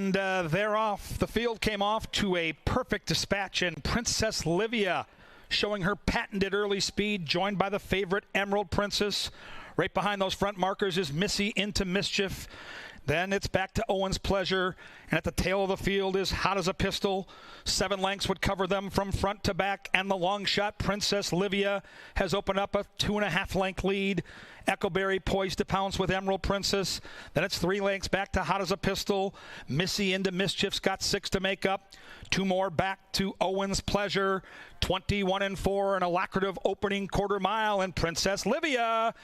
And they're off. The field came off to a perfect dispatch, and Princess Livia showing her patented early speed, joined by the favorite Emerald Princess. Right behind those front markers is Missy Into Mischief. Then it's back to Owen's Pleasure, and at the tail of the field is Hot as a Pistol. 7 lengths would cover them from front to back, and the long shot Princess Livia has opened up a 2.5 length lead. Echoberry poised to pounce with Emerald Princess. Then it's 3 lengths back to Hot as a Pistol. Missy Into Mischief's got 6 to make up. 2 more back to Owen's Pleasure. 21-4, an alacritive opening quarter mile, and Princess Livia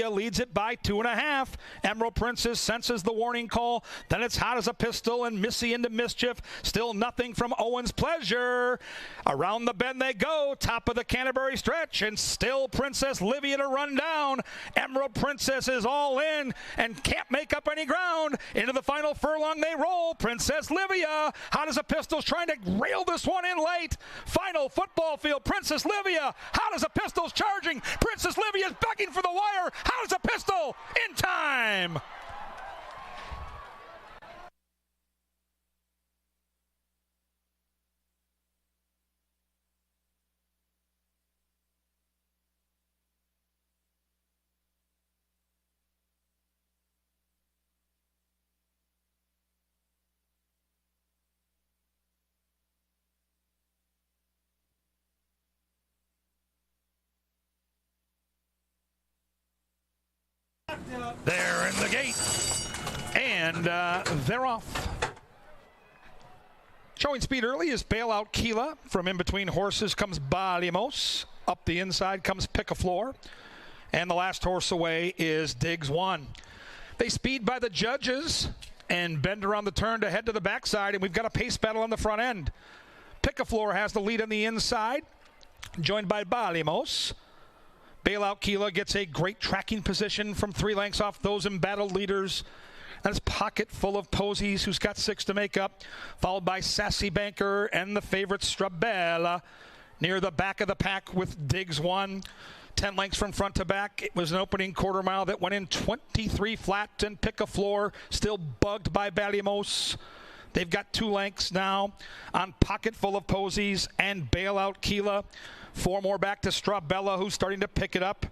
leads it by 2.5. Emerald Princess senses the warning call. Then it's Hot as a Pistol and Missy Into Mischief. Still nothing from Owen's Pleasure. Around the bend they go, top of the Canterbury stretch, and still Princess Livia to run down. Emerald Princess is all in and can't make up any ground. Into the final furlong they roll. Princess Livia, Hot as a Pistol's trying to rail this one in late. Final football field, Princess Livia, Hot as a Pistol's charging. Princess Livia's begging for the wire. Hot as a Pistol in time. They're in the gate, and they're off. Showing speed early is Bailout Keela. From in between horses comes Balimos. Up the inside comes Pick-a-Floor. And the last horse away is Diggs 1. They speed by the judges and bend around the turn to head to the backside, and we've got a pace battle on the front end. Pick-a-Floor has the lead on the inside, joined by Balimos. Bailout Keela gets a great tracking position from 3 lengths off those embattled leaders. That's Pocket Full of Posies, who's got 6 to make up, followed by Sassy Banker and the favorite Strabella near the back of the pack with Diggs 1. 10 lengths from front to back. It was an opening quarter mile that went in 23 flat, and Pick-a-Floor still bugged by Balimos. They've got 2 lengths now on Pocket Full of Posies and Bailout Keela. 4 more back to Strabella, who's starting to pick it up.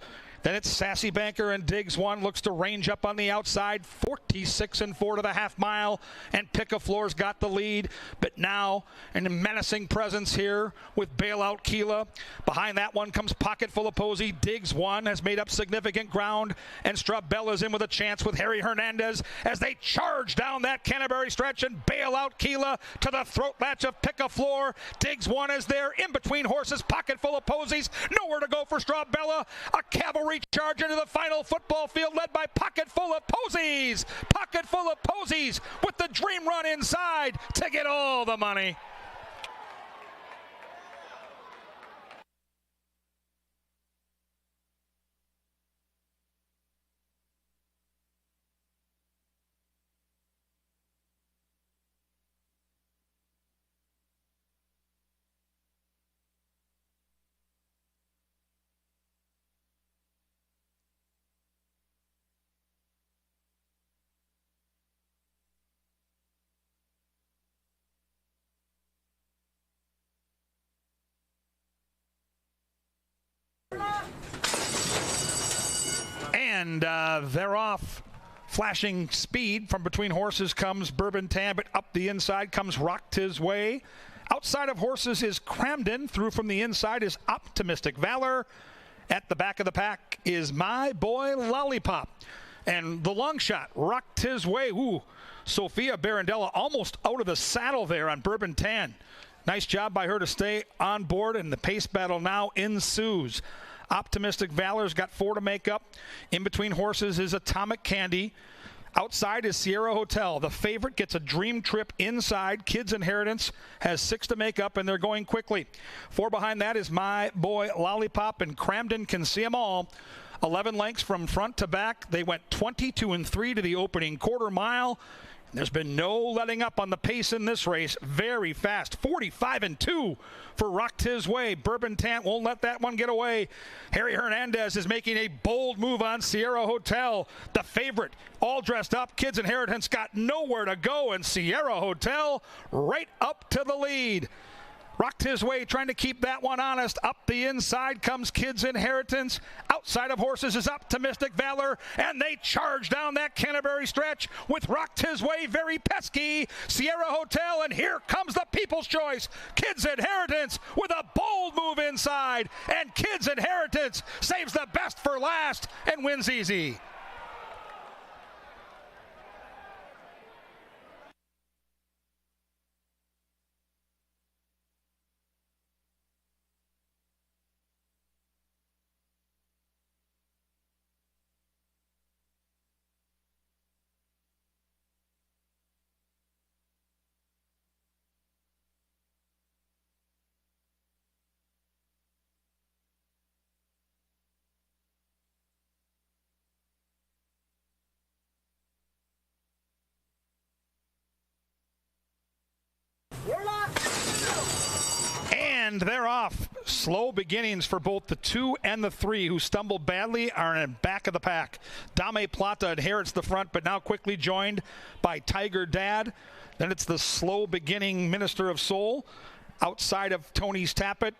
Then it's Sassy Banker, and Diggs 1 looks to range up on the outside. 46-4 to the half mile, and Pick-a-Floor's got the lead. But now a menacing presence here with Bailout Keela. Behind that one comes Pocket Full of Posy. Diggs 1 has made up significant ground, and Strabella's in with a chance with Harry Hernandez as they charge down that Canterbury stretch, and Bailout Keela to the throat latch of Pick-a-Floor. Diggs 1 is there in between horses. Pocket Full of Posies. Nowhere to go for Strabella. A cavalry charge into the final football field led by Pocket Full of Posies. Pocket Full of Posies with the dream run inside to get all the money. And they're off. Flashing speed from between horses comes Bourbon Tan, but up the inside comes Rocked His Way. Outside of horses is Cramden. Through from the inside is Optimistic Valor. At the back of the pack is My Boy Lollipop. And the long shot, Rocked His Way. Ooh, Sophia Barandella almost out of the saddle there on Bourbon Tan. Nice job by her to stay on board, and the pace battle now ensues. Optimistic Valor's got 4 to make up. In between horses is Atomic Candy. Outside is Sierra Hotel. The favorite gets a dream trip inside. Kids Inheritance has 6 to make up, and they're going quickly. 4 behind that is My Boy Lollipop, and Cramden Can See 'Em All. 11 lengths from front to back. They went 22-3 to the opening quarter mile. There's been no letting up on the pace in this race. Very fast. 45-2 for Rocked His Way. Bourbon Tant won't let that one get away. Harry Hernandez is making a bold move on Sierra Hotel. The favorite, all dressed up. Kids Inheritance got nowhere to go, and Sierra Hotel right up to the lead. Rocked His Way trying to keep that one honest. Up the inside comes Kids Inheritance. Outside of Horses is Optimistic Valor. And they charge down that Canterbury stretch with Rocked His Way, very pesky. Sierra Hotel, and here comes the People's Choice. Kids Inheritance with a bold move inside. And Kids Inheritance saves the best for last and wins easy. And they're off. Slow beginnings for both the 2 and the 3, who stumbled badly, are in the back of the pack. Dame Plata inherits the front, but now quickly joined by Tiger Dad. Then it's the slow beginning Minister of Soul outside of Tony's Tappet.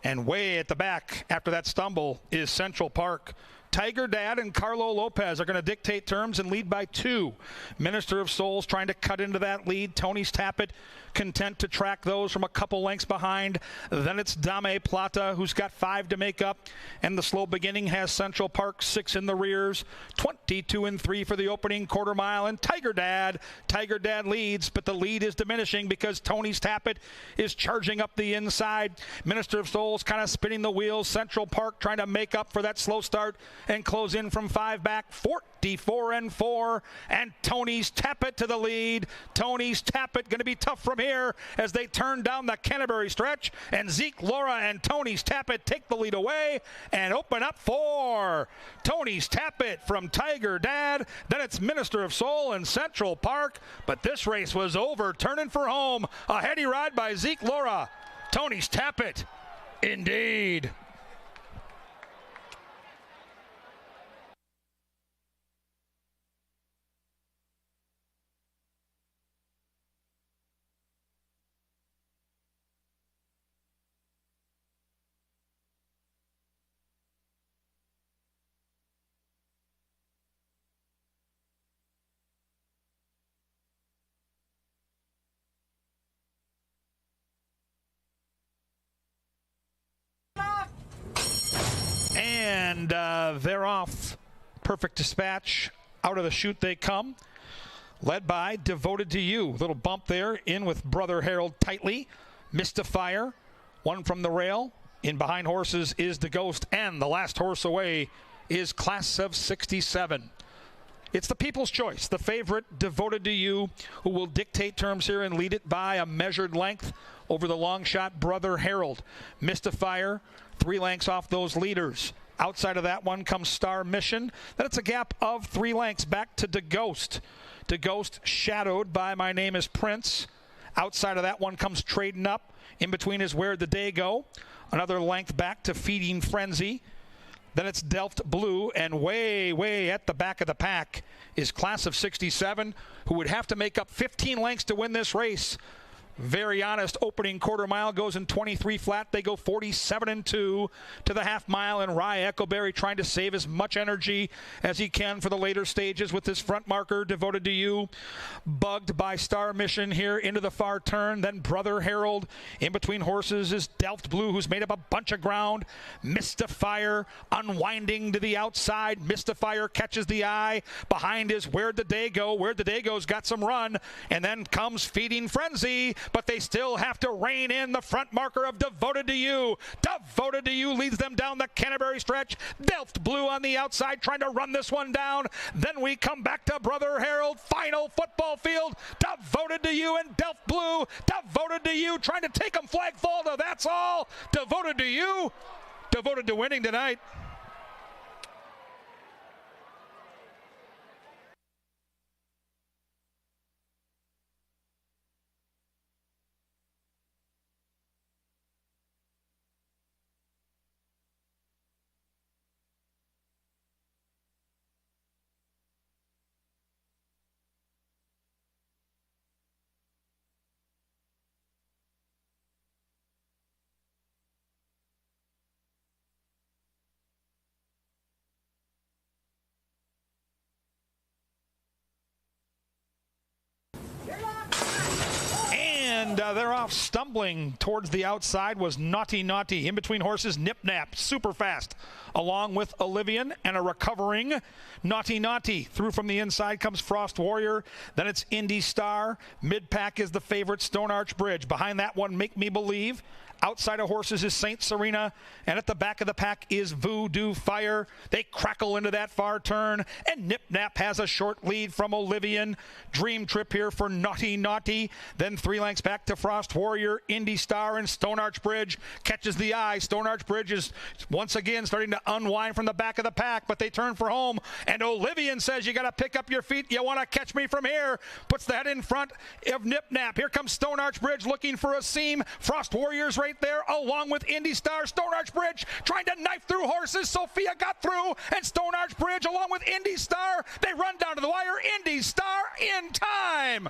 And way at the back after that stumble is Central Park. Tiger Dad and Carlo Lopez are going to dictate terms and lead by 2. Minister of Souls trying to cut into that lead. Tony's Tappet content to track those from a couple lengths behind. Then it's Dame Plata, who's got 5 to make up. And the slow beginning has Central Park 6 in the rears. 22-3 for the opening quarter mile. And Tiger Dad leads, but the lead is diminishing because Tony's Tappet is charging up the inside. Minister of Souls kind of spinning the wheels. Central Park trying to make up for that slow start and close in from 5 back. 44-4, and Tony's Tappet to the lead. Tony's Tappet going to be tough from here as they turn down the Canterbury stretch, and Zeke Laura and Tony's Tappet take the lead away and open up for Tony's Tappet from Tiger Dad. Then it's Minister of Soul and Central Park, but this race was over. Turning for home, a heady ride by Zeke Laura. Tony's Tappet, indeed. And they're off. Perfect Dispatch. Out of the chute they come. Led by Devoted to You. Little bump there. In with Brother Harold tightly. Mystifier. One from the rail. In behind Horses is the Ghost. And the last horse away is Class of 67. It's the People's Choice. The favorite, Devoted to You, who will dictate terms here and lead it by a measured length over the long shot Brother Harold. Mystifier, 3 lengths off those leaders. Outside of that one comes Star Mission. Then it's a gap of 3 lengths back to DeGhost. DeGhost shadowed by My Name is Prince. Outside of that one comes Trading Up. In between is Where'd the Day Go? Another length back to Feeding Frenzy. Then it's Delft Blue, and way at the back of the pack is Class of 67, who would have to make up 15 lengths to win this race. Very honest opening quarter mile goes in 23 flat. They go 47-2 to the half mile, and Rye Echoberry trying to save as much energy as he can for the later stages with his front marker, Devoted to You. Bugged by Star Mission here into the far turn. Then Brother Harold. In between Horses is Delft Blue, who's made up a bunch of ground. Mystifier unwinding to the outside. Mystifier catches the eye. Behind is Where'd the Day Go? Where'd the Day Go's got some run. And then comes Feeding Frenzy. But they still have to rein in the front marker of Devoted to You. Devoted to You leads them down the Canterbury stretch. Delft Blue on the outside trying to run this one down. Then we come back to Brother Harold. Final football field. Devoted to You and Delft Blue. Devoted to You trying to take them flag fall to That's All. Devoted to You. Devoted to winning tonight. they're off stumbling towards the outside was Naughty Naughty. In between horses, Nip Nap, super fast, along with Olivian and a recovering Naughty Naughty. Through from the inside comes Frost Warrior. Then it's Indy Star. Mid-pack is the favorite Stone Arch Bridge. Behind that one, Make Me Believe. Outside of horses is Saint Serena, and at the back of the pack is Voodoo Fire. They crackle into that far turn, and Nip Nap has a short lead from Olivian. Dream Trip here for Naughty Naughty. Then 3 lengths back to Frost Warrior, Indy Star, and Stone Arch Bridge catches the eye. Stone Arch Bridge is once again starting to unwind from the back of the pack, but they turn for home, and Olivian says, you got to pick up your feet. You want to catch me from here. Puts that in front of Nip Nap. Here comes Stone Arch Bridge looking for a seam. Frost Warrior's right there along with Indy Star. Stone Arch Bridge trying to knife through horses. Sophia got through, and Stone Arch Bridge along with Indy Star, they run down to the wire. Indy Star in time.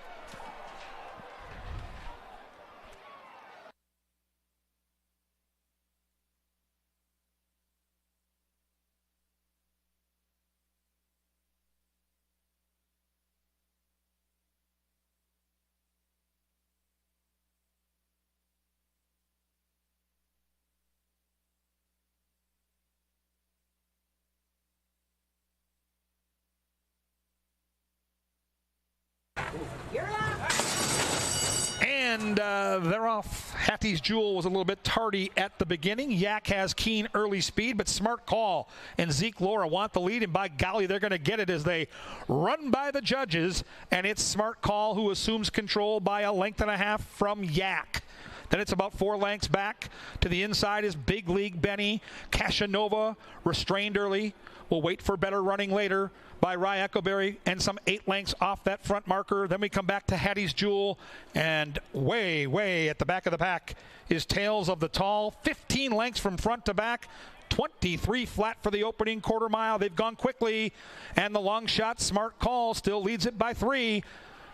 And they're off. Hattie's Jewel was a little bit tardy at the beginning. Yak has keen early speed, but Smart Call and Zeke Laura want the lead, and by golly, they're going to get it as they run by the judges, and it's Smart Call who assumes control by a length and a half from Yak. Then it's about 4 lengths back. To the inside is Big League Benny. Casanova restrained early. We'll wait for better running later by Rye Echoberry, and some 8 lengths off that front marker. Then we come back to Hattie's Jewel, and way at the back of the pack is Tales of the Tall. 15 lengths from front to back. 23 flat for the opening quarter mile. They've gone quickly, and the long shot Smart Call still leads it by 3.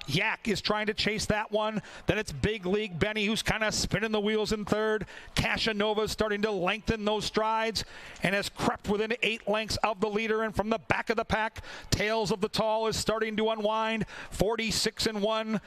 Yak is trying to chase that one. Then it's Big League Benny who's kind of spinning the wheels in third. Casanova's starting to lengthen those strides and has crept within 8 lengths of the leader. And from the back of the pack, Tales of the Tall is starting to unwind. 46-1.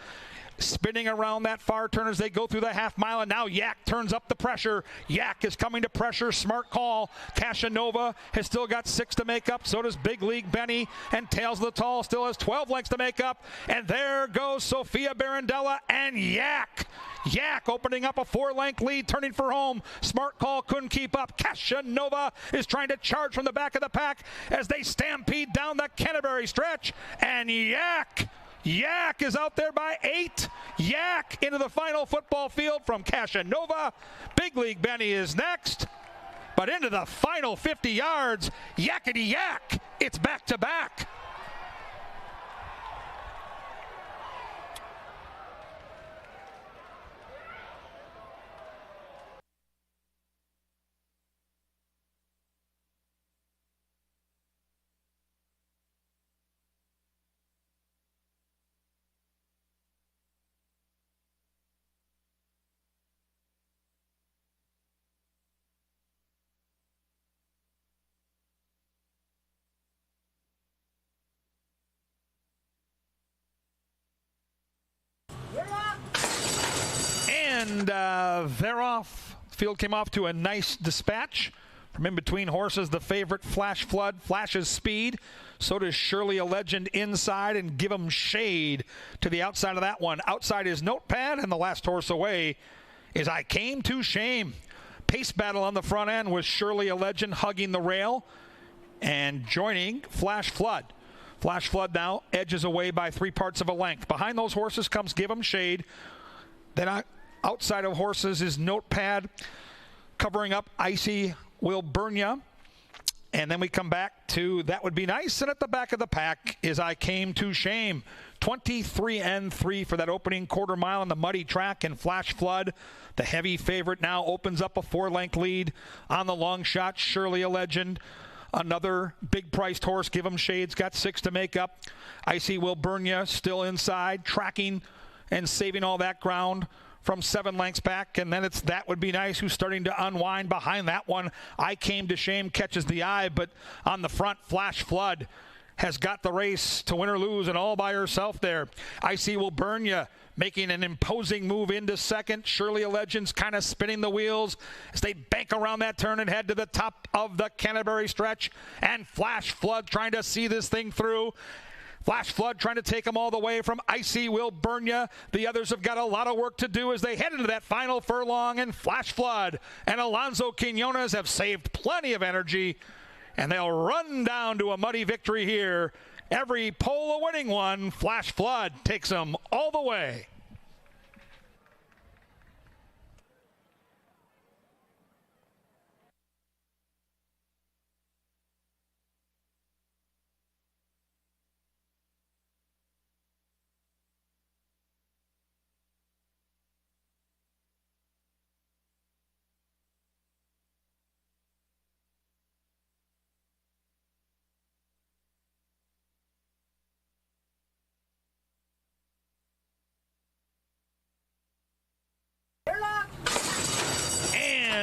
Spinning around that far turn as they go through the half mile, and now Yak turns up the pressure. Yak is coming to pressure. Smart Call. Casanova has still got 6 to make up. So does Big League Benny, and Tales of the Tall still has 12 lengths to make up. And there goes Sophia Barandella and Yak. Yak opening up a 4-length lead, turning for home. Smart Call couldn't keep up. Casanova is trying to charge from the back of the pack as they stampede down the Canterbury stretch, and Yak is out there by 8. Yak into the final football field from Casanova. Big League Benny is next. But into the final 50 yards, Yakety Yak. It's back to back. And they're off. Field came off to a nice dispatch. From in between horses, the favorite Flash Flood flashes speed. So does Shirley a Legend inside, and Give 'em Shade to the outside of that one. Outside is Notepad, and the last horse away is I Came to Shame. Pace battle on the front end with Shirley a Legend hugging the rail and joining Flash Flood. Flash Flood now edges away by 3 parts of a length. Behind those horses comes Give 'em Shade. Then outside of horses is Notepad covering up Icy Will Burn Ya. And then we come back to That Would Be Nice. And at the back of the pack is I Came to Shame. 23-3 for that opening quarter mile on the muddy track. And Flash Flood, the heavy favorite, now opens up a 4-length lead on the long shot. Shirley a Legend. Another big-priced horse, Give 'em Shade's got 6 to make up. Icy Will Burn Ya still inside, tracking and saving all that ground from 7 lengths back. And then it's That Would Be Nice who's starting to unwind behind that one. I Came to Shame catches the eye, but on the front, Flash Flood has got the race to win or lose and all by herself there. Icy Will Burn Ya making an imposing move into second. Shirley Legends kind of spinning the wheels as they bank around that turn and head to the top of the Canterbury stretch. And Flash Flood trying to see this thing through. Flash Flood trying to take them all the way from Icy Will Burn Ya. The others have got a lot of work to do as they head into that final furlong. And Flash Flood and Alonso Quinones have saved plenty of energy. And they'll run down to a muddy victory here. Every pole a winning one. Flash Flood takes them all the way.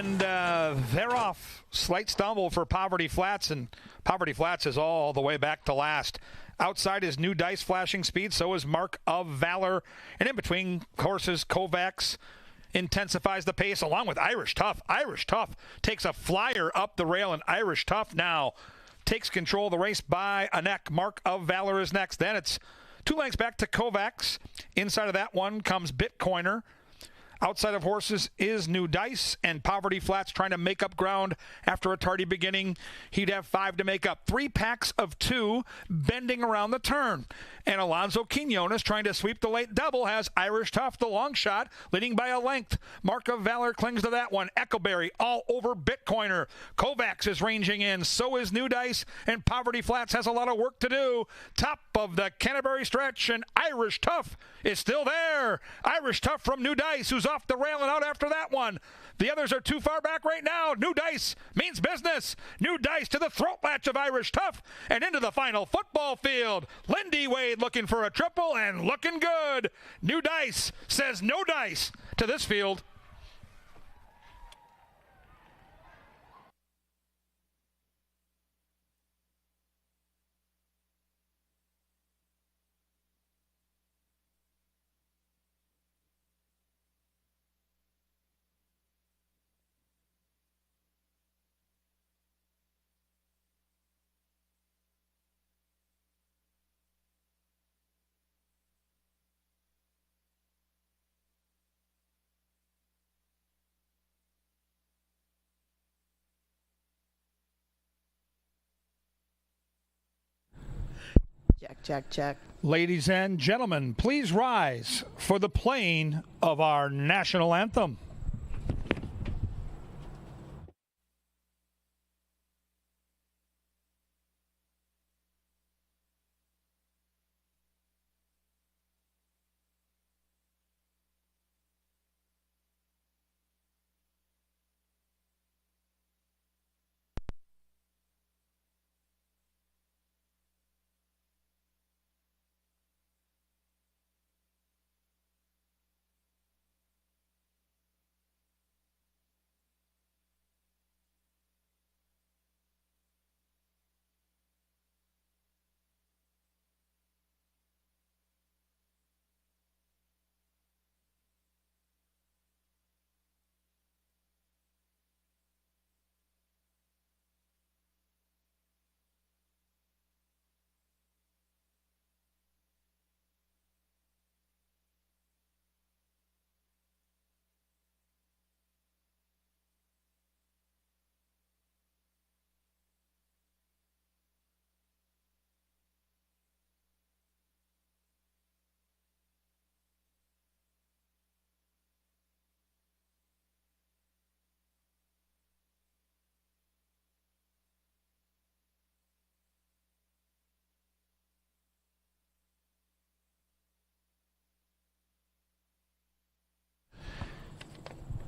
And they're off. Slight stumble for Poverty Flats, and Poverty Flats is all the way back to last. Outside is New Dice flashing speed, so is Mark of Valor. And in between horses, Kovacs intensifies the pace along with Irish Tough. Irish Tough takes a flyer up the rail, and Irish Tough now takes control of the race by a neck. Mark of Valor is next. Then it's 2 lengths back to Kovacs. Inside of that one comes Bitcoiner. Outside of horses is New Dice, and Poverty Flats trying to make up ground after a tardy beginning. He'd have 5 to make up. 3 packs of 2 bending around the turn. And Alonso Quinones trying to sweep the late double has Irish Tough, the long shot, leading by a length. Mark of Valor clings to that one. Echoberry all over Bitcoiner. Kovacs is ranging in. So is New Dice, and Poverty Flats has a lot of work to do. Top of the Canterbury stretch, and Irish Tough is still there. Irish Tough from New Dice, who's off the rail and out after that one. The others are too far back right now. New Dice means business. New Dice to the throat latch of Irish Tough and into the final football field. Lindy Wade looking for a triple and looking good. New Dice says no dice to this field. Check. Ladies and gentlemen, please rise for the playing of our national anthem.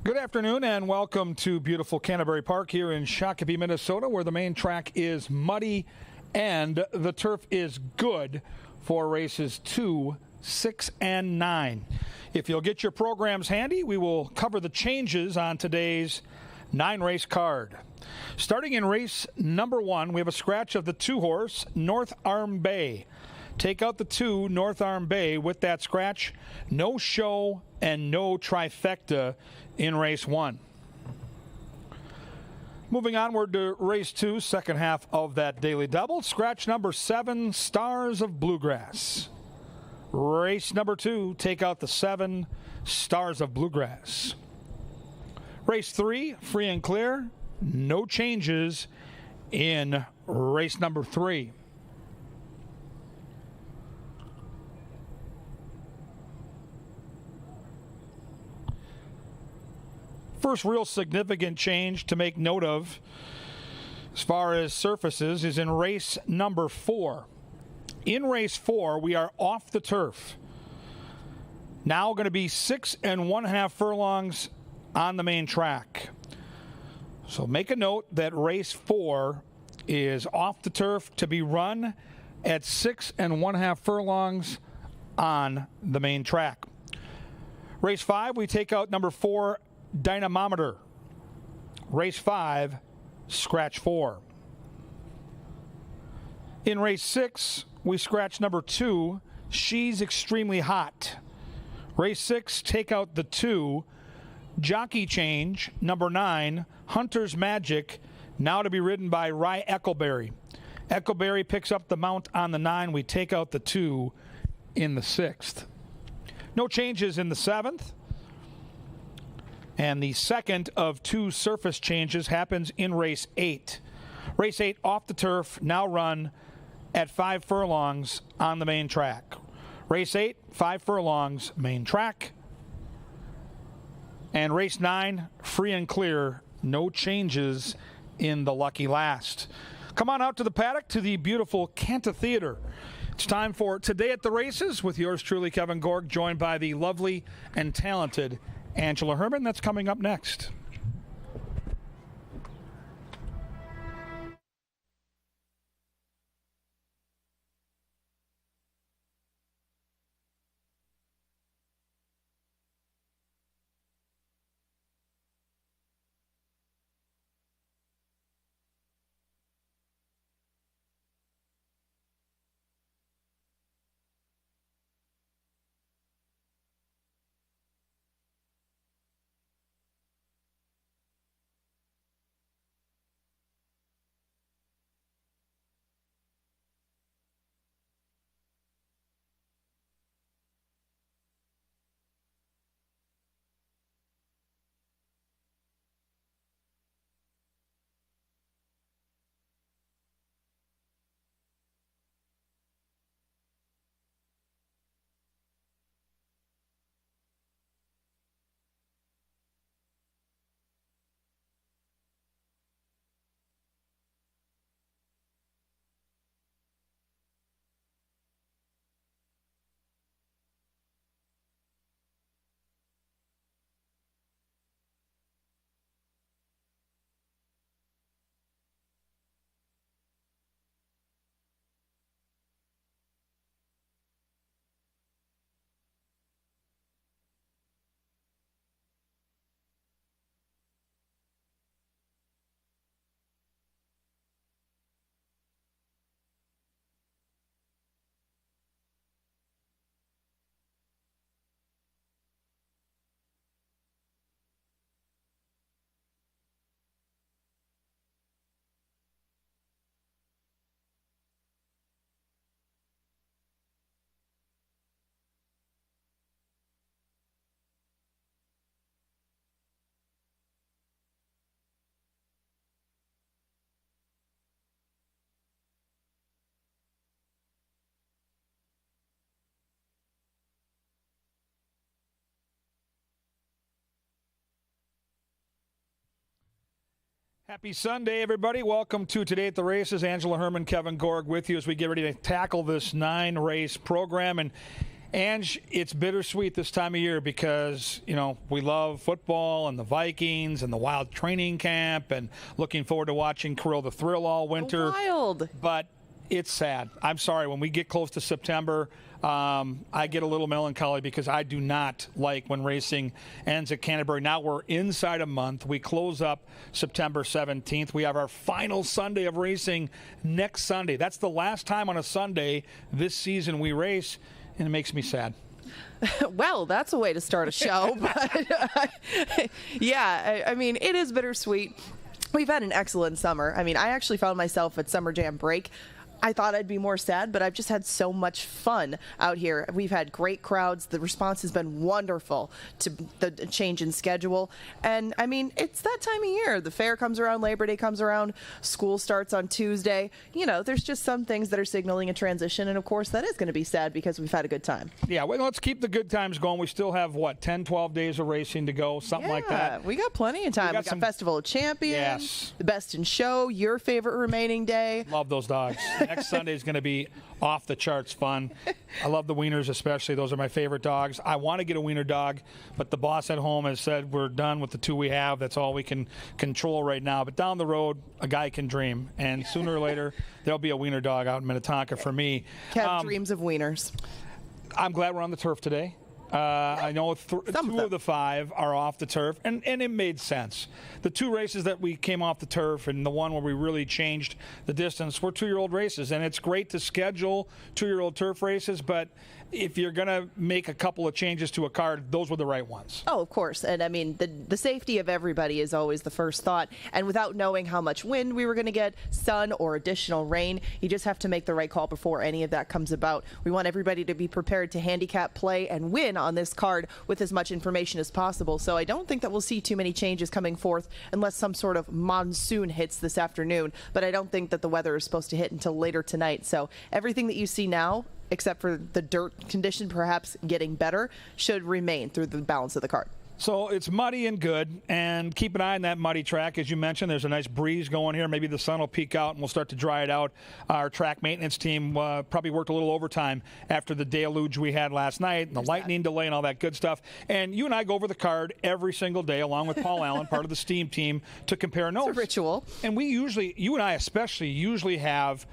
Good afternoon and welcome to beautiful Canterbury Park here in Shakopee, Minnesota, where the main track is muddy and the turf is good for races 2, 6, and 9. If you'll get your programs handy, we will cover the changes on today's 9-race card. Starting in race number 1, we have a scratch of the 2-horse North Arm Bay. take out the 2, North Arm Bay. With that scratch, no show and no trifecta in race 1. Moving onward to race 2, second half of that daily double. Scratch number 7, Stars of Bluegrass. Race number 2, take out the 7, Stars of Bluegrass. Race 3, free and clear. No changes in race number 3. First real significant change to make note of as far as surfaces is in race number 4. In race 4, we are off the turf. Now going to be 6 1/2 furlongs on the main track. So make a note that race 4 is off the turf to be run at 6 1/2 furlongs on the main track. Race 5, we take out number 4, Dynamometer. Race 5, scratch 4. In race 6, we scratch number 2, She's Extremely Hot. Race 6, take out the 2, Jockey Change, number 9, Hunter's Magic, now to be ridden by Rye Eccleberry. Eccleberry picks up the mount on the 9. We take out the 2 in the 6th. No changes in the 7th. And the second of 2 surface changes happens in race 8. Race 8 off the turf, now run at 5 furlongs on the main track. Race 8, 5 furlongs, main track. And race 9, free and clear, no changes in the lucky last. Come on out to the paddock, to the beautiful Cantor Theater. It's time for Today at the Races with yours truly, Kevin Gorg, joined by the lovely and talented Angela Herman. That's coming up next. Happy Sunday, everybody. Welcome to Today at the Races. Angela Herman, Kevin Gorg with you as we get ready to tackle this 9-race program. And, Ange, it's bittersweet this time of year because, you know, we love football and the Vikings and the Wild training camp and looking forward to watching Kirill the Thrill all winter. Wild. But it's sad. I'm sorry. When we get close to September, I get a little melancholy because I do not like when racing ends at Canterbury. Now we're inside a month. We close up September 17th. We have our final Sunday of racing next Sunday. That's the last time on a Sunday this season we race, and it makes me sad. Well, that's a way to start a show. But yeah, I mean, it is bittersweet. We've had an excellent summer. I mean, I actually found myself at Summer Jam break. I thought I'd be more sad, but I've just had so much fun out here. We've had great crowds. The response has been wonderful to the change in schedule. And, I mean, it's that time of year. The fair comes around, Labor Day comes around, school starts on Tuesday. You know, there's just some things that are signaling a transition, and, of course, that is going to be sad because we've had a good time. Yeah, well, let's keep the good times going. We still have, 10, 12 days of racing to go, something like that. We got plenty of time. We got Festival of Champions, yes, the Best in Show, your favorite remaining day. Love those dogs. Next Sunday is going to be off the charts fun. I love the wieners especially. Those are my favorite dogs. I want to get a wiener dog, but the boss at home has said we're done with the two we have. That's all we can control right now. But down the road, a guy can dream, and sooner or later, there'll be a wiener dog out in Minnetonka for me. Kev dreams of wieners. I'm glad we're on the turf today. I know two of the five are off the turf, and it made sense. The two races that we came off the turf and the one where we really changed the distance were two-year-old races, and it's great to schedule two-year-old turf races, but if you're going to make a couple of changes to a card, those were the right ones. Oh, of course. And, I mean, the safety of everybody is always the first thought. And without knowing how much wind we were going to get, sun or additional rain, you just have to make the right call before any of that comes about. We want everybody to be prepared to handicap, play, and win on this card with as much information as possible. So I don't think that we'll see too many changes coming forth unless some sort of monsoon hits this afternoon. But I don't think that the weather is supposed to hit until later tonight. So everything that you see now, except for the dirt condition perhaps getting better, should remain through the balance of the card. So it's muddy and good, and keep an eye on that muddy track. As you mentioned, there's a nice breeze going here. Maybe the sun will peek out and we'll start to dry it out. Our track maintenance team probably worked a little overtime after the deluge we had last night, and the lightning delay and all that good stuff. And you and I go over the card every single day, along with Paul Allen, part of the STEAM team, to compare notes. It's a ritual. And we usually, you and I especially, usually have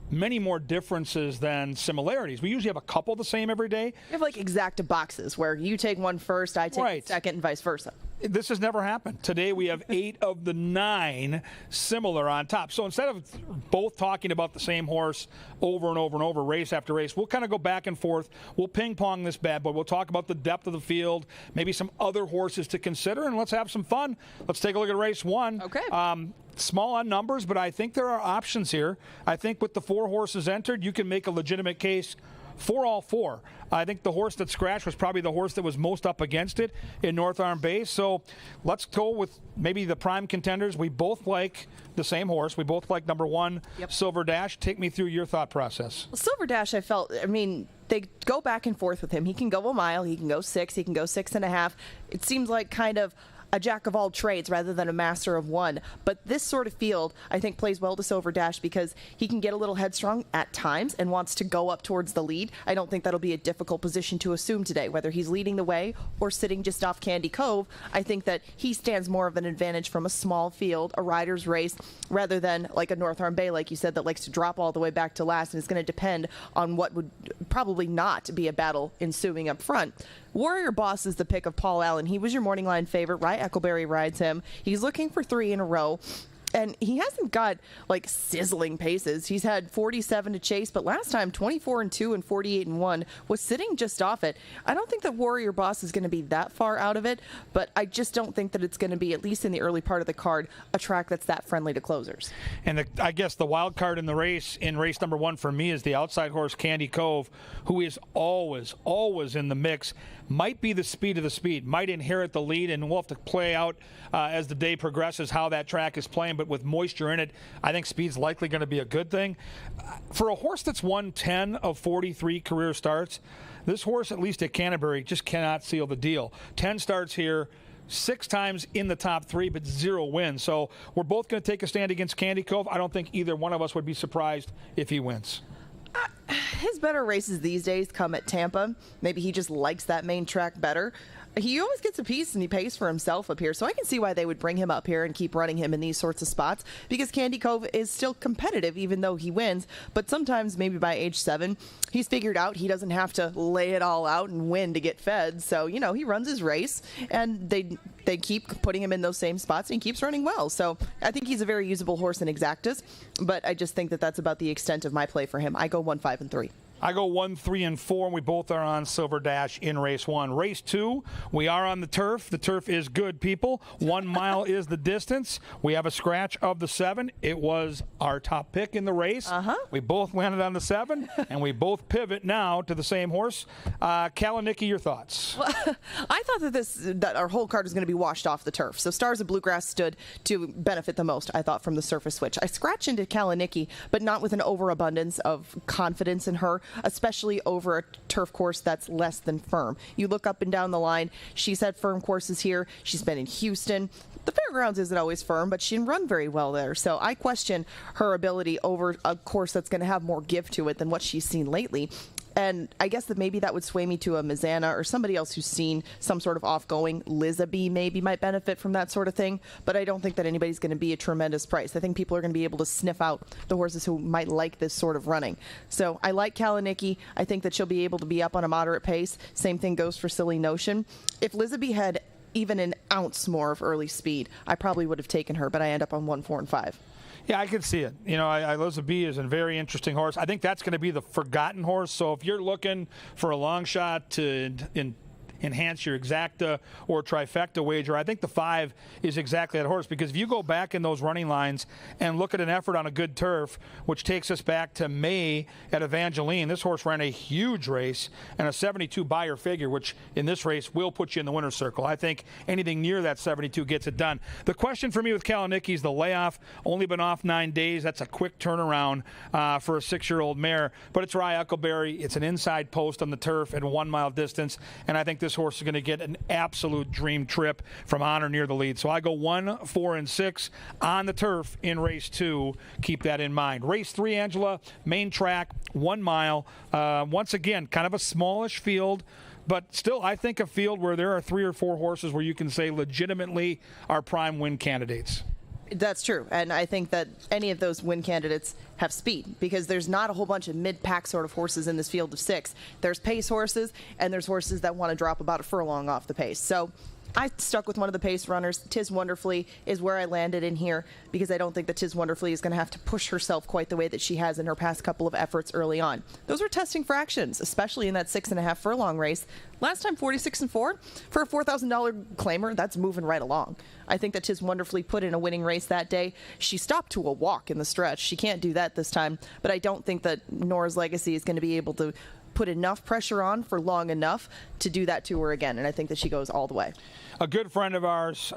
many more differences than similarities. We usually have a couple the same every day. You have like exacta boxes where you take one first, I take the second, and vice versa. This has never happened. Today we have 8 of the 9 similar on top. So instead of both talking about the same horse over and over and over, race after race, we'll kind of go back and forth. We'll ping-pong this bad boy. We'll talk about the depth of the field, maybe some other horses to consider, and let's have some fun. Let's take a look at race 1. Okay. Small on numbers, but I think there are options here. I think with the 4 horses entered, you can make a legitimate case for all 4. I think the horse that scratched was probably the horse that was most up against it in North Arm Base. So let's go with maybe the prime contenders. We both like the same horse. We both like number 1, Silver Dash. Take me through your thought process. Well, Silver Dash, they go back and forth with him. He can go a mile. He can go 6. He can go 6.5. It seems like kind of a jack of all trades rather than a master of one. But this sort of field, I think, plays well to Silver Dash because he can get a little headstrong at times and wants to go up towards the lead. I don't think that'll be a difficult position to assume today, whether he's leading the way or sitting just off Candy Cove. I think that he stands more of an advantage from a small field, a rider's race, rather than like a North Arm Bay, like you said, that likes to drop all the way back to last and is going to depend on what would probably not be a battle ensuing up front. Warrior Boss is the pick of Paul Allen. He was your morning line favorite. Rye Eccleberry rides him. He's looking for 3 in a row. And he hasn't got, like, sizzling paces. He's had 47 to chase, but last time, 24-2 and 48-1 was sitting just off it. I don't think that Warrior Boss is going to be that far out of it, but I just don't think that it's going to be, at least in the early part of the card, a track that's that friendly to closers. And I guess the wild card in race number 1 for me is the outside horse, Candy Cove, who is always in the mix. Might be the speed of the speed, might inherit the lead, and we'll have to play out as the day progresses how that track is playing. But with moisture in it, I think speed's likely going to be a good thing. For a horse that's won 10 of 43 career starts, this horse, at least at Canterbury, just cannot seal the deal. 10 starts here, 6 times in the top 3, but 0 wins. So we're both going to take a stand against Candy Cove. I don't think either one of us would be surprised if he wins. his better races these days come at Tampa. Maybe he just likes that main track better. He always gets a piece and he pays for himself up here, so I can see why they would bring him up here and keep running him in these sorts of spots, because Candy Cove is still competitive even though he wins. But sometimes, maybe by age 7, he's figured out he doesn't have to lay it all out and win to get fed. So, you know, he runs his race and they keep putting him in those same spots and he keeps running well. So I think he's a very usable horse in exactas, but I just think that that's about the extent of my play for him. I go 1, 5, and 3. I go 1, 3, and 4, and we both are on Silver Dash in race 1. Race 2, we are on the turf. The turf is good, people. 1 mile is the distance. We have a scratch of the 7. It was our top pick in the race. We both landed on the 7, and we both pivot now to the same horse. Kalanicky, your thoughts? Well, I thought that our whole card was going to be washed off the turf. So Stars of Bluegrass stood to benefit the most, I thought, from the surface switch. I scratched into Kalanicky, but not with an overabundance of confidence in her, especially over a turf course that's less than firm. You look up and down the line, she's had firm courses here. She's been in Houston. The fairgrounds isn't always firm, but she didn't run very well there. So I question her ability over a course that's going to have more give to it than what she's seen lately. And I guess that maybe that would sway me to a Mizana or somebody else who's seen some sort of off-going. Lizaby maybe might benefit from that sort of thing, but I don't think that anybody's going to be a tremendous price. I think people are going to be able to sniff out the horses who might like this sort of running. So I like Kalanicky. I think that she'll be able to be up on a moderate pace. Same thing goes for Silly Notion. If Lizaby had even an ounce more of early speed, I probably would have taken her, but I end up on 1, 4, and 5. Yeah, I can see it. You know, Lizaby is a very interesting horse. I think that's going to be the forgotten horse. So if you're looking for a long shot to enhance your exacta or trifecta wager, I think the 5 is exactly that horse, because if you go back in those running lines and look at an effort on a good turf, which takes us back to May at Evangeline, this horse ran a huge race and a 72 buyer figure, which in this race will put you in the winner's circle. I think anything near that 72 gets it done. The question for me with Kalanicky is the layoff. Only been off 9 days. That's a quick turnaround for a 6-year-old mare, but it's Rye Huckleberry. It's an inside post on the turf at 1 mile distance, and I think this horse is going to get an absolute dream trip from on or near the lead. So I go 1, 4, and 6 on the turf in race 2. Keep that in mind. Race 3, Angela, main track, 1 mile. Once again, kind of a smallish field, but still I think a field where there are 3 or 4 horses where you can say legitimately are prime win candidates. That's true, and I think that any of those win candidates have speed, because there's not a whole bunch of mid-pack sort of horses in this field of 6. There's pace horses, and there's horses that want to drop about a furlong off the pace. So I stuck with one of the pace runners. Tiz Wonderfully is where I landed in here, because I don't think that Tiz Wonderfully is going to have to push herself quite the way that she has in her past couple of efforts early on. Those were testing fractions, especially in that 6.5 furlong race. Last time 46-4 for a $4,000 claimer. That's moving right along. I think that Tiz Wonderfully put in a winning race that day. She stopped to a walk in the stretch. She can't do that this time, but I don't think that Nora's Legacy is going to be able to put enough pressure on for long enough to do that to her again, and I think that she goes all the way. A good friend of ours,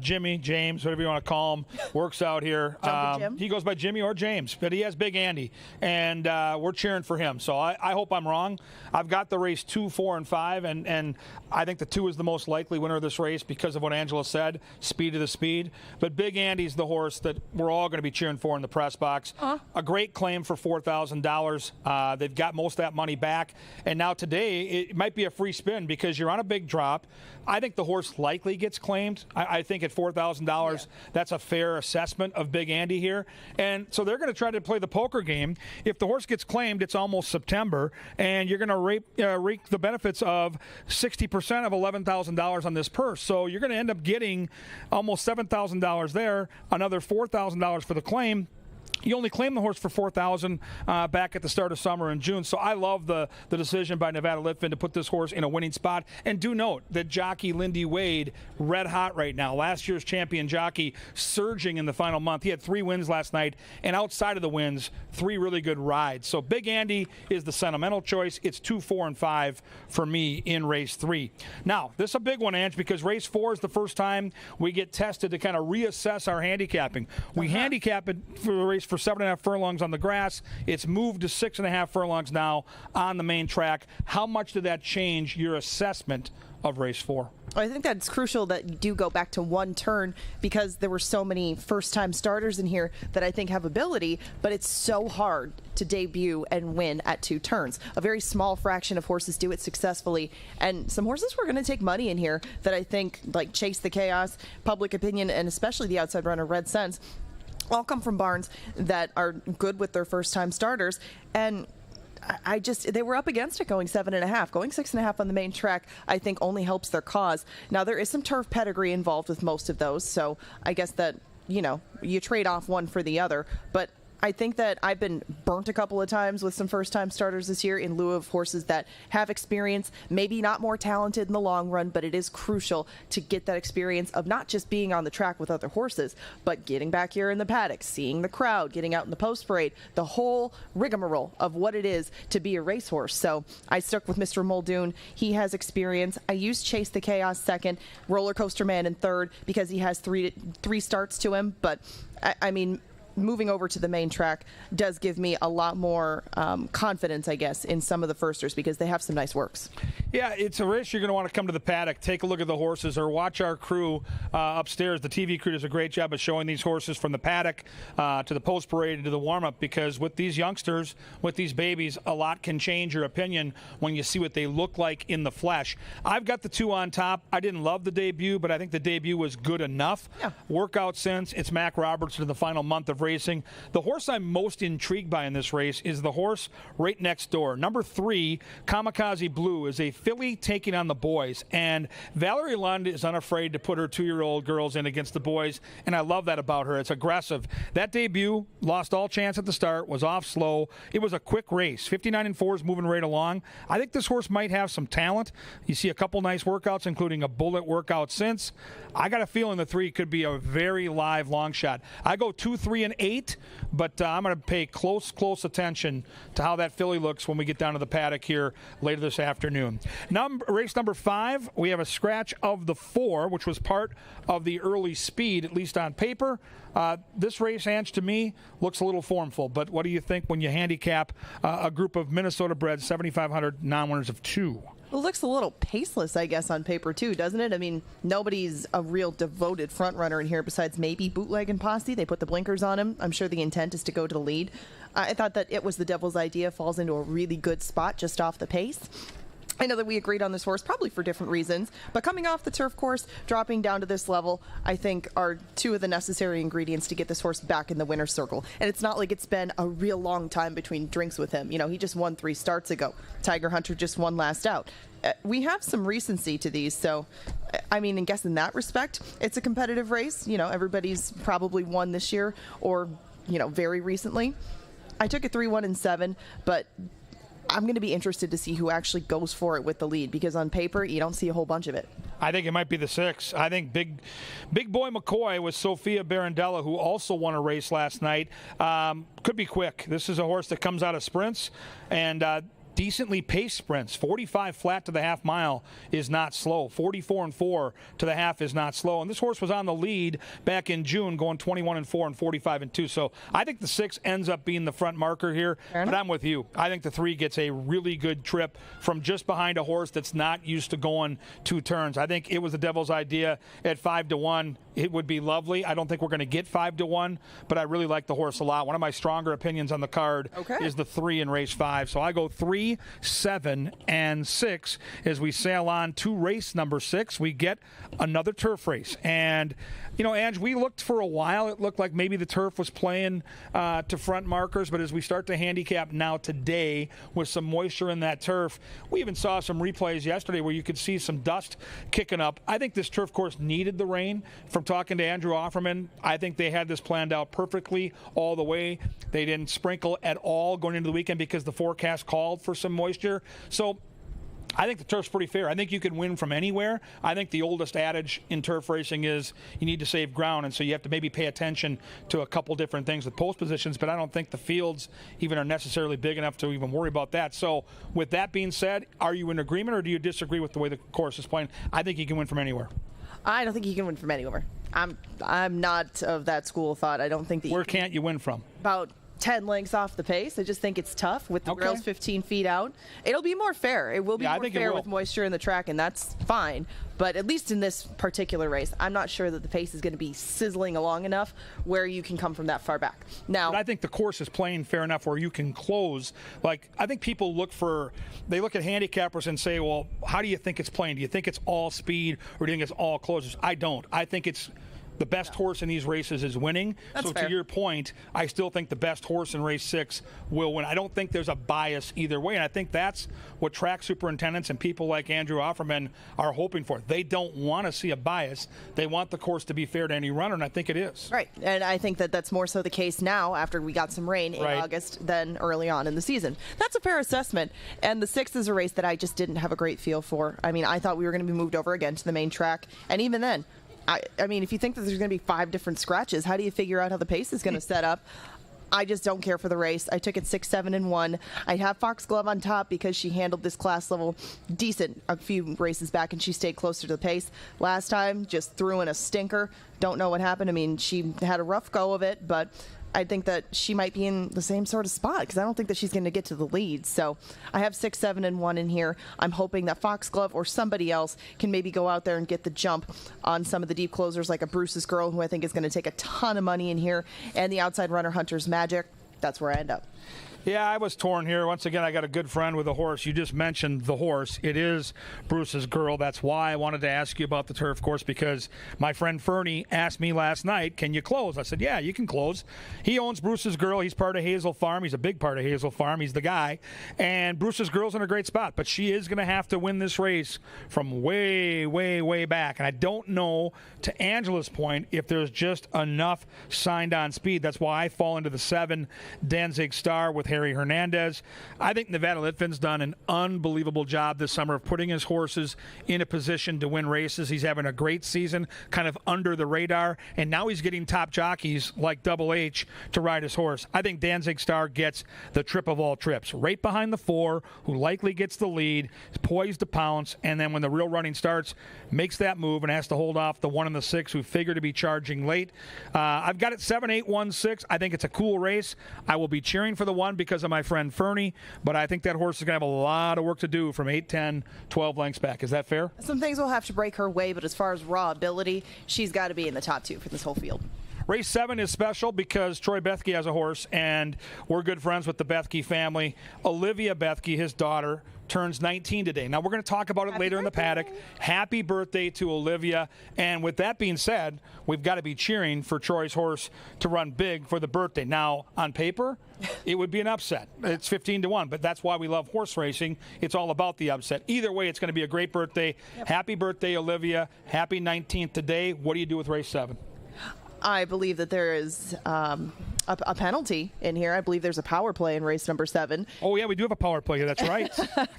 Jimmy, James, whatever you want to call him, works out here. Jim? He goes by Jimmy or James, but he has Big Andy, and we're cheering for him. So I hope I'm wrong. I've got the race 2, 4, and 5, and I think the 2 is the most likely winner of this race because of what Angela said, speed of the speed. But Big Andy's the horse that we're all going to be cheering for in the press box. A great claim for $4,000. They've got most of that money back, and now today it might be a free spin because you're on a big drop. I think the horse likely gets claimed. I think at $4,000, that's a fair assessment of Big Andy here. And so they're going to try to play the poker game. If the horse gets claimed, it's almost September, and you're going to reap the benefits of 60% of $11,000 on this purse. So you're going to end up getting almost $7,000 there, another $4,000 for the claim. You only claim the horse for $4,000 back at the start of summer in June. So I love the decision by Nevada Litfin to put this horse in a winning spot. And do note that jockey Lindy Wade, red hot right now. Last year's champion jockey, surging in the final month. He had 3 wins last night, and outside of the wins, 3 really good rides. So Big Andy is the sentimental choice. It's 2, 4, and 5 for me in race 3. Now, this is a big one, Ange, because race 4 is the first time we get tested to kind of reassess our handicapping. We handicap it for the race for 7.5 furlongs on the grass. It's moved to 6.5 furlongs now on the main track. How much did that change your assessment of race 4? I think that's crucial that you do go back to one turn, because there were so many first-time starters in here that I think have ability, but it's so hard to debut and win at 2 turns. A very small fraction of horses do it successfully, and some horses were going to take money in here that I think, like Chase the Chaos, Public Opinion, and especially the outside runner Red Sense, all come from barns that are good with their first-time starters, and they were up against it going 7.5. Going 6.5 on the main track, I think, only helps their cause. Now, there is some turf pedigree involved with most of those, so I guess that, you trade off one for the other. But I think that I've been burnt a couple of times with some first-time starters this year in lieu of horses that have experience, maybe not more talented in the long run, but it is crucial to get that experience of not just being on the track with other horses, but getting back here in the paddock, seeing the crowd, getting out in the post parade, the whole rigmarole of what it is to be a racehorse. So I stuck with Mr. Muldoon. He has experience. I used Chase the Chaos second, Roller Coaster Man in third, because he has three starts to him, but I mean, moving over to the main track does give me a lot more confidence, I guess, in some of the firsters, because they have some nice works. Yeah, it's a race you're going to want to come to the paddock, take a look at the horses, or watch our crew upstairs. The TV crew does a great job of showing these horses from the paddock to the post parade and to the warm-up, because with these youngsters, with these babies, a lot can change your opinion when you see what they look like in the flesh. I've got the 2 on top. I didn't love the debut, but I think the debut was good enough. Yeah. Workout since. It's Mac Robertson in the final month of racing. The horse I'm most intrigued by in this race is the horse right next door. Number 3, Kamikaze Blue, is a filly taking on the boys, and Valerie Lund is unafraid to put her 2-year-old girls in against the boys, and I love that about her. It's aggressive. That debut lost all chance at the start, was off slow. It was a quick race. 59-4 is moving right along. I think this horse might have some talent. You see a couple nice workouts, including a bullet workout since. I got a feeling the 3 could be a very live long shot. I go 2, 3, and 8, but I'm going to pay close attention to how that filly looks when we get down to the paddock here later this afternoon. Race number 5, we have a scratch of the 4, which was part of the early speed, at least on paper. This race, Ange, to me, looks a little formful, but what do you think when you handicap a group of Minnesota bred 7,500 non-winners of 2? It looks a little paceless, I guess, on paper, too, doesn't it? I mean, nobody's a real devoted front runner in here besides maybe Bootleg and Posse. They put the blinkers on him. I'm sure the intent is to go to the lead. I thought that It Was the Devil's Idea falls into a really good spot just off the pace. I know that we agreed on this horse probably for different reasons, but coming off the turf course, dropping down to this level, I think are 2 of the necessary ingredients to get this horse back in the winner's circle. And it's not like it's been a real long time between drinks with him. He just won 3 starts ago. Tiger Hunter just won last out. We have some recency to these, so I mean, I guess in that respect, it's a competitive race. Everybody's probably won this year or, very recently. I took a 3, 1, and 7, but I'm going to be interested to see who actually goes for it with the lead, because on paper, you don't see a whole bunch of it. I think it might be the 6. I think Big Boy McCoy with Sophia Barandella, who also won a race last night, could be quick. This is a horse that comes out of sprints and decently paced sprints. 45 flat to the half mile is not slow. 44-4 to the half is not slow. And this horse was on the lead back in June, going 21-4 and 45-2. So I think the 6 ends up being the front marker here. But I'm with you. I think the 3 gets a really good trip from just behind a horse that's not used to going 2 turns. I think It Was the Devil's Idea at 5-1. It would be lovely. I don't think we're going to get 5-1, but I really like the horse a lot. One of my stronger opinions on the card is the 3 in race 5. So I go 3, 7, and 6 as we sail on to race number 6. We get another turf race. And, Ange, we looked for a while. It looked like maybe the turf was playing to front markers, but as we start to handicap now today with some moisture in that turf, we even saw some replays yesterday where you could see some dust kicking up. I think this turf course needed the rain. From talking to Andrew Offerman, I think they had this planned out perfectly all the way. They didn't sprinkle at all going into the weekend because the forecast called for some moisture. So I think the turf's pretty fair. I think you can win from anywhere. I think the oldest adage in turf racing is you need to save ground, and so you have to maybe pay attention to a couple different things with post positions, but I don't think the fields even are necessarily big enough to even worry about that. So with that being said, are you in agreement or do you disagree with the way the course is playing? I think you can win from anywhere. I don't think you can win from anywhere. I'm not of that school of thought. I don't think that. Where can't you win from? About 10 lengths off the pace. I just think it's tough with the rails 15 feet out. It'll be more fair. It will be more fair with moisture in the track, and that's fine. But at least in this particular race, I'm not sure that the pace is going to be sizzling along enough where you can come from that far back. Now, but I think the course is playing fair enough where you can close. Like, I think people look at handicappers and say, well, how do you think it's playing? Do you think it's all speed or do you think it's all closers? I don't. I think it's the best horse in these races is winning. That's fair. To your point, I still think the best horse in race 6 will win. I don't think there's a bias either way, and I think that's what track superintendents and people like Andrew Offerman are hoping for. They don't want to see a bias. They want the course to be fair to any runner, and I think it is. Right, and I think that that's more so the case now after we got some rain in August than early on in the season. That's a fair assessment, and the 6 is a race that I just didn't have a great feel for. I mean, I thought we were going to be moved over again to the main track, and even then, I mean, if you think that there's going to be 5 different scratches, how do you figure out how the pace is going to set up? I just don't care for the race. I took it 6, 7, and 1. I have Foxglove on top because she handled this class level decent a few races back, and she stayed closer to the pace. Last time, just threw in a stinker. Don't know what happened. I mean, she had a rough go of it, but I think that she might be in the same sort of spot because I don't think that she's going to get to the lead. So I have 6, 7, and 1 in here. I'm hoping that Foxglove or somebody else can maybe go out there and get the jump on some of the deep closers like a Bruce's Girl, who I think is going to take a ton of money in here, and the outside runner Hunter's Magic. That's where I end up. Yeah, I was torn here. Once again, I got a good friend with a horse. You just mentioned the horse. It is Bruce's Girl. That's why I wanted to ask you about the turf course, because my friend Fernie asked me last night, can you close? I said, yeah, you can close. He owns Bruce's Girl. He's part of Hazel Farm. He's a big part of Hazel Farm. He's the guy. And Bruce's Girl's in a great spot, but she is going to have to win this race from way, way, way back. And I don't know, to Angela's point, if there's just enough signed-on speed. That's why I fall into the 7 Danzig Star with Harry Hernandez. I think Nevada Litvin's done an unbelievable job this summer of putting his horses in a position to win races. He's having a great season, kind of under the radar, and now he's getting top jockeys like Double H to ride his horse. I think Danzig Star gets the trip of all trips, right behind the 4, who likely gets the lead, is poised to pounce, and then when the real running starts, makes that move and has to hold off the 1 and the 6, who figure to be charging late. I've got it 7, 8, 1, 6. I think it's a cool race. I will be cheering for the 1 because of my friend Fernie, but I think that horse is going to have a lot of work to do from 8, 10, 12 lengths back. Is that fair? Some things will have to break her way, but as far as raw ability, she's got to be in the top 2 for this whole field. Race 7 is special because Troy Bethke has a horse, and we're good friends with the Bethke family. Olivia Bethke, his daughter, turns 19 today. Now, we're going to talk about it later in the paddock. Happy birthday to Olivia. And with that being said, we've got to be cheering for Troy's horse to run big for the birthday. Now, on paper, it would be an upset. It's 15-1, but that's why we love horse racing. It's all about the upset. Either way, it's going to be a great birthday. Yep. Happy birthday, Olivia. Happy 19th today. What do you do with race 7? I believe that there is a penalty in here. I believe there's a power play in race number 7. Oh, yeah, we do have a power play. That's right.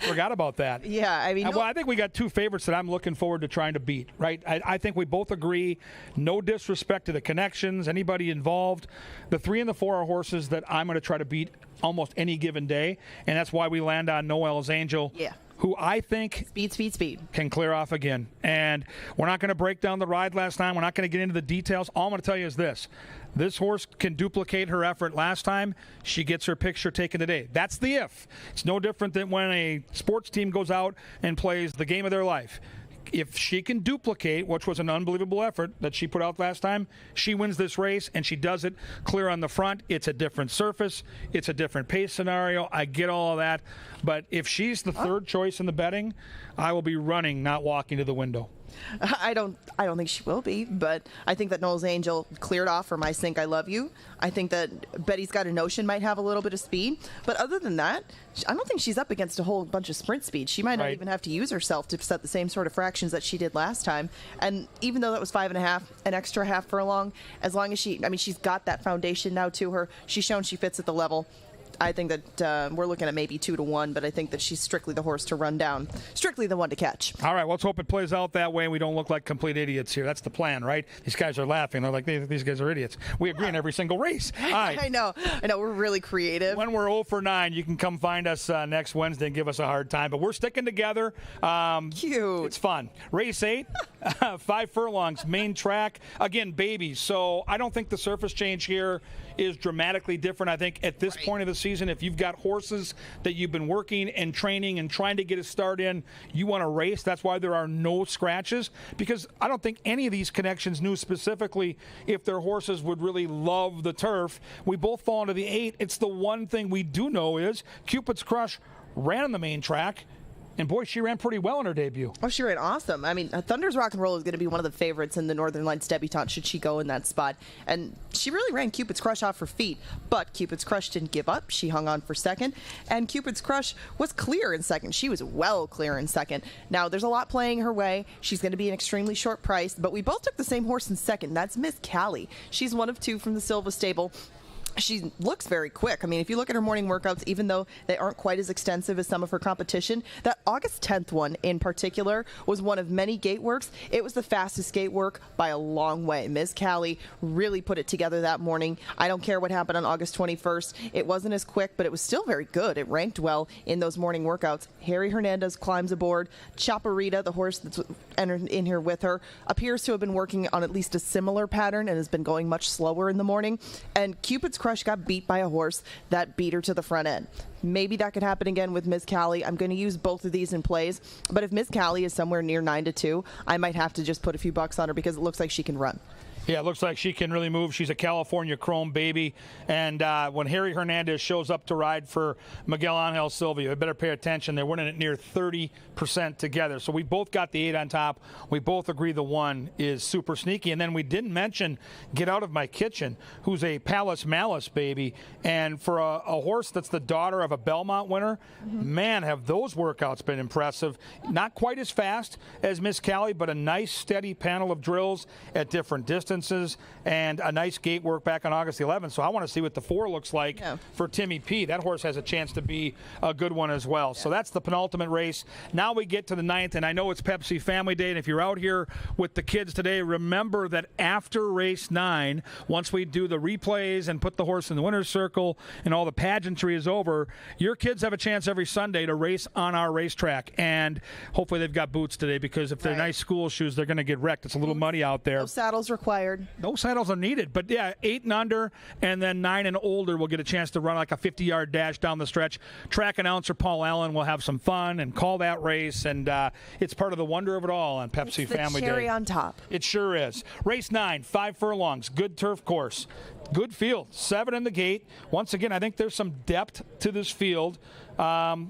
Forgot about that. Yeah, I mean... Well, I think we got 2 favorites that I'm looking forward to trying to beat, right? I think we both agree, no disrespect to the connections, anybody involved. The 3 and the 4 are horses that I'm going to try to beat almost any given day, and that's why we land on Noel's Angel. Yeah. Who I think speed can clear off again. And we're not going to break down the ride last time. We're not going to get into the details. All I'm going to tell you is this. This horse can duplicate her effort last time. She gets her picture taken today. That's the if. It's no different than when a sports team goes out and plays the game of their life. If she can duplicate, which was an unbelievable effort that she put out last time, she wins this race, and she does it clear on the front. It's a different surface. It's a different pace scenario. I get all of that. But if she's the third choice in the betting, I will be running, not walking to the window. I don't think she will be, but I think that Noel's Angel cleared off for My Sink I Love You. I think that Betty's Got a Notion might have a little bit of speed, but other than that, I don't think she's up against a whole bunch of sprint speed. She might not even have to use herself to set the same sort of fractions that she did last time. And even though that was 5.5, an extra half furlong, as long as she's got that foundation now to her. She's shown she fits at the level. I think that we're looking at maybe 2-1, but I think that she's strictly the horse to run down, strictly the one to catch. All right, well, let's hope it plays out that way and we don't look like complete idiots here. That's the plan, right? These guys are laughing. They're like, these guys are idiots. We agree on every single race. All right. I know. We're really creative. When we're 0 for 9, you can come find us next Wednesday and give us a hard time. But we're sticking together. Cute. It's fun. Race 8, 5 furlongs, main track. Again, babies. So I don't think the surface change here is dramatically different. I think at this point of the season, if you've got horses that you've been working and training and trying to get a start in, you want to race. That's why there are no scratches, because I don't think any of these connections knew specifically if their horses would really love the turf. We both fall into the 8. It's the one thing we do know is Cupid's Crush ran on the main track. And, boy, she ran pretty well in her debut. Oh, she ran awesome. I mean, Thunder's Rock and Roll is going to be one of the favorites in the Northern Lights debutante should she go in that spot. And she really ran Cupid's Crush off her feet. But Cupid's Crush didn't give up. She hung on for second. And Cupid's Crush was clear in second. She was well clear in second. Now, there's a lot playing her way. She's going to be an extremely short price. But we both took the same horse in second. That's Miss Callie. She's one of 2 from the Silva stable. She looks very quick. I mean, if you look at her morning workouts, even though they aren't quite as extensive as some of her competition, that August 10th one in particular was one of many gate works. It was the fastest gate work by a long way. Ms. Callie really put it together that morning. I don't care what happened on August 21st. It wasn't as quick, but it was still very good. It ranked well in those morning workouts. Harry Hernandez climbs aboard. Chaparita, the horse that's entered in here with her, appears to have been working on at least a similar pattern and has been going much slower in the morning. And Cupid's Crush got beat by a horse that beat her to the front end. Maybe that could happen again with Ms. Callie. I'm going to use both of these in plays, but if Ms. Callie is somewhere near 9-2, I might have to just put a few bucks on her because it looks like she can run. Yeah, it looks like she can really move. She's a California Chrome baby. And when Harry Hernandez shows up to ride for Miguel Angel Silva, you better pay attention. They're winning it near 30% together. So we both got the 8 on top. We both agree the 1 is super sneaky. And then we didn't mention Get Out of My Kitchen, who's a Palace Malice baby. And for a horse that's the daughter of a Belmont winner, man, have those workouts been impressive. Not quite as fast as Miss Callie, but a nice, steady panel of drills at different distances. And a nice gate work back on August 11th. So I want to see what the 4 looks like for Timmy P. That horse has a chance to be a good one as well. So that's the penultimate race. Now we get to the 9th, and I know it's Pepsi Family Day, and if you're out here with the kids today, remember that after race 9, once we do the replays and put the horse in the winner's circle and all the pageantry is over, your kids have a chance every Sunday to race on our racetrack. And hopefully they've got boots today, because if they're nice school shoes, they're going to get wrecked. It's a little muddy out there. No saddles required. No saddles are needed. But, yeah, 8 and under, and then 9 and older will get a chance to run like a 50-yard dash down the stretch. Track announcer Paul Allen will have some fun and call that race, and it's part of the wonder of it all on Pepsi Family Day. It's the cherry on top. It sure is. Race 9, 5 furlongs, good turf course. Good field, 7 in the gate. Once again, I think there's some depth to this field.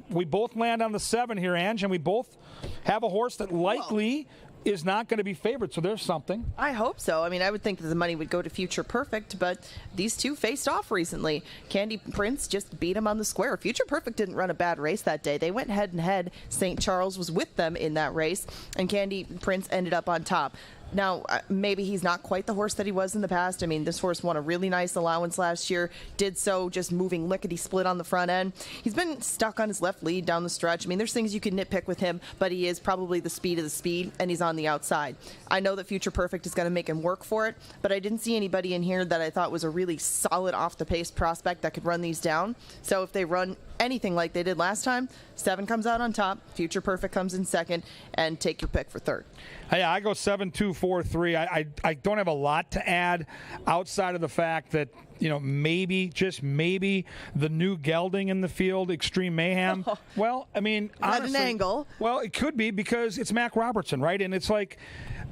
We both land on the 7 here, Ange, and we both have a horse that likely is not going to be favored, so there's something. I hope so. I mean, I would think that the money would go to Future Perfect, but these 2 faced off recently. Candy Prince just beat him on the square. Future Perfect didn't run a bad race that day. They went head-and-head. St. Charles was with them in that race, and Candy Prince ended up on top. Now, maybe he's not quite the horse that he was in the past. I mean, this horse won a really nice allowance last year, did so just moving lickety-split on the front end. He's been stuck on his left lead down the stretch. I mean, there's things you can nitpick with him, but he is probably the speed of the speed, and he's on the outside. I know that Future Perfect is going to make him work for it, but I didn't see anybody in here that I thought was a really solid off-the-pace prospect that could run these down. So if they run anything like they did last time, 7 comes out on top, Future Perfect comes in second, and take your pick for third. Yeah, I go 7-2-4-3. I don't have a lot to add outside of the fact that, you know, maybe, just maybe, the new gelding in the field, Extreme Mayhem. Well, I mean, honestly, at an angle. Well, it could be, because it's Mac Robertson, right? And it's like,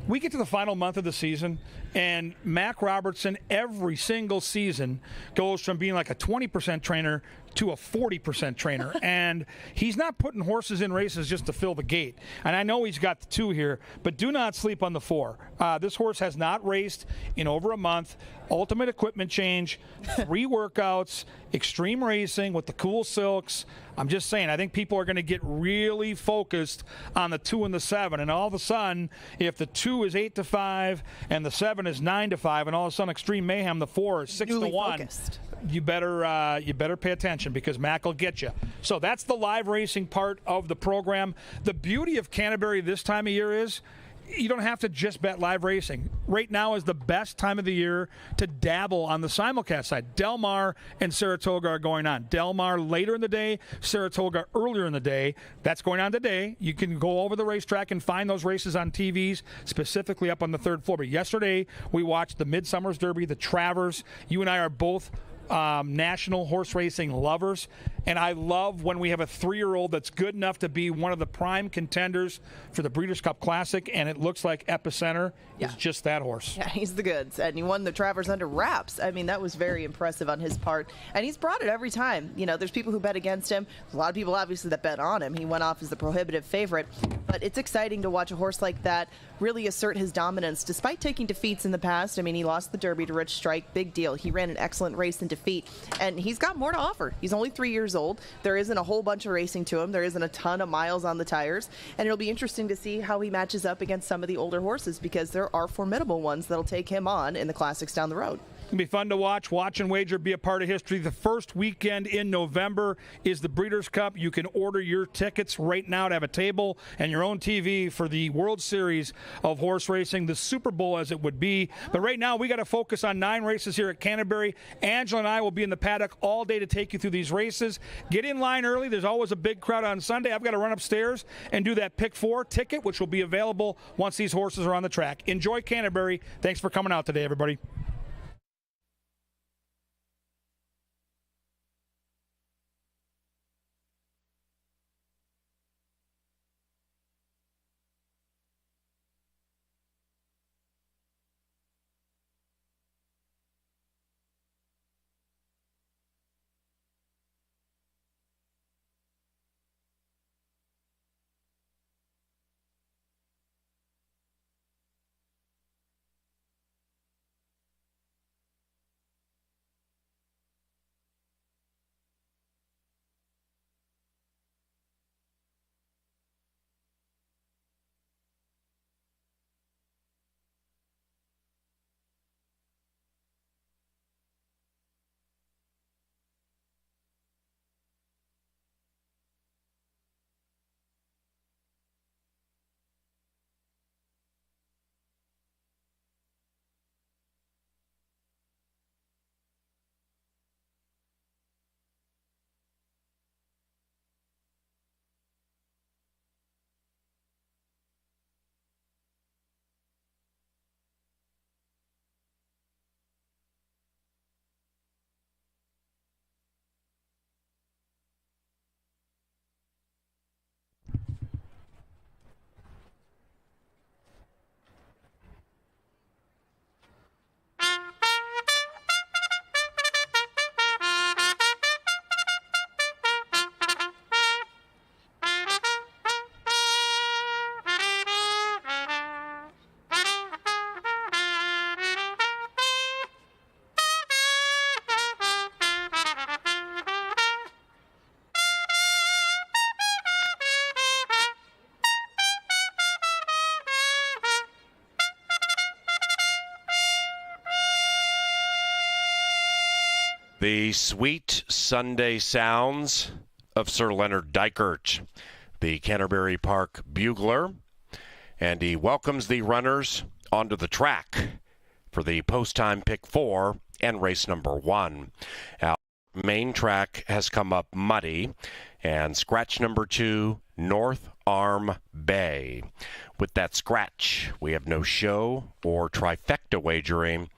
we get to the final month of the season, and Mac Robertson every single season goes from being like a 20% trainer to a 40% trainer. And he's not putting horses in races just to fill the gate. And I know he's got the 2 here, but do not sleep on the 4. This horse has not raced in over a month. Ultimate equipment change, 3 workouts, extreme racing with the cool silks. I'm just saying, I think people are going to get really focused on the 2 and the 7. And all of a sudden, if the 2 is 8-5 and the 7 is 9-5, and all of a sudden Extreme Mayhem, the 4 is 6-1, you better pay attention, because Mac will get you. So that's the live racing part of the program. The beauty of Canterbury this time of year is you don't have to just bet live racing. Right now is the best time of the year to dabble on the simulcast side. Del Mar and Saratoga are going on. Del Mar later in the day, Saratoga earlier in the day. That's going on today. You can go over the racetrack and find those races on TVs, specifically up on the third floor. But yesterday, we watched the Midsummer's Derby, the Travers. You and I are both national horse racing lovers, and I love when we have a 3-year-old that's good enough to be one of the prime contenders for the Breeders' Cup Classic, and it looks like Epicenter is just that horse. Yeah, he's the goods, and he won the Travers under wraps. I mean, that was very impressive on his part, and he's brought it every time. You know, there's people who bet against him. There's a lot of people, obviously, that bet on him. He went off as the prohibitive favorite, but it's exciting to watch a horse like that really assert his dominance, despite taking defeats in the past. I mean, he lost the Derby to Rich Strike, big deal. He ran an excellent race in defeat, and he's got more to offer. He's only 3 years old. There isn't a whole bunch of racing to him. There isn't a ton of miles on the tires, and it'll be interesting to see how he matches up against some of the older horses, because there are formidable ones that'll take him on in the classics down the road. It'll be fun to watch and wager, be a part of history. The first weekend in November is the Breeders' Cup. You can order your tickets right now to have a table and your own TV for the World Series of horse racing, the Super Bowl as it would be. But right now we got to focus on 9 races here at Canterbury. Angela and I will be in the paddock all day to take you through these races. Get in line early. There's always a big crowd on Sunday. I've got to run upstairs and do that Pick 4 ticket, which will be available once these horses are on the track. Enjoy Canterbury. Thanks for coming out today, everybody. The sweet Sunday sounds of Sir Leonard Dykert, the Canterbury Park bugler, and he welcomes the runners onto the track for the post-time Pick 4 and race number 1. Our main track has come up muddy, and scratch number 2, North Arm Bay. With that scratch, we have no show or trifecta wagering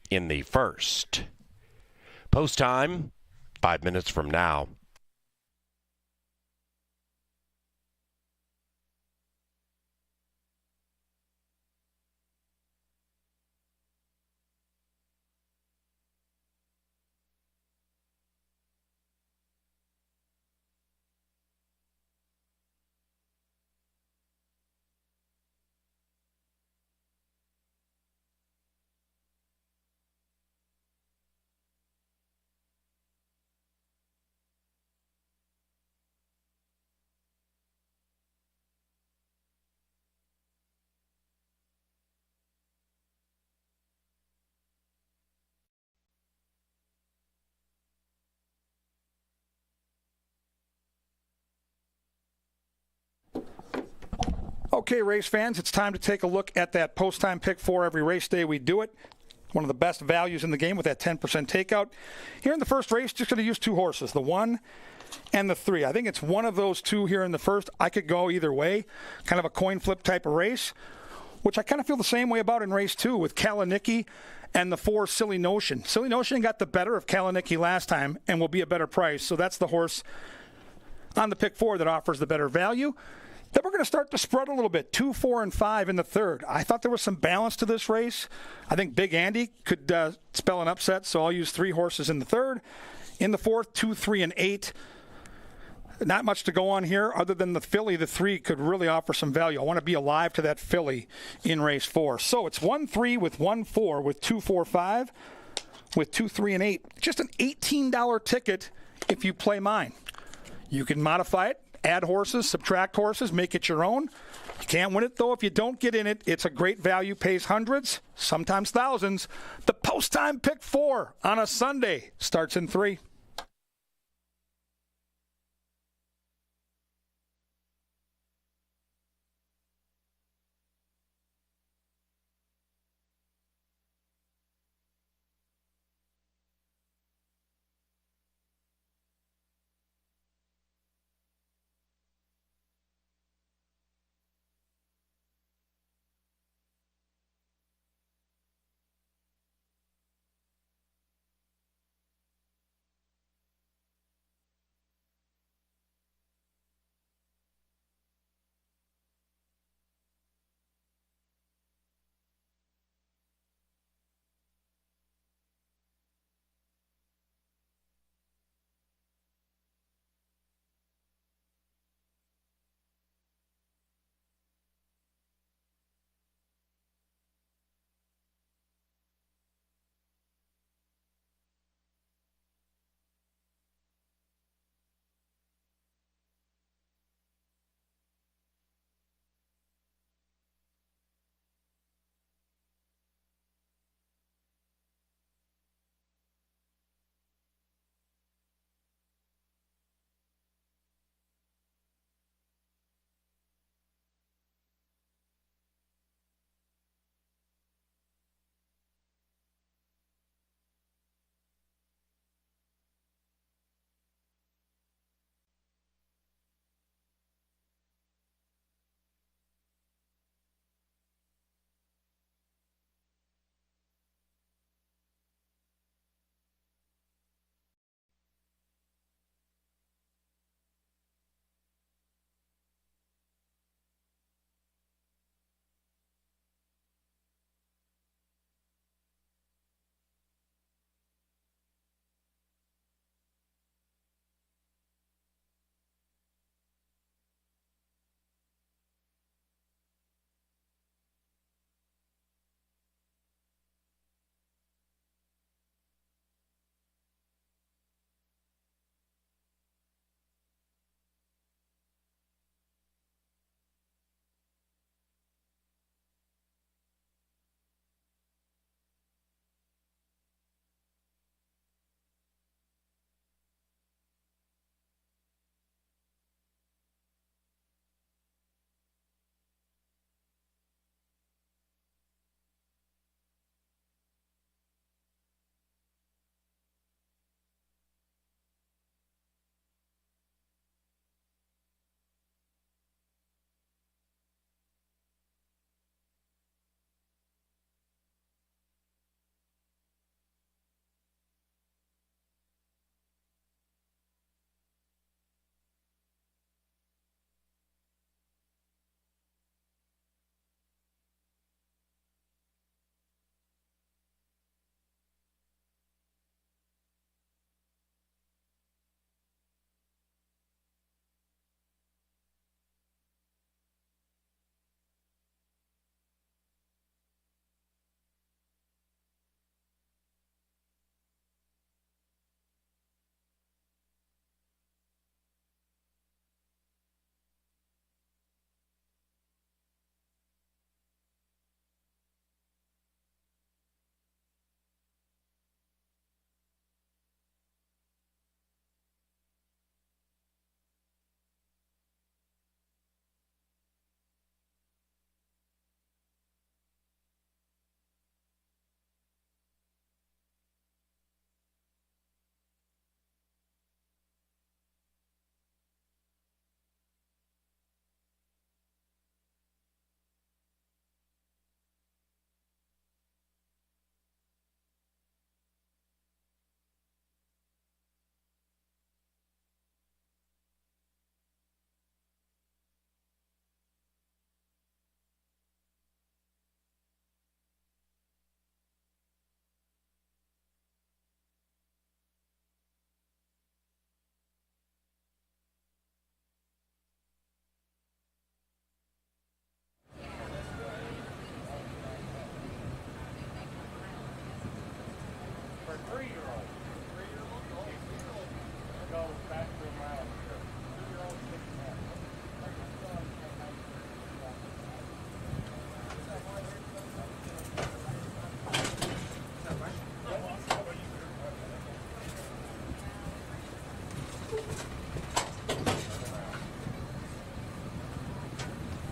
in the first. Post time, 5 minutes from now. Okay, race fans, it's time to take a look at that post-time pick 4 every race day we do it. One of the best values in the game with that 10% takeout. Here in the first race, just going to use 2 horses, the 1 and the 3. I think it's one of those 2 here in the first. I could go either way, kind of a coin flip type of race, which I kind of feel the same way about in race 2 with Kalanicky and the 4 Silly Notion. Silly Notion got the better of Kalanicky last time and will be a better price, so that's the horse on the pick 4 that offers the better value. Then we're going to start to spread a little bit, 2, 4, and 5 in the third. I thought there was some balance to this race. I think Big Andy could spell an upset, so I'll use 3 horses in the third. In the fourth, 2, 3, and 8. Not much to go on here other than the filly, the 3, could really offer some value. I want to be alive to that filly in race 4. So it's 1, 3 with 1, 4 with 2, 4, 5 with 2, 3, and 8. Just an $18 ticket if you play mine. You can modify it. Add horses, subtract horses, make it your own. You can't win it, though, if you don't get in it. It's a great value, pays hundreds, sometimes thousands. The post-time pick 4 on a Sunday starts in 3.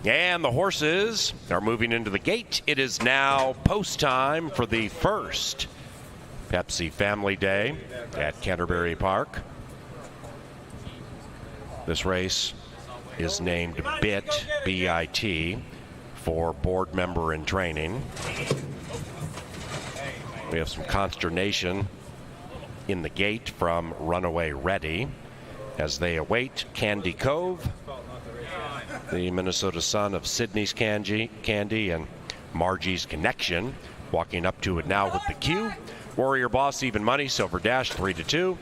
And the horses are moving into the gate. It is now post time for the first Pepsi Family Day at Canterbury Park. This race is named BIT, B-I-T, for board member in training. We have some consternation in the gate from Runaway Ready as they await Candy Cove, the Minnesota son of Sydney's Candy and Margie's Connection, walking up to it now with the cue. Warrior Boss, even money. Silver Dash, 3-2.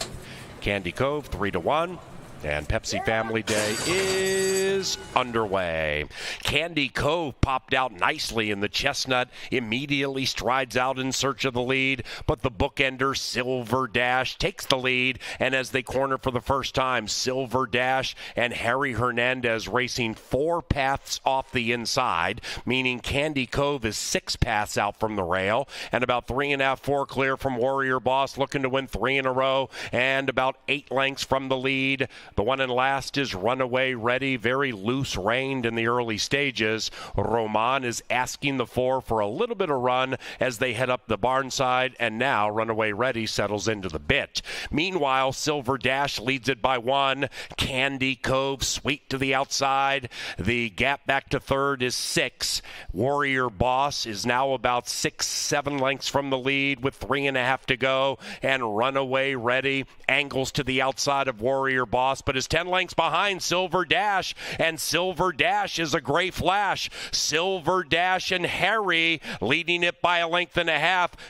Candy Cove, 3-1. And Pepsi Family Day is underway. Candy Cove popped out nicely, and the Chestnut immediately strides out in search of the lead. But the bookender, Silver Dash, takes the lead. And as they corner for the first time, Silver Dash and Harry Hernandez racing 4 paths off the inside, meaning Candy Cove is 6 paths out from the rail. And about 3.5, 4 clear from Warrior Boss, looking to win 3 in a row. And about 8 lengths from the lead. The one in last is Runaway Ready, very loose-reined in the early stages. Roman is asking the 4 for a little bit of run as they head up the barn side, and now Runaway Ready settles into the bit. Meanwhile, Silver Dash leads it by 1. Candy Cove sweet to the outside. The gap back to third is 6. Warrior Boss is now about 6, 7 lengths from the lead with 3.5 to go, and Runaway Ready angles to the outside of Warrior Boss, but is 10 lengths behind Silver Dash, and Silver Dash is a gray flash. Silver Dash and Harry leading it by 1.5 lengths.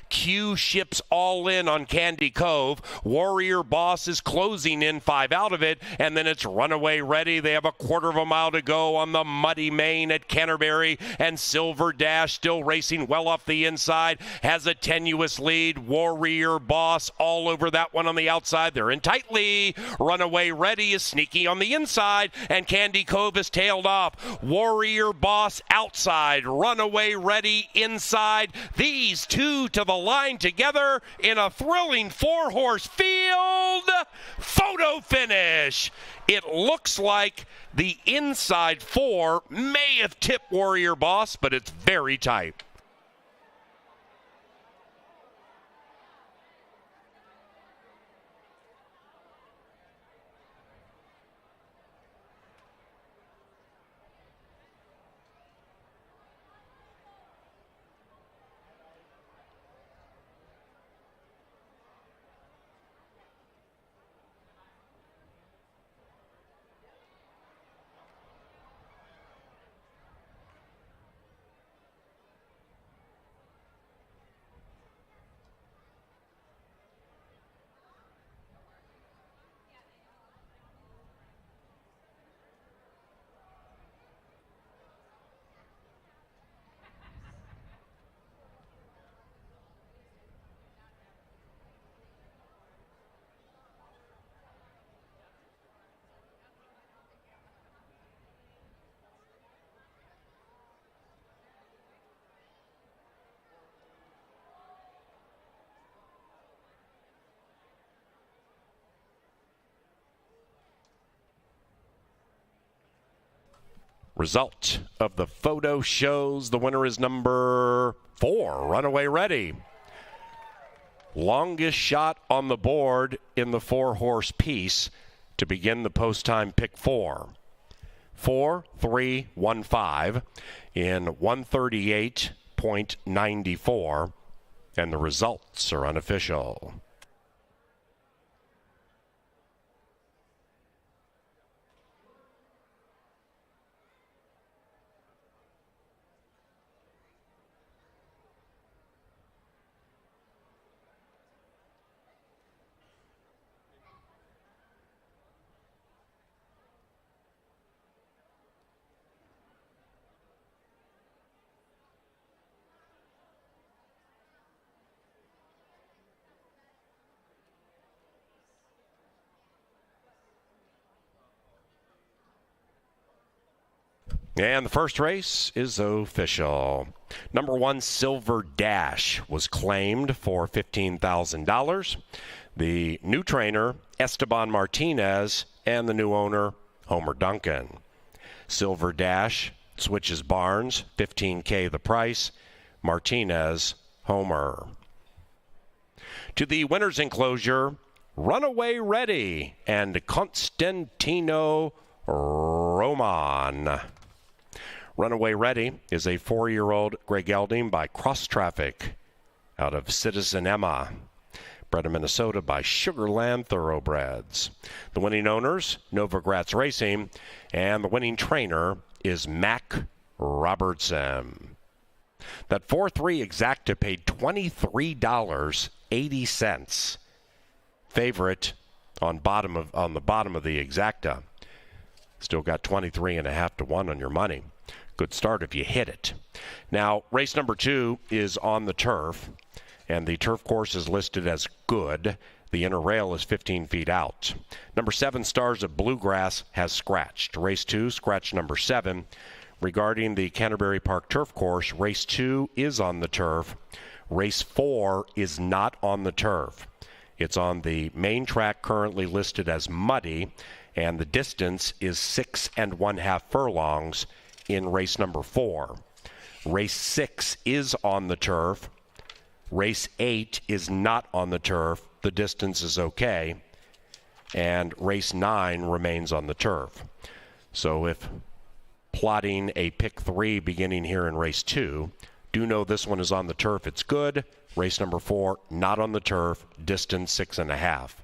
Q ships all in on Candy Cove. Warrior Boss is closing in 5 out of it, and then it's Runaway Ready. They have a 1/4 mile to go on the muddy main at Canterbury, and Silver Dash still racing well off the inside, has a tenuous lead. Warrior Boss all over that one on the outside. They're in tightly. Runaway Ready is sneaky on the inside, and Candy Cove is tailed off. Warrior Boss outside, Runaway Ready inside. These two to the line together in a thrilling 4-horse field. Photo finish. It looks like the inside 4 may have tipped Warrior Boss, but it's very tight. Result of the photo shows the winner is number 4, Runaway Ready. Longest shot on the board in the 4-horse piece to begin the post-time pick 4. 4-3-1-5 in 138.94, and the results are unofficial. And the first race is official. Number 1, Silver Dash, was claimed for $15,000. The new trainer, Esteban Martinez, and the new owner, Homer Duncan. Silver Dash switches barns, $15K the price. Martinez, Homer. To the winner's enclosure, Runaway Ready and Constantino Roman. Runaway Ready is a 4-year-old Grey Gelding by Cross Traffic out of Citizen Emma. Bred in Minnesota by Sugarland Thoroughbreds. The winning owners, Novogratz Racing, and the winning trainer is Mac Robertson. That 4-3 exacta paid $23.80. Favorite on the bottom of the exacta. Still got 23.5 to 1 on your money. Good start if you hit it. Now, race number 2 is on the turf, and the turf course is listed as good. The inner rail is 15 feet out. Number 7, Stars of Bluegrass, has scratched. Race 2, scratch number 7. Regarding the Canterbury Park turf course, race 2 is on the turf. Race 4 is not on the turf. It's on the main track, currently listed as muddy, and the distance is 6 1/2 furlongs in race number 4. Race 6 is on the turf. Race 8 is not on the turf. The distance is okay. And race 9 remains on the turf. So if plotting a pick 3 beginning here in race 2, do know this one is on the turf. It's good. Race number 4, not on the turf. Distance 6 1/2.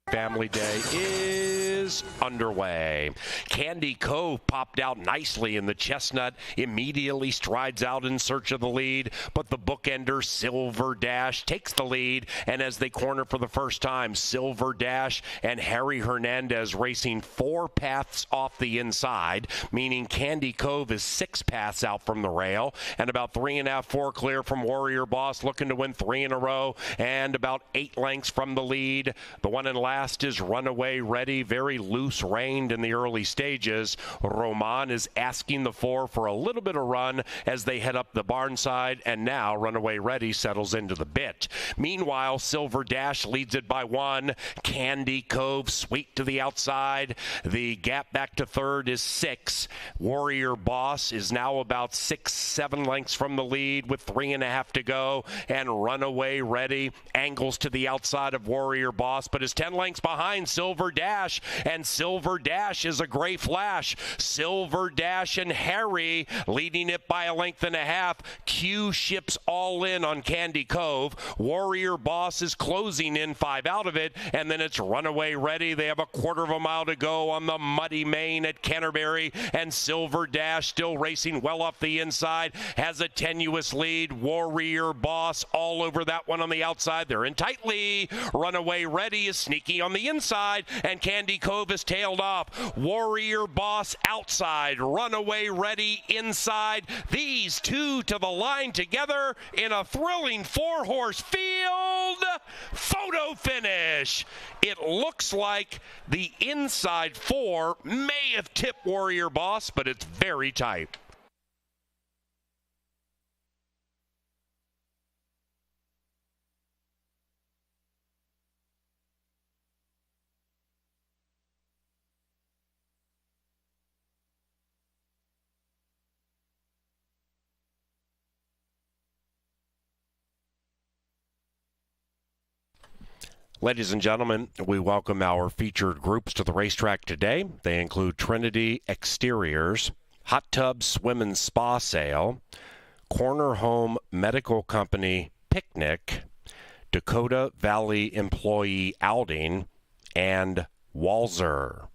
Family Day is underway. Candy Cove popped out nicely, and the Chestnut immediately strides out in search of the lead, but the bookender Silver Dash takes the lead, and as they corner for the first time, Silver Dash and Harry Hernandez racing 4 paths off the inside, meaning Candy Cove is 6 paths out from the rail, and about 3 1/2, 4 clear from Warrior Boss, looking to win 3 in a row, and about 8 lengths from the lead. The one in last is Runaway Ready, very loose reined in the early stages. Roman is asking the 4 for a little bit of run as they head up the barn side, and now Runaway Ready settles into the bit. Meanwhile, Silver Dash leads it by 1. Candy Cove sweet to the outside. The gap back to third is 6. Warrior Boss is now about 6, 7 lengths from the lead with 3 1/2 to go, and Runaway Ready angles to the outside of Warrior Boss, but is 10 lengths behind Silver Dash, and Silver Dash is a gray flash. Silver Dash and Harry leading it by 1.5 lengths. Q ships all in on Candy Cove. Warrior Boss is closing in 5 out of it, and then it's Runaway Ready. They have a 1/4 mile to go on the muddy main at Canterbury, and Silver Dash still racing well off the inside, has a tenuous lead. Warrior Boss all over that one on the outside. They're in tightly. Runaway Ready is sneaky on the inside, and Candy Cove is tailed off. Warrior Boss outside, Runaway Ready inside. These two to the line together in a thrilling 4-horse field. Photo finish. It looks like the inside 4 may have tipped Warrior Boss, but it's very tight. Ladies and gentlemen, we welcome our featured groups to the racetrack today. They include Trinity Exteriors, Hot Tub Swim and Spa Sale, Corner Home Medical Company Picnic, Dakota Valley Employee Outing, and Walzer.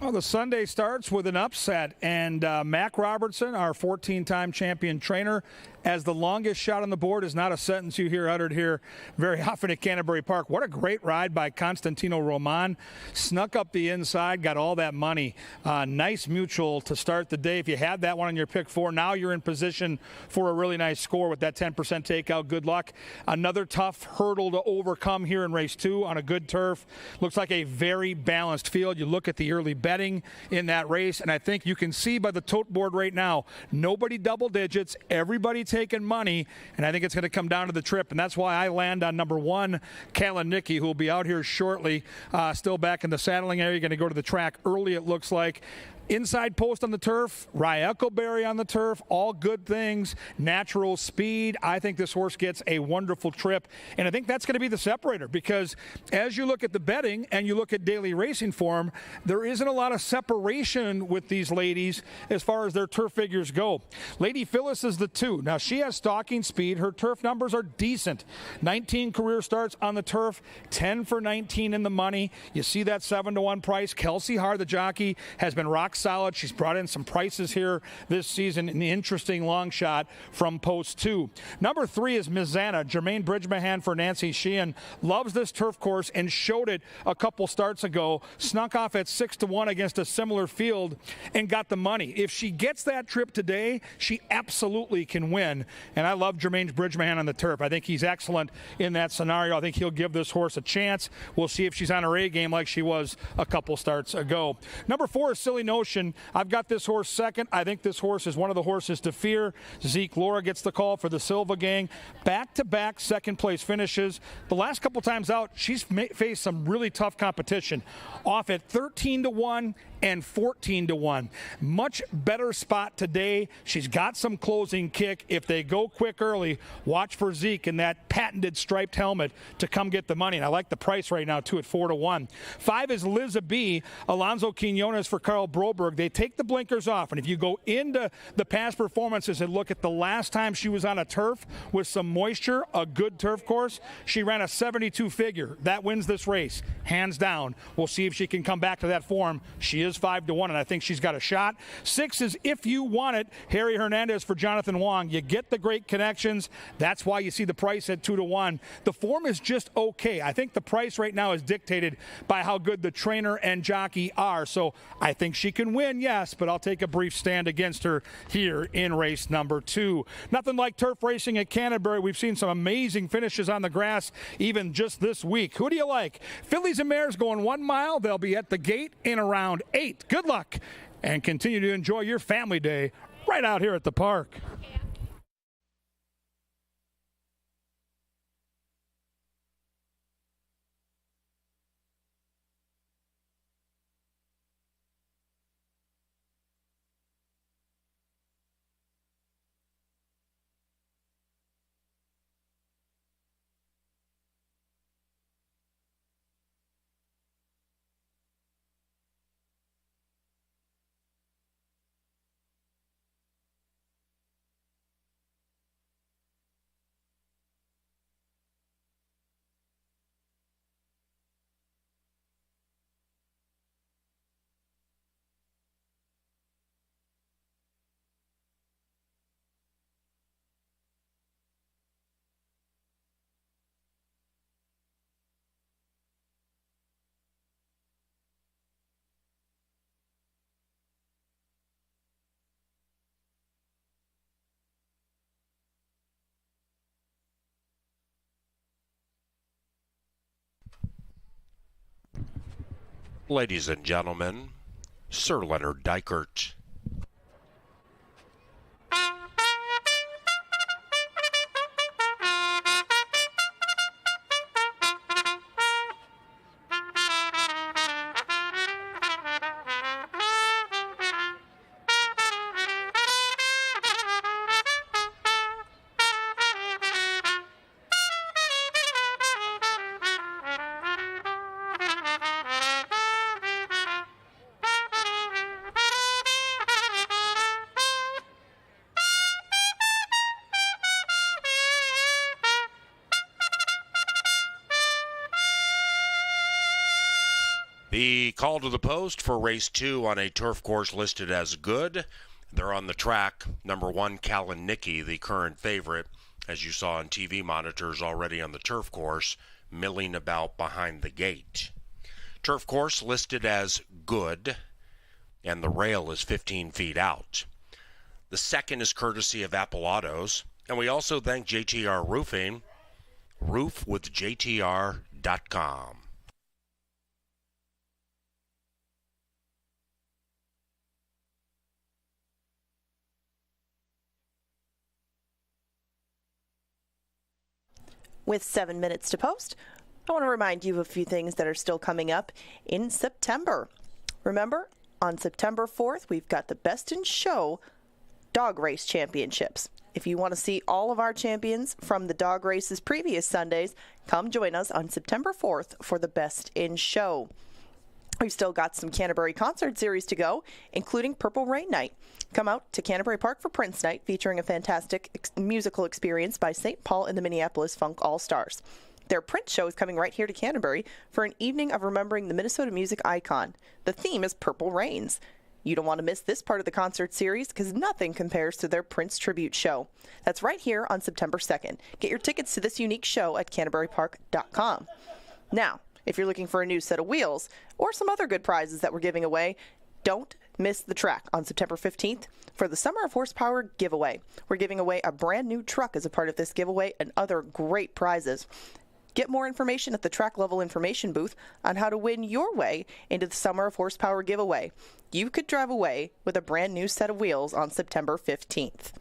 Well, the Sunday starts with an upset, and Mac Robertson, our 14-time champion trainer, as the longest shot on the board is not a sentence you hear uttered here very often at Canterbury Park. What a great ride by Constantino Roman. Snuck up the inside, got all that money. Nice mutual to start the day. If you had that one on your pick four, now you're in position for a really nice score with that 10% takeout. Good luck. Another tough hurdle to overcome here in race 2 on a good turf. Looks like a very balanced field. You look at the early betting in that race, and I think you can see by the tote board right now, nobody double digits, everybody taking money, and I think it's going to come down to the trip, and that's why I land on number 1, Kalanicki, who will be out here shortly, still back in the saddling area, going to go to the track early, it looks like. Inside post on the turf, Rye Eccleberry on the turf, all good things, natural speed. I think this horse gets a wonderful trip, and I think that's going to be the separator, because as you look at the betting and you look at daily racing form, there isn't a lot of separation with these ladies as far as their turf figures go. Lady Phyllis is the 2. Now, she has stalking speed. Her turf numbers are decent. 19 career starts on the turf, 10 for 19 in the money. You see that 7-1 price. Kelsey Haar, the jockey, has been rock solid. She's brought in some prices here this season in the interesting long shot from post 2. Number 3 is Mizana. Jermaine Bridgemahan for Nancy Sheehan loves this turf course and showed it a couple starts ago. Snuck off at 6-1 against a similar field and got the money. If she gets that trip today, she absolutely can win. And I love Jermaine Bridgemahan on the turf. I think he's excellent in that scenario. I think he'll give this horse a chance. We'll see if she's on her A game like she was a couple starts ago. Number 4 is Silly Notion. I've got this horse second. I think this horse is one of the horses to fear. Zeke Laura gets the call for the Silva gang. Back-to-back second-place finishes. The last couple times out, she's faced some really tough competition. Off at 13-1 and 14-1. Much better spot today. She's got some closing kick. If they go quick early, watch for Zeke in that patented striped helmet to come get the money. And I like the price right now, too, at 4-1. 5 is Liza B. Alonzo Quinones for Carl Broberg. They take the blinkers off. And if you go into the past performances and look at the last time she was on a turf with some moisture, a good turf course, she ran a 72 figure. That wins this race, hands down. We'll see if she can come back to that form. She is 5-1, and I think she's got a shot. 6 is If You Want It, Harry Hernandez for Jonathan Wong. You get the great connections. That's why you see the price at 2-1. The form is just okay. I think the price right now is dictated by how good the trainer and jockey are. So I think she can win, yes, but I'll take a brief stand against her here in race number 2. Nothing like turf racing at Canterbury. We've seen some amazing finishes on the grass even just this week. Who do you like? Fillies and Mares going 1 mile. They'll be at the gate in around 8. Good luck and continue to enjoy your family day right out here at the park. Ladies and gentlemen, Sir Leonard Dykert. The call to the post for race 2 on a turf course listed as good. They're on the track. Number 1, Kalanicky, the current favorite, as you saw on TV monitors already on the turf course, milling about behind the gate. Turf course listed as good, and the rail is 15 feet out. The second is courtesy of Apple Autos, and we also thank JTR Roofing, roofwithjtr.com. With 7 minutes to post, I want to remind you of a few things that are still coming up in September. Remember, on September 4th, we've got the Best in Show Dog Race Championships. If you want to see all of our champions from the dog races previous Sundays, come join us on September 4th for the Best in Show. We've still got some Canterbury concert series to go, including Purple Rain Night. Come out to Canterbury Park for Prince Night, featuring a fantastic musical experience by St. Paul and the Minneapolis Funk All-Stars. Their Prince show is coming right here to Canterbury for an evening of remembering the Minnesota music icon. The theme is Purple Rains. You don't want to miss this part of the concert series because nothing compares to their Prince tribute show. That's right here on September 2nd. Get your tickets to this unique show at canterburypark.com. Now, if you're looking for a new set of wheels or some other good prizes that we're giving away, don't miss the track on September 15th for the Summer of Horsepower giveaway. We're giving away a brand new truck as a part of this giveaway and other great prizes. Get more information at the track level information booth on how to win your way into the Summer of Horsepower giveaway. You could drive away with a brand new set of wheels on September 15th.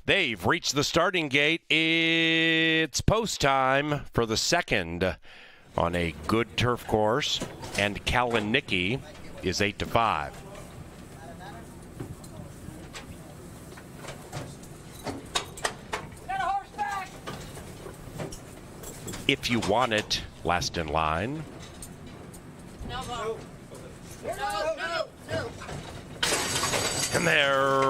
They've reached the starting gate. It's post time for the second on a good turf course, and Kalinicki is 8-5. If You Want It, last in line. No. And they're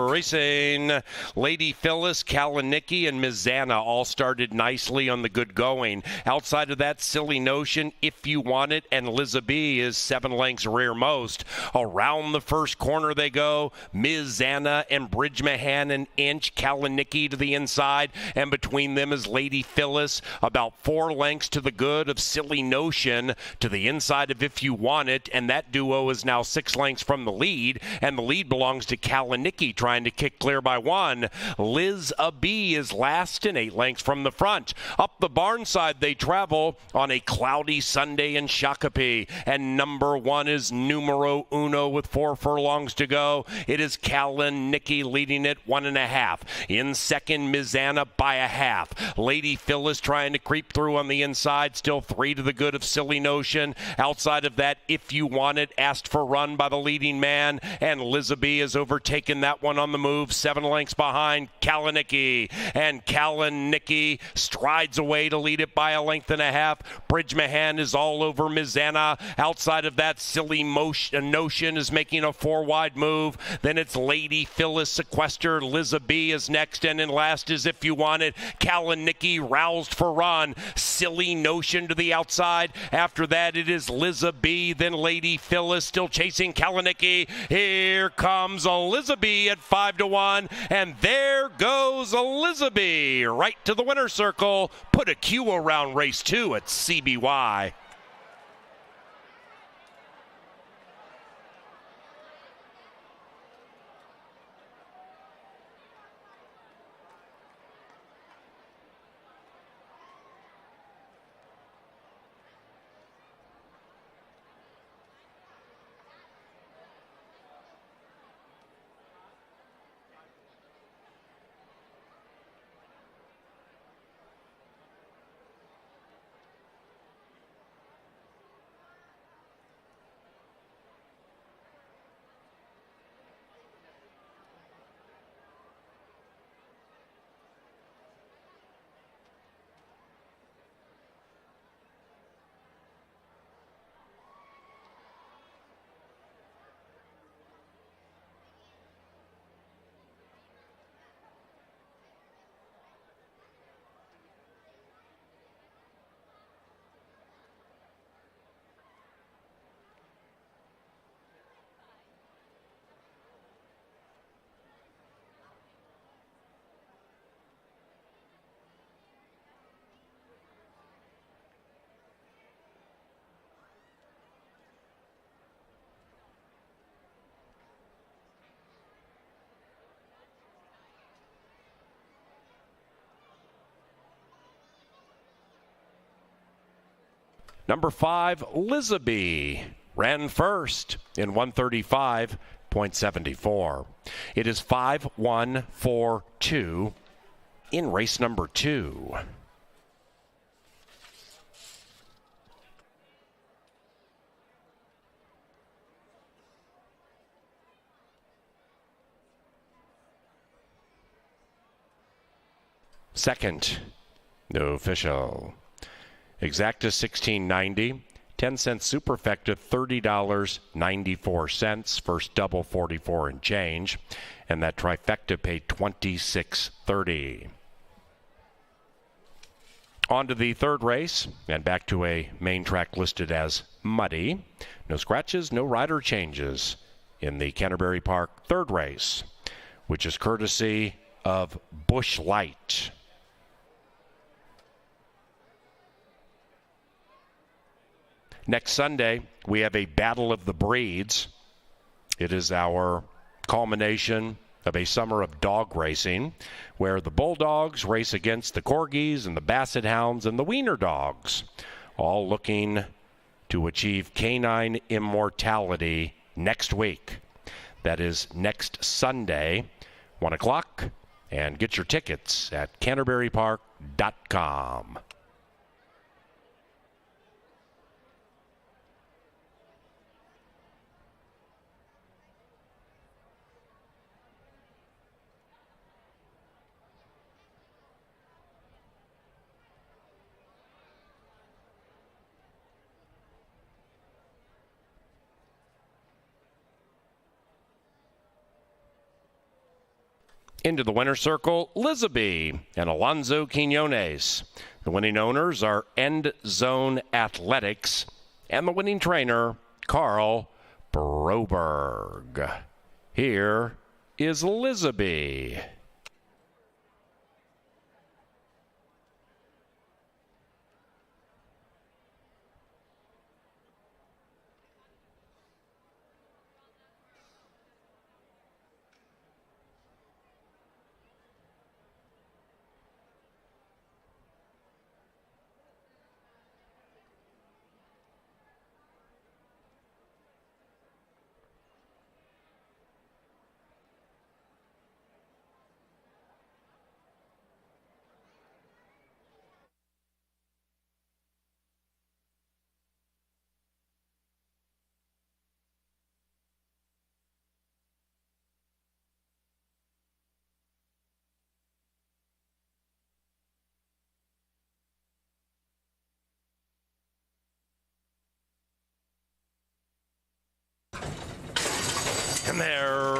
racing. Lady Phyllis, Kalinicki, and Ms. Zanna all started nicely on the good going. Outside of that, Silly Notion, If You Want It, and Liza B is 7 lengths rearmost. Around the first corner they go. Ms. Zanna and Bridge Mahan an inch. Kalinicki to the inside, and between them is Lady Phyllis. About 4 lengths to the good of Silly Notion to the inside of If You Want It, and that duo is now 6 lengths from the lead, and the lead belongs to Kalinicki trying to kick clear by 1. Liz B is last and 8 lengths from the front. Up the barn side they travel on a cloudy Sunday in Shakopee, and number 1 is numero uno with 4 furlongs to go. It is Kalinicki leading it 1.5. In second, Ms. Zanna by 1/2. Lady Phyllis trying to creep through on the inside, still 3 to the good of Silly Notion. Outside of that, If You Want It, asked for run by the leading man, and Liza B has overtaken that one on the move, 7 lengths behind Kalinicki, and Kalinicki strides away to lead it by 1.5 lengths. Bridge Mahan is all over Ms. Zanna. Outside of that, Silly Notion is making a 4-wide move. Then it's Lady Phyllis, Sequester. Liza B is next, and in last is If You Want It. Kalinicki roused for run. Silly Notion to the outside. After that, it is Liza B, then Lady Phyllis still chasing Kalinicki. Here comes Liza B at 5-1, and there goes Liza B right to the winner's circle. Put a Q around race 2 at CBY. Number 5, Liza B, ran first in 135.74. It is 5-1-4-2 in race number 2. Second, no official. Exacta $16.90, 10-cent superfecta $30.94, first double 44 and change, and that trifecta paid $26.30. On to the third race, and back to a main track listed as muddy. No scratches, no rider changes in the Canterbury Park third race, which is courtesy of Bush Light. Next Sunday, we have a Battle of the Breeds. It is our culmination of a summer of dog racing, where the Bulldogs race against the Corgis and the Basset Hounds and the Wiener Dogs, all looking to achieve canine immortality next week. That is next Sunday, 1 o'clock. And get your tickets at canterburypark.com. Into the winner's circle, Lizaby and Alonzo Quinones. The winning owners are End Zone Athletics and the winning trainer, Carl Broberg. Here is Lizaby. And they're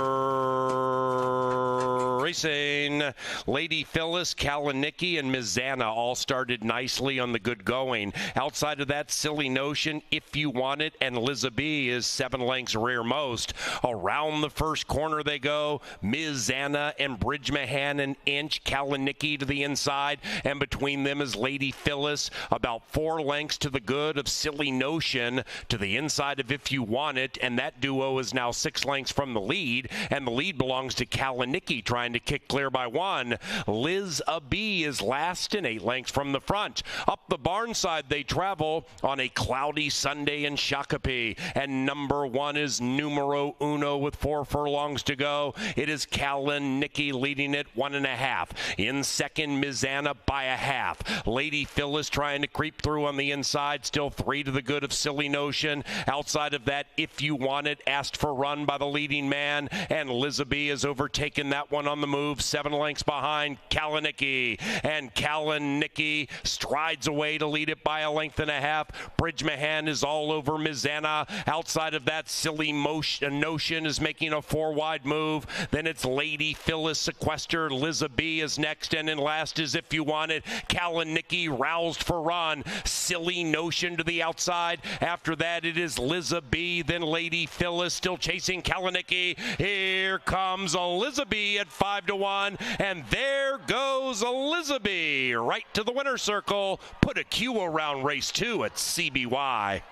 racing. Lady Phyllis, Kaliniki, and Ms. Zanna all started nicely on the good going. Outside of that, Silly Notion, If You Want It, and Lizaby is 7 lengths rearmost. Around the first corner they go. Ms. Zanna and Bridge Mahan an inch. Kaliniki to the inside, and between them is Lady Phyllis. About 4 lengths to the good of Silly Notion to the inside of If You Want It, and that duo is now 6 lengths from the lead, and the lead belongs to Kaliniki trying to kick clear by 1. Lizaby is last and 8 lengths from the front. Up the barn side they travel on a cloudy Sunday in Shakopee, and number 1 is numero uno with 4 furlongs to go. It is Kaliniki leading it 1.5. In second, Ms. Zanna by 1/2. Lady Phyllis trying to creep through on the inside, still 3 to the good of Silly Notion. Outside of that, If You Want It, asked for run by the leading man, and Lizaby has overtaken that one on the move, 7 lengths behind Kaliniki, and Kaliniki strides away to lead it by 1.5 lengths. Bridge Mahan is all over Ms. Zanna. Outside of that, Silly Notion is making a 4-wide move. Then it's Lady Phyllis sequestered. Lizaby is next, and in last is If You Want It. Kaliniki roused for run. Silly Notion to the outside. After that, it is Lizaby, then Lady Phyllis still chasing Kaliniki. Here comes Lizaby at 5-1, and there goes Lizaby right to the winner's circle. Put a Q around race 2 at CBY.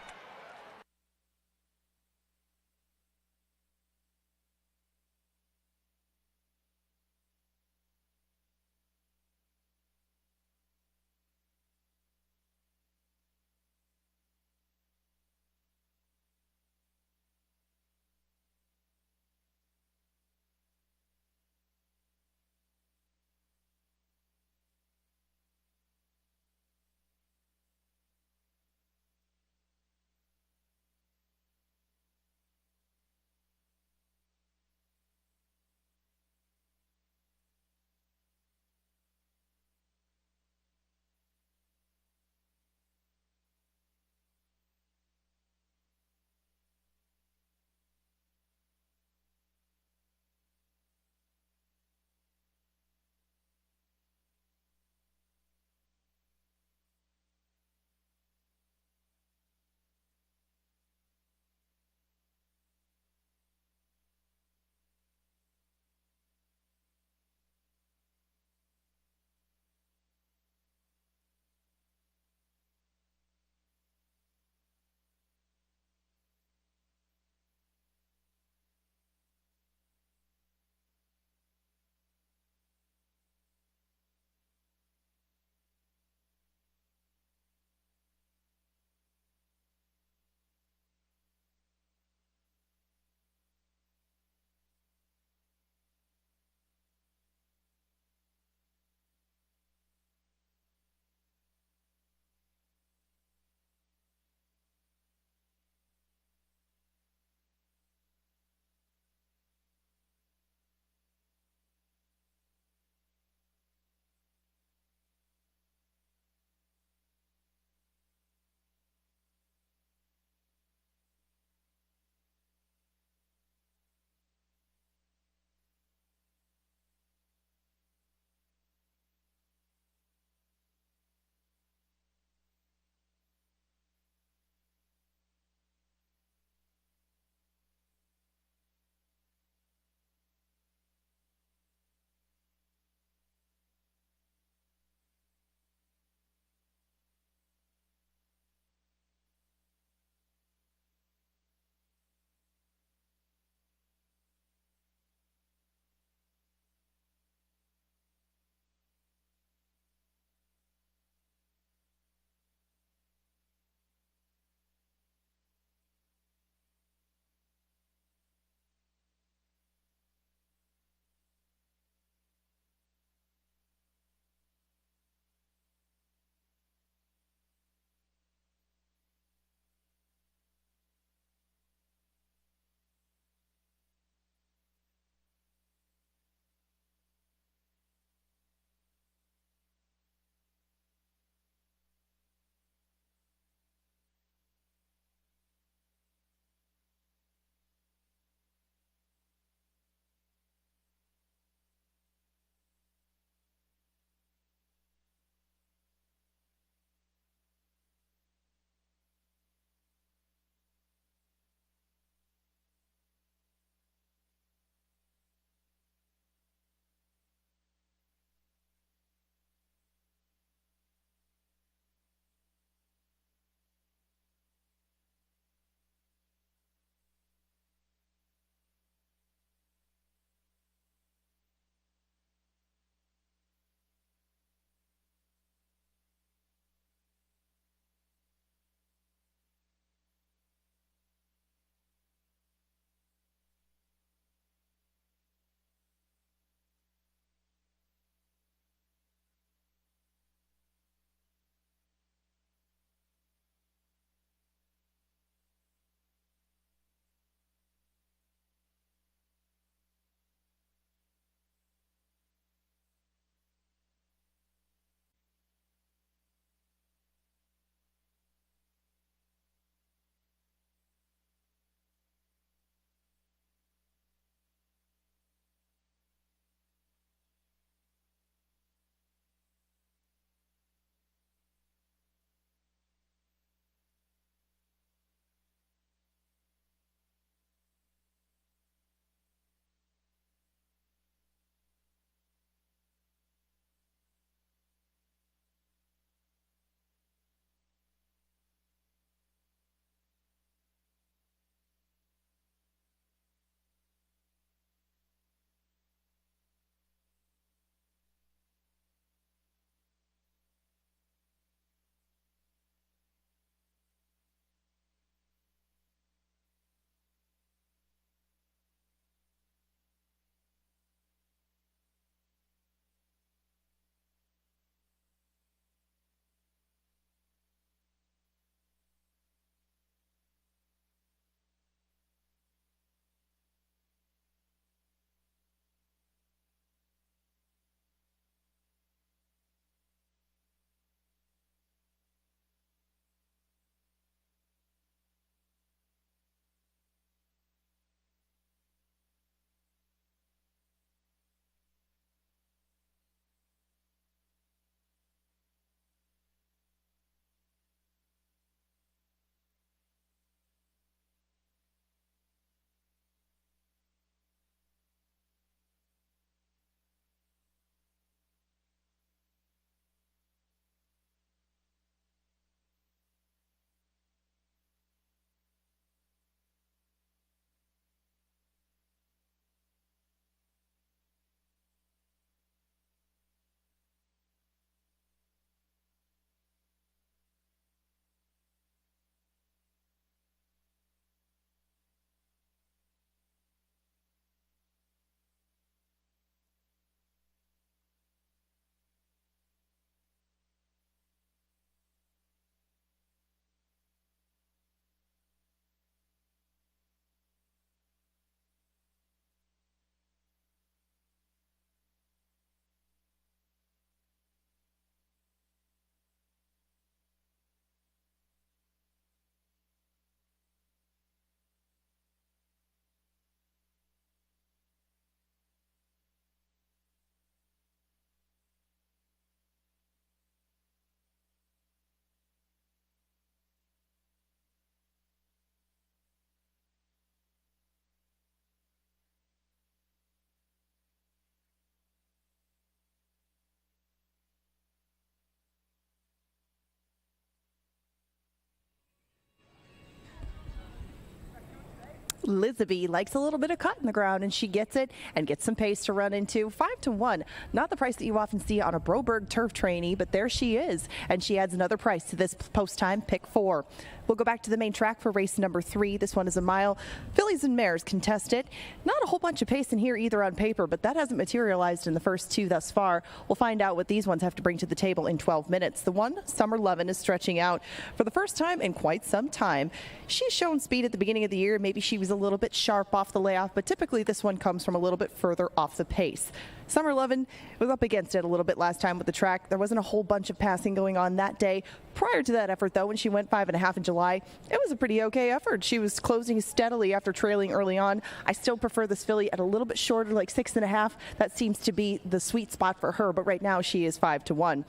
Elizabeth likes a little bit of cut in the ground, and she gets it and gets some pace to run into. 5-1. Not the price that you often see on a Broberg turf trainee, but there she is, and she adds another price to this post time pick 4. We'll go back to the main track for race number 3. This one is a mile. Fillies and mares contest it. Not a whole bunch of pace in here either on paper, but that hasn't materialized in the first 2 thus far. We'll find out what these ones have to bring to the table in 12 minutes. The one, Summer Lovin', is stretching out for the first time in quite some time. She's shown speed at the beginning of the year. Maybe she was a little bit sharp off the layoff, but typically this one comes from a little bit further off the pace. Summer Lovin' was up against it a little bit last time with the track. There wasn't a whole bunch of passing going on that day. Prior to that effort, though, when she went 5.5 in July, it was a pretty okay effort. She was closing steadily after trailing early on. I still prefer this filly at a little bit shorter, like 6.5. That seems to be the sweet spot for her, but right now she is 5-1.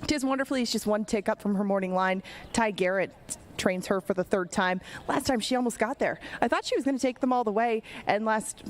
Tis Wonderfully is just one tick up from her morning line. Ty Garrett trains her for the 3rd time. Last time she almost got there. I thought she was going to take them all the way, and last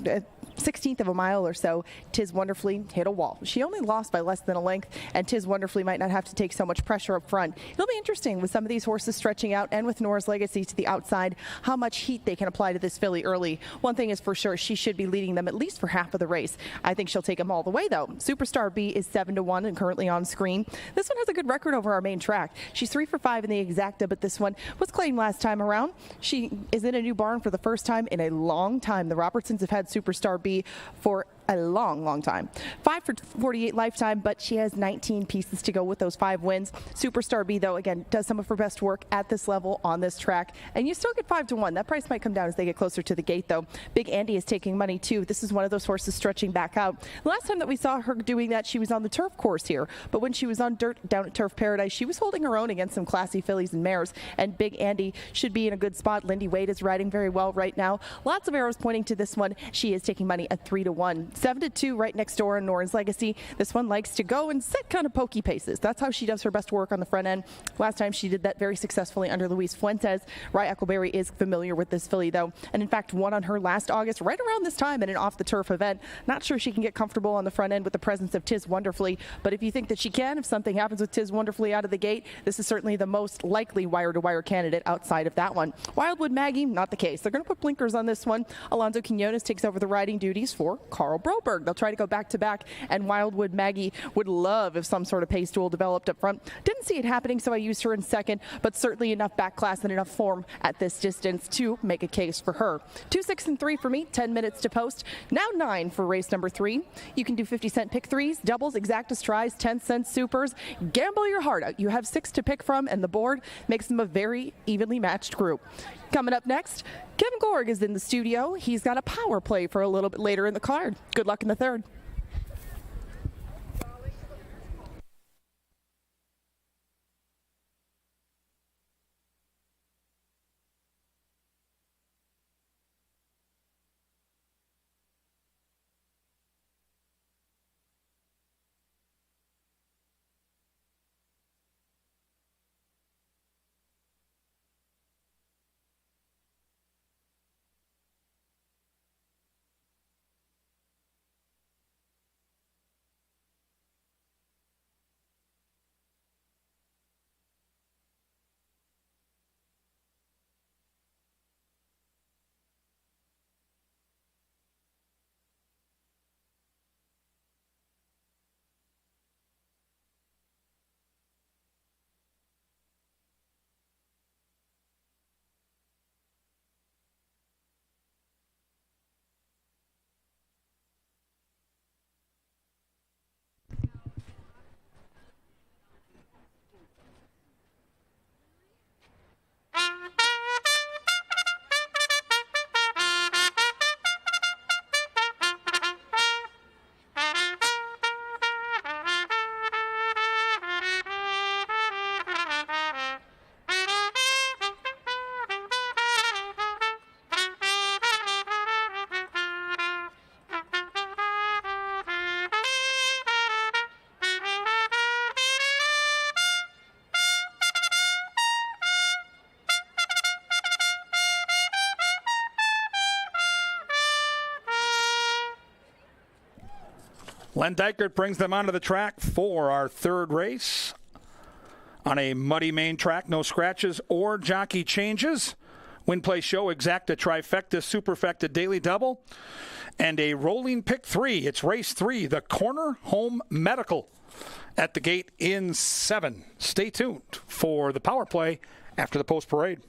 16th of a mile or so, Tis Wonderfully hit a wall. She only lost by less than a length, and Tis Wonderfully might not have to take so much pressure up front. It'll be interesting with some of these horses stretching out, and with Nora's Legacy to the outside, how much heat they can apply to this filly early. One thing is for sure, she should be leading them at least for half of the race. I think she'll take them all the way, though. Superstar B is 7-1 and currently on screen. This one has a good record over our main track. She's 3 for 5 in the exacta, but this one was claimed last time around. She is in a new barn for the first time in a long time. The Robertsons have had Superstar B for a long time. 5 for 48 lifetime, but she has 19 pieces to go with those 5 wins. Superstar B, though, again, does some of her best work at this level on this track, and you still get 5-1. That price might come down as they get closer to the gate, though. Big Andy is taking money, too. This is one of those horses stretching back out. The last time that we saw her doing that, she was on the turf course here, but when she was on dirt down at Turf Paradise, she was holding her own against some classy fillies and mares, and Big Andy should be in a good spot. Lindy Wade is riding very well right now. Lots of arrows pointing to this one. She is taking money at 3-1. 7-2 right next door in Nora's Legacy. This one likes to go and set kind of pokey paces. That's how she does her best work on the front end. Last time she did that very successfully under Luis Fuentes. Rye Eccleberry is familiar with this filly, though, and in fact won on her last August right around this time in an off-the-turf event. Not sure she can get comfortable on the front end with the presence of Tis Wonderfully, but if you think that she can, if something happens with Tis Wonderfully out of the gate, this is certainly the most likely wire-to-wire candidate outside of that one. Wildwood Maggie, not the case. They're going to put blinkers on this one. Alonzo Quinones takes over the riding duties for Carl Broberg. They'll try to go back-to-back, and Wildwood Maggie would love if some sort of pace duel developed up front. Didn't see it happening, so I used her in second, but certainly enough back class and enough form at this distance to make a case for her. 2, 6, and 3 for me, 10 minutes to post. Now 9 for race number 3. You can do 50-cent pick 3s, doubles, exactas, tries, 10-cent supers. Gamble your heart out. You have 6 to pick from, and the board makes them a very evenly matched group. Coming up next, Kevin Gorg is in the studio. He's got a power play for a little bit later in the card. Good luck in the 3rd. Len Dykert brings them onto the track for our 3rd race on a muddy main track. No scratches or jockey changes. Win Play Show, Exacta, Trifecta, Superfecta, Daily Double, and a rolling pick 3. It's race 3, the Corner Home Medical at the gate in 7. Stay tuned for the power play after the post parade.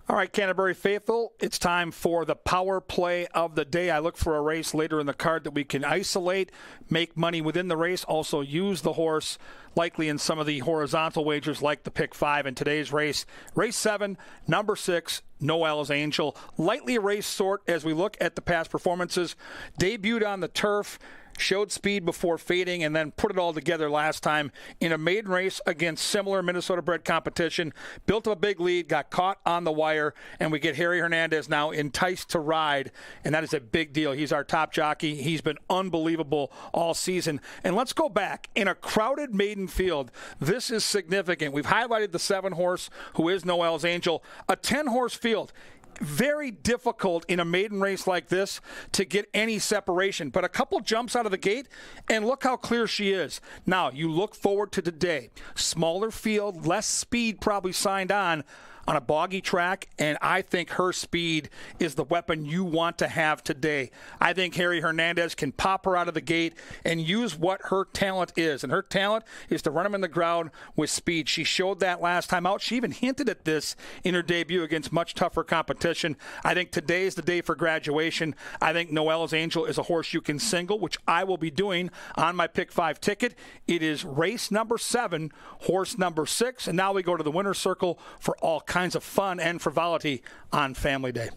All right, Canterbury faithful, it's time for the power play of the day. I look for a race later in the card that we can isolate, make money within the race, also use the horse likely in some of the horizontal wagers like the pick 5 in today's race. Race 7, number 6, Noel's Angel. Lightly race sort as we look at the past performances. Debuted on the turf, showed speed before fading, and then put it all together last time in a maiden race against similar Minnesota-bred competition. Built up a big lead, got caught on the wire, and we get Harry Hernandez now enticed to ride, and that is a big deal. He's our top jockey. He's been unbelievable all season. And let's go back. In a crowded maiden field, this is significant. We've highlighted the 7-horse, who is Noel's Angel. A 10-horse field. Very difficult in a maiden race like this to get any separation. But a couple jumps out of the gate, and look how clear she is. Now, you look forward to today. Smaller field, less speed probably signed on a boggy track, and I think her speed is the weapon you want to have today. I think Harry Hernandez can pop her out of the gate and use what her talent is, and her talent is to run him in the ground with speed. She showed that last time out. She even hinted at this in her debut against much tougher competition. I think today is the day for graduation. I think Noel's Angel is a horse you can single, which I will be doing on my pick 5 ticket. It is race number 7, horse number 6, and now we go to the winner's circle for all kinds of fun and frivolity on Family Day.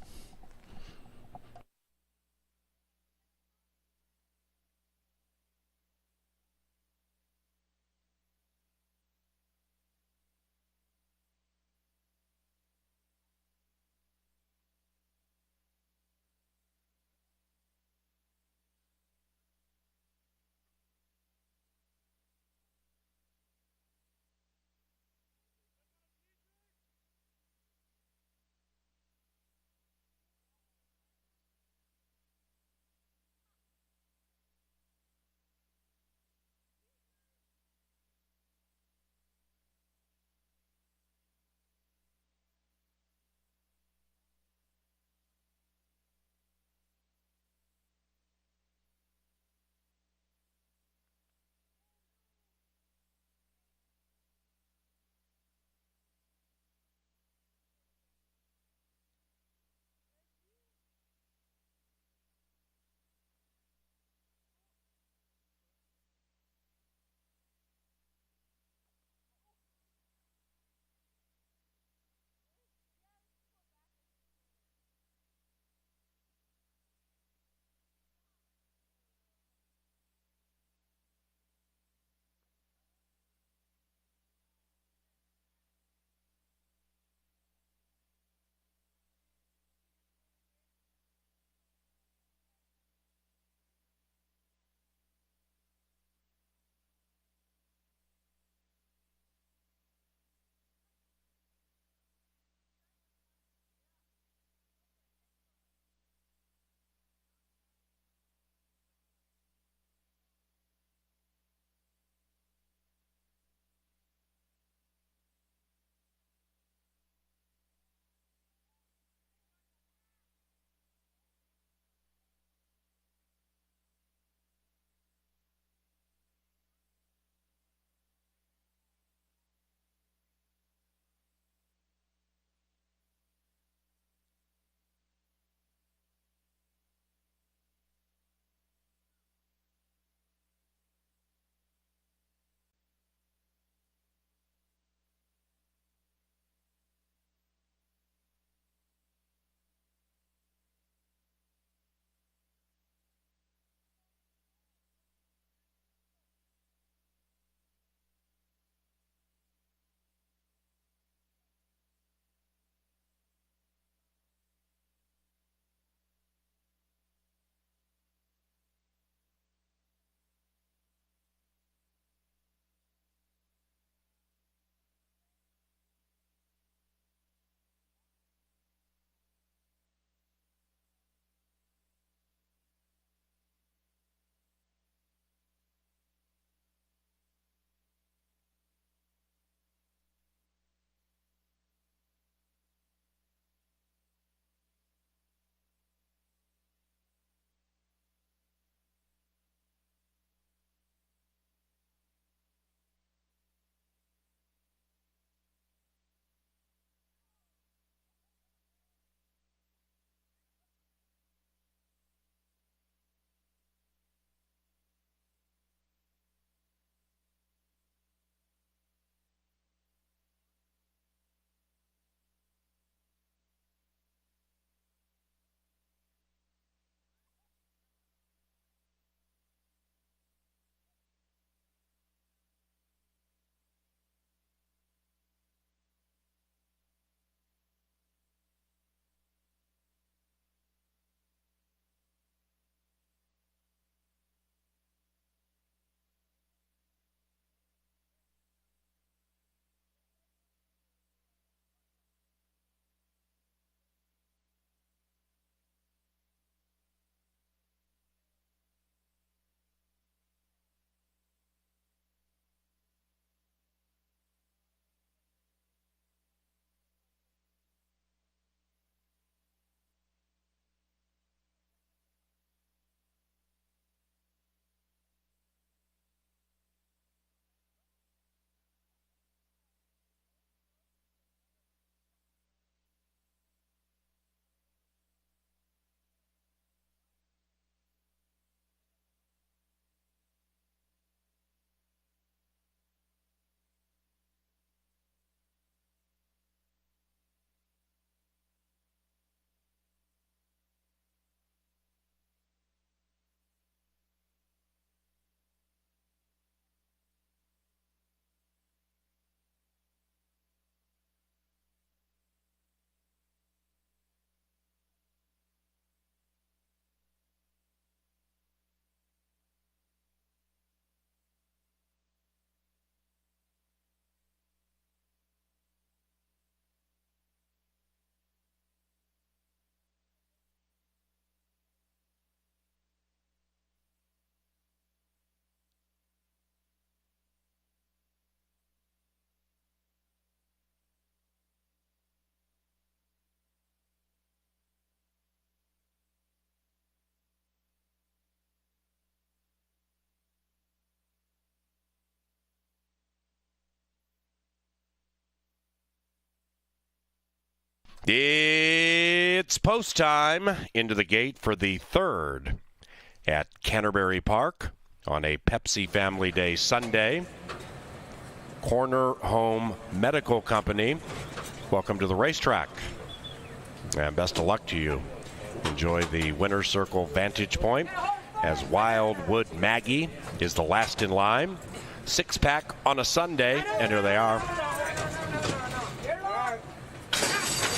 It's post time into the gate for the third at Canterbury Park on a Pepsi Family Day Sunday. Corner Home Medical Company, welcome to the racetrack. And best of luck to you. Enjoy the winner's circle vantage point as Wildwood Maggie is the last in line. 6-pack on a Sunday, and here they are.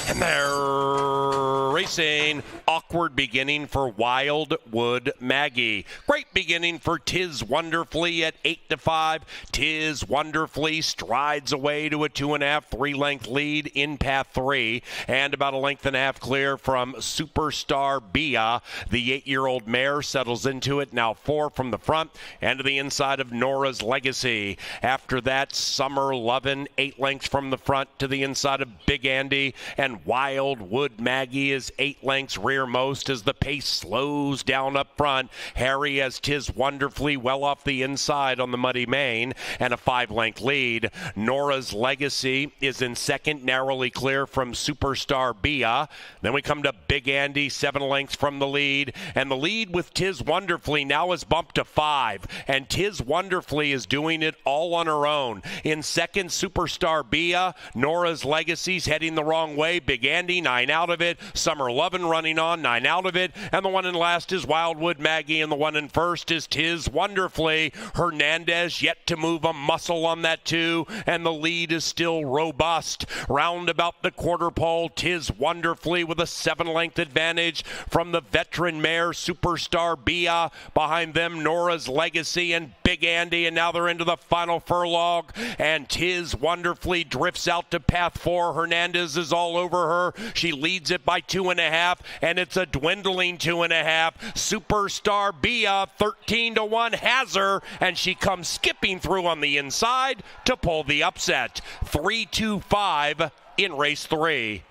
And they're racing. Awkward beginning for Wildwood Maggie. Great beginning for Tiz Wonderfully at 8-5. Tiz Wonderfully strides away to a 2.5, 3-length lead in path 3, and about a length and a half clear from Superstar Bia. The 8-year-old mare settles into it, now 4 from the front and to the inside of Nora's Legacy. After that, Summer Lovin', 8 lengths from the front to the inside of Big Andy, and Wildwood Maggie is 8 lengths rearmost as the pace slows down up front. Harry has Tiz Wonderfully well off the inside on the muddy main and a 5-length lead. Nora's Legacy is in second, narrowly clear from Superstar Bia. Then we come to Big Andy, 7 lengths from the lead, and the lead with Tiz Wonderfully now is bumped to 5, and Tiz Wonderfully is doing it all on her own. In second, Superstar Bia. Nora's Legacy's heading the wrong way. Big Andy, 9 out of it. Summer Lovin' running on, 9 out of it. And the one in last is Wildwood Maggie, and the one in first is Tiz Wonderfully. Hernandez yet to move a muscle on that too, and the lead is still robust. Round about the quarter pole, Tiz Wonderfully with a 7-length advantage from the veteran mare Superstar Bia. Behind them, Nora's Legacy and Big Andy, and now they're into the final furlong, and Tiz Wonderfully drifts out to path 4. Hernandez is all over her. She leads it by 2.5, and it's a dwindling 2.5. Superstar Bia, 13-1, has her, and she comes skipping through on the inside to pull the upset. 3-2-5 in race 3.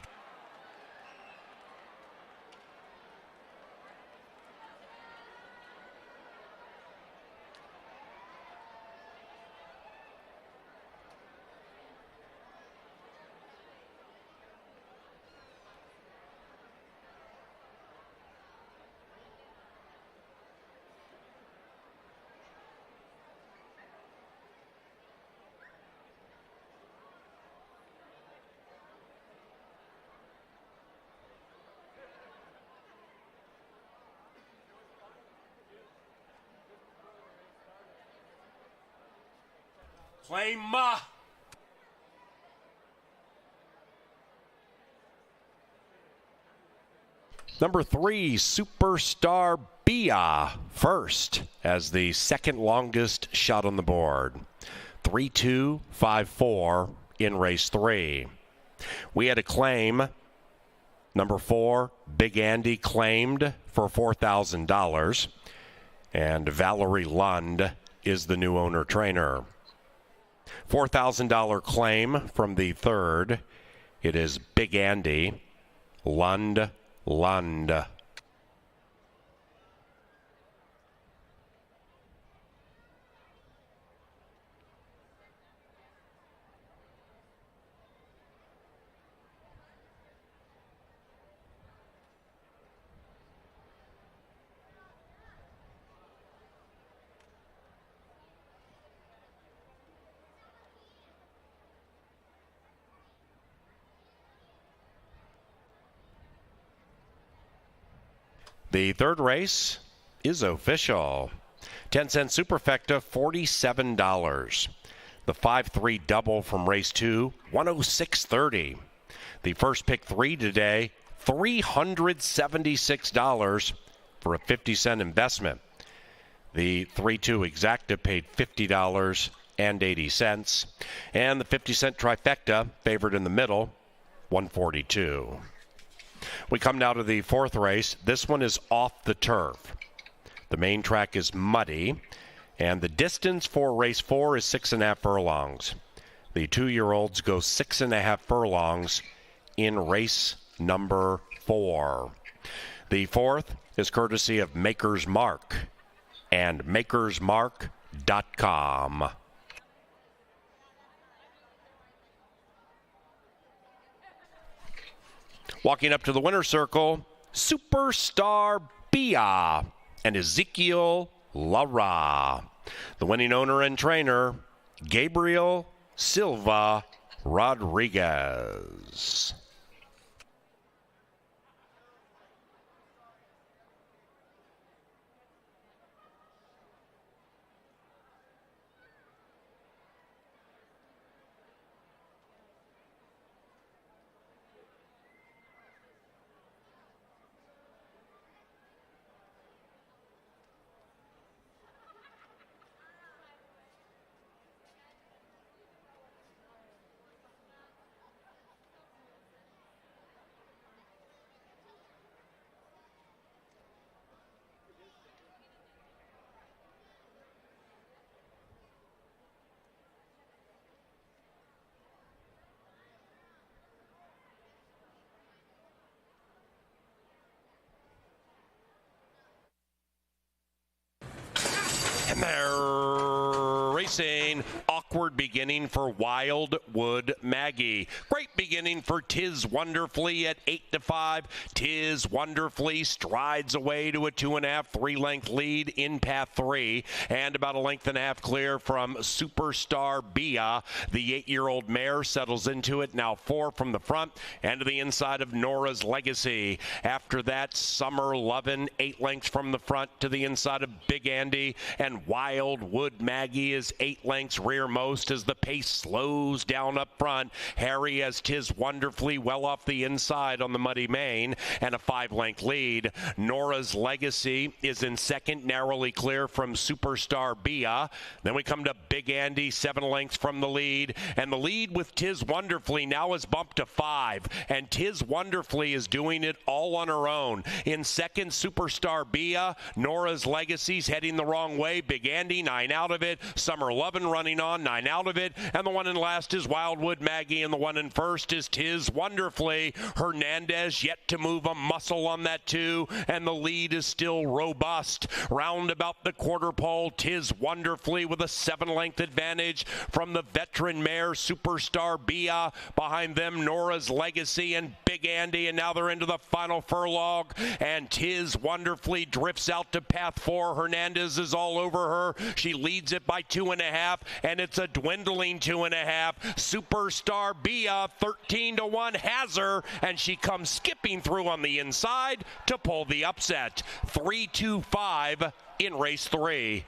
Claim number 3, Superstar Bia, first as the second longest shot on the board. 3-2-5-4 in race 3. We had a claim. Number 4, Big Andy, claimed for $4,000. And Valerie Lund is the new owner trainer. $4,000 claim from the third. It is Big Andy, Lund. The third race is official. 10-cent superfecta, $47. The 5-3 double from race 2, $106.30. The first pick 3 today, $376 for a 50-cent investment. The 3-2 exacta paid $50.80. And the 50-cent trifecta, favored in the middle, $142. We come now to the fourth race. This one is off the turf. The main track is muddy, and the distance for race 4 is 6.5 furlongs. The 2-year-olds go 6.5 furlongs in race number 4. The fourth is courtesy of Maker's Mark and makersmark.com. Walking up to the winner's circle, Superstar Bia and Ezekiel Lara. The winning owner and trainer, Gabriel Silva Rodriguez. And they're racing. Awkward beginning for Wildwood Maggie. Great beginning for Tiz Wonderfully at 8-5. Tiz Wonderfully strides away to a 2.5, 3-length lead in path 3, and about a length and a half clear from Superstar Bia. The 8-year-old mare settles into it, now 4 from the front and to the inside of Nora's Legacy. After that, Summer Lovin', 8 lengths from the front to the inside of Big Andy, and Wildwood Maggie is 8 lengths rearmost as the pace slows down up front. Harry has Tiz Wonderfully well off the inside on the Muddy Main and a 5-length lead. Nora's Legacy is in second, narrowly clear from Superstar Bia. Then we come to Big Andy, 7 lengths from the lead, and the lead with Tiz Wonderfully now is bumped to 5, and Tiz Wonderfully is doing it all on her own. In second, Superstar Bia. Nora's Legacy's heading the wrong way. Big Andy, 9 out of it. Summer Lovin' running on, 9 out of it. And the one in last is Wildwood Maggie, and the one in first is Tiz Wonderfully. Hernandez yet to move a muscle on that too, and the lead is still robust. Round about the quarter pole, Tiz Wonderfully with a 7-length advantage from the veteran mare Superstar Bia. Behind them, Nora's Legacy and Big Andy, and now they're into the final furlong, and Tiz Wonderfully drifts out to path 4. Hernandez is all over her. She leads it by 2.5, and it's a dwindling 2.5. Superstar Bia, 13-1, has her, and she comes skipping through on the inside to pull the upset. 3-2-5 in race 3.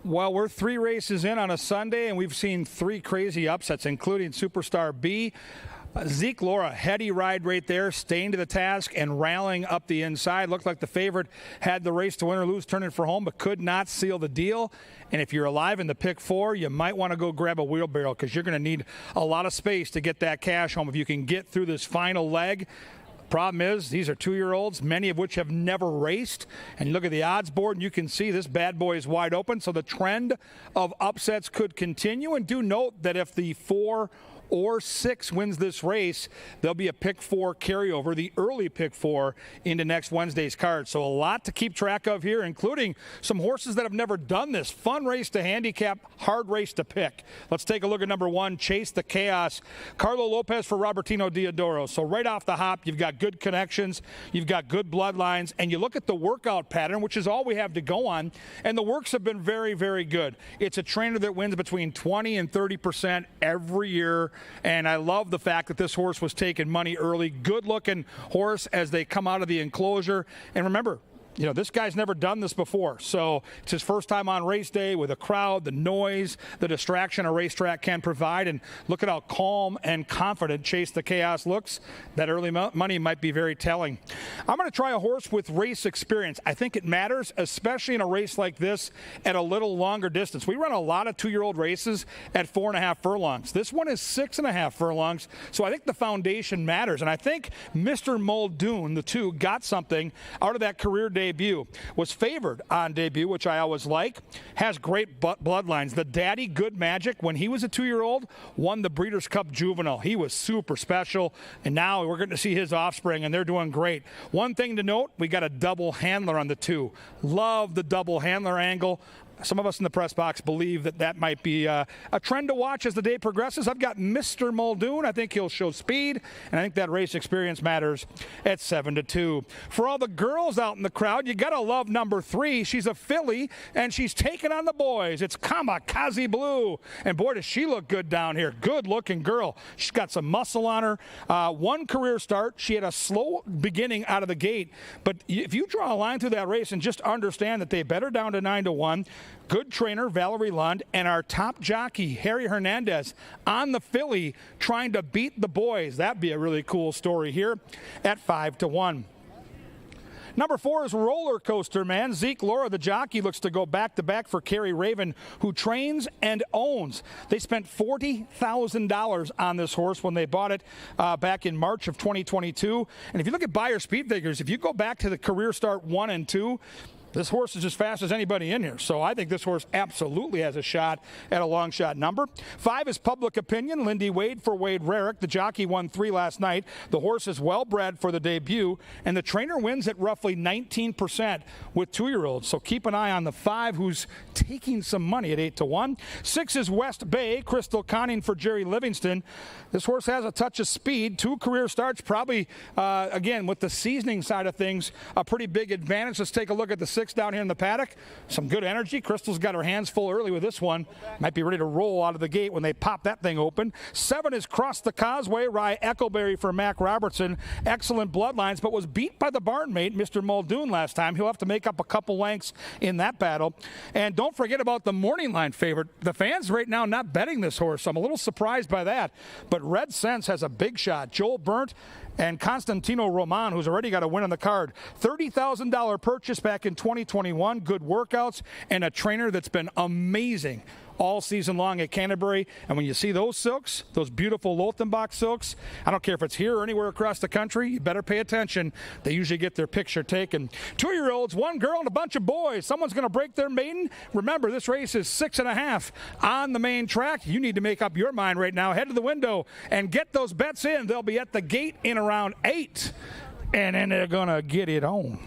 Well, we're 3 races in on a Sunday, and we've seen 3 crazy upsets, including Superstar B. Zeke Laura, heady ride right there, staying to the task and rallying up the inside. Looked like the favorite had the race to win or lose, turning for home, but could not seal the deal. And if you're alive in the pick 4, you might want to go grab a wheelbarrow because you're going to need a lot of space to get that cash home if you can get through this final leg. Problem is, these are 2-year-olds, many of which have never raced. And you look at the odds board, and you can see this bad boy is wide open. So the trend of upsets could continue. And do note that if the 4 or 6 wins this race, there'll be a pick 4 carryover, the early pick 4 into next Wednesday's card. So a lot to keep track of here, including some horses that have never done this. Fun race to handicap, hard race to pick. Let's take a look at number 1, Chase the Chaos. Carlo Lopez for Robertino Diodoro. So right off the hop, you've got good connections, you've got good bloodlines, and you look at the workout pattern, which is all we have to go on, and the works have been very, very good. It's a trainer that wins between 20 and 30% every year. And I love the fact that this horse was taking money early. Good-looking horse as they come out of the enclosure. And remember, you know, this guy's never done this before. So it's his first time on race day with a crowd, the noise, the distraction a racetrack can provide. And look at how calm and confident Chase the Chaos looks. That early money might be very telling. I'm going to try a horse with race experience. I think it matters, especially in a race like this at a little longer distance. We run a lot of 2-year-old races at 4.5 furlongs. This one is 6.5 furlongs. So I think the foundation matters. And I think Mr. Muldoon, the 2, got something out of that career debut. Was favored on debut, which I always like. Has great bloodlines. The daddy, Good Magic, when he was a 2-year-old, won the Breeders' Cup Juvenile. He was super special, and now we're going to see his offspring, and they're doing great. One thing to note, we got a double handler on the 2. Love the double handler angle. Some of us in the press box believe that that might be a trend to watch as the day progresses. I've got Mr. Muldoon. I think he'll show speed, and I think that race experience matters at 7-2. For all the girls out in the crowd, you got to love number 3. She's a filly, and she's taking on the boys. It's Kamikaze Blue, and boy, does she look good down here. Good-looking girl. She's got some muscle on her. 1 career start. She had a slow beginning out of the gate, but if you draw a line through that race and just understand that they bet her down to 9-1, good trainer, Valerie Lund, and our top jockey, Harry Hernandez, on the filly trying to beat the boys. That'd be a really cool story here at 5-1. Number 4 is Roller Coaster Man. Zeke Laura, the jockey, looks to go back-to-back for Kerry Raven, who trains and owns. They spent $40,000 on this horse when they bought it back in March of 2022. And if you look at buyer speed figures, if you go back to the career start 1 and 2, this horse is as fast as anybody in here. So I think this horse absolutely has a shot at a long shot number. 5 is Public Opinion. Lindy Wade for Wade Rarick. The jockey won 3 last night. The horse is well bred for the debut. And the trainer wins at roughly 19% with 2-year-olds. So keep an eye on the 5, who's taking some money at 8-1. 6 is West Bay. Crystal Conning for Jerry Livingston. This horse has a touch of speed. 2 career starts. Probably, again, with the seasoning side of things, a pretty big advantage. Let's take a look at the 6 down here in the paddock. Some good energy. Crystal's got her hands full early with this one. Might be ready to roll out of the gate when they pop that thing open. 7 is Cross the Causeway. Rye Eckleberry for Mac Robertson. Excellent bloodlines, but was beat by the barn mate, Mr. Muldoon, last time. He'll have to make up a couple lengths in that battle. And don't forget about the morning line favorite. The fans right now not betting this horse, so I'm a little surprised by that. But Red Sense has a big shot. Joel Burnt and Constantino Roman, who's already got a win on the card. $30,000 purchase back in 2021. Good workouts and a trainer that's been amazing all season long at Canterbury. And when you see those silks, those beautiful Lothenbach silks, I don't care if it's here or anywhere across the country, you better pay attention. They usually get their picture taken. 2-year-olds, 1 girl and a bunch of boys. Someone's going to break their maiden. Remember, this race is 6.5 on the main track. You need to make up your mind right now. Head to the window and get those bets in. They'll be at the gate in around 8. And then they're going to get it on.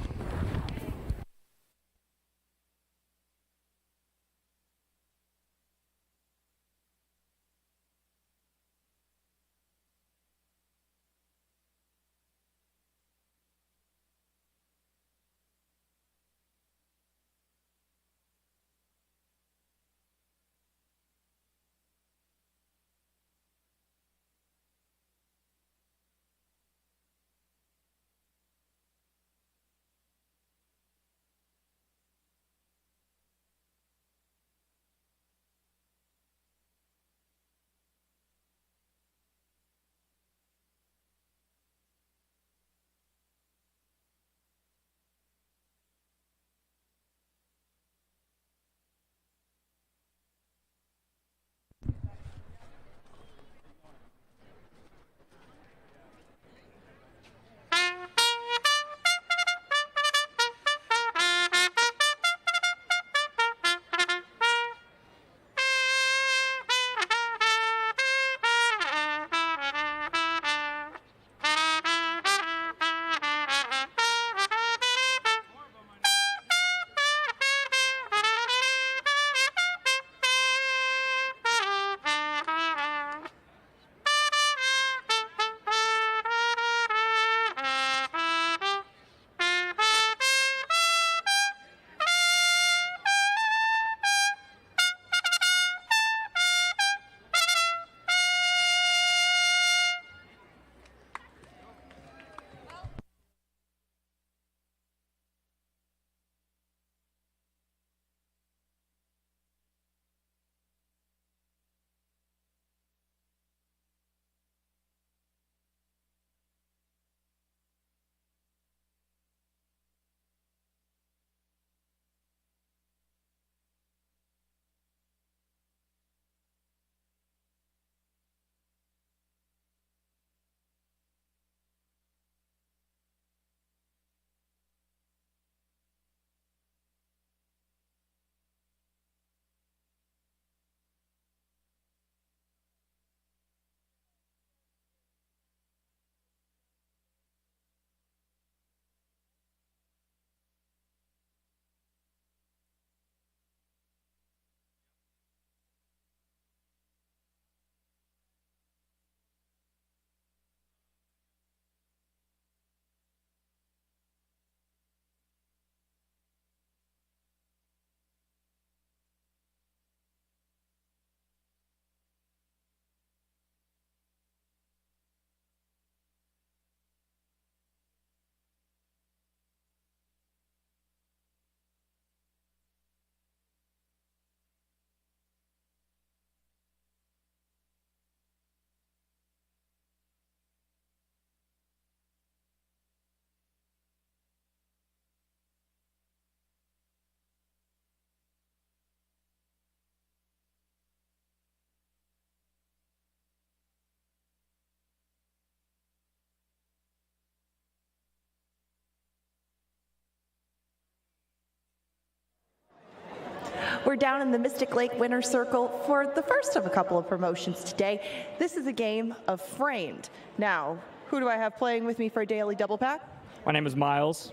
We're down in the Mystic Lake Winner's Circle for the first of a couple of promotions today. This is a game of Framed. Now, who do I have playing with me for a daily double pack? My name is Miles.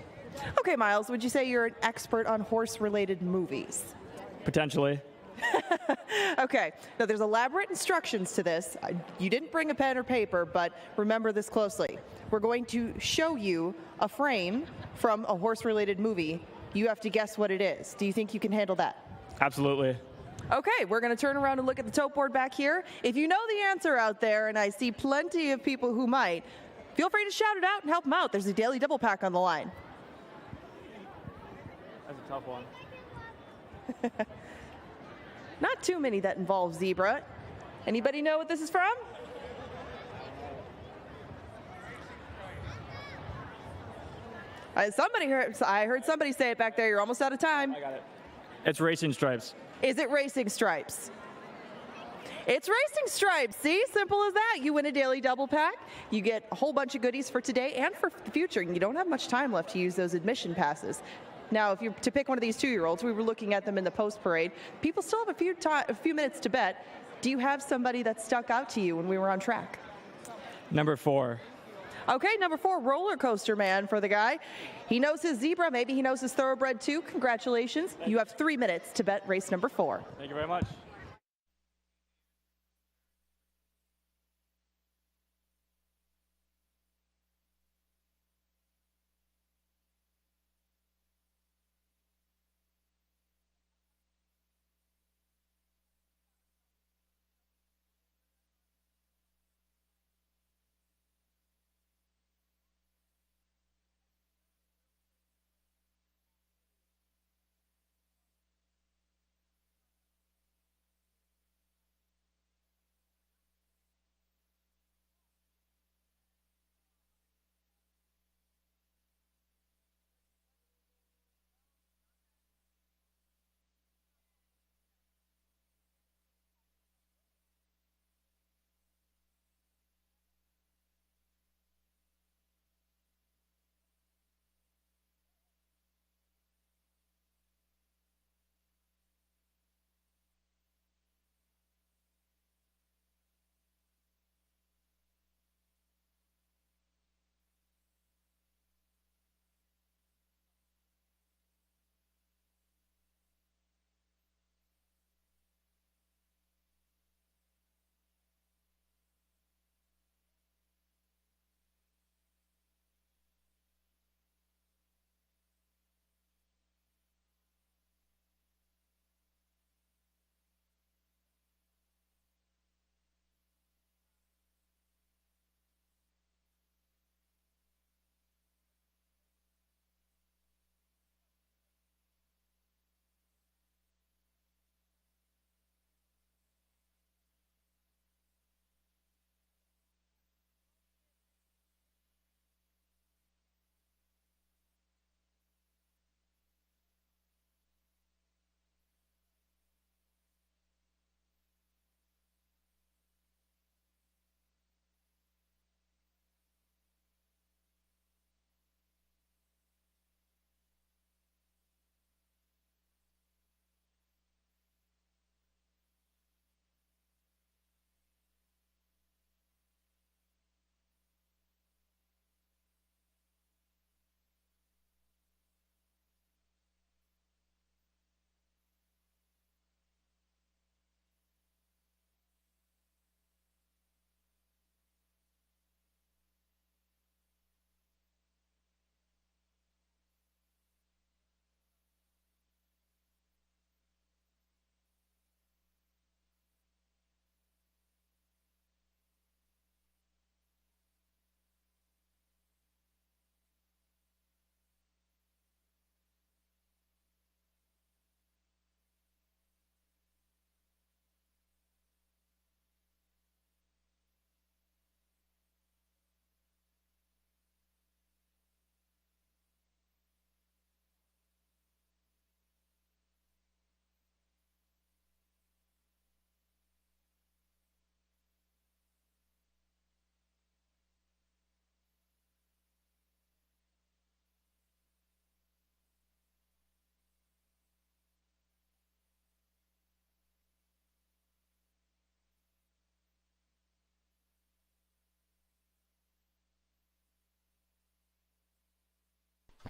Okay, Miles, would you say you're an expert on horse-related movies? Potentially. Okay, now there's elaborate instructions to this. You didn't bring a pen or paper, but remember this closely. We're going to show you a frame from a horse-related movie. You have to guess what it is. Do you think you can handle that? Absolutely. Okay, we're going to turn around and look at the tote board back here. If you know the answer out there, and I see plenty of people who might, feel free to shout it out and help them out. There's a daily double pack on the line. That's a tough one. Not too many that involve zebra. Anybody know what this is from? I heard somebody say it back there. You're almost out of time. I got it. It's Racing Stripes. Is it Racing Stripes? It's Racing Stripes. See, simple as that. You win a daily double pack. You get a whole bunch of goodies for today and for the future. And you don't have much time left to use those admission passes. Now, if you're to pick one of these 2-year-olds, we were looking at them in the post parade. People still have a few minutes to bet. Do you have somebody that stuck out to you when we were on track? Number 4. Okay, number 4, Roller Coaster Man for the guy. He knows his zebra. Maybe he knows his thoroughbred too. Congratulations. You have 3 minutes to bet race number 4. Thank you very much.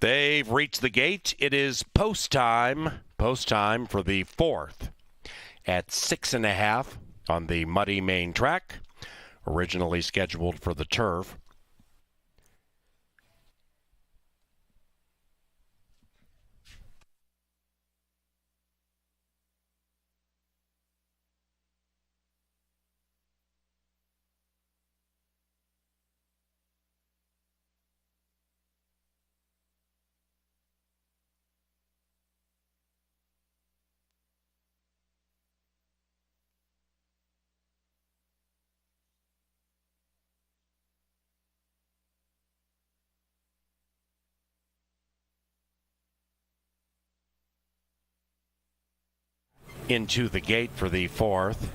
They've reached the gate. It is post time. Post time for the 4th at 6.5 on the muddy main track, originally scheduled for the turf. Into the gate for the 4th.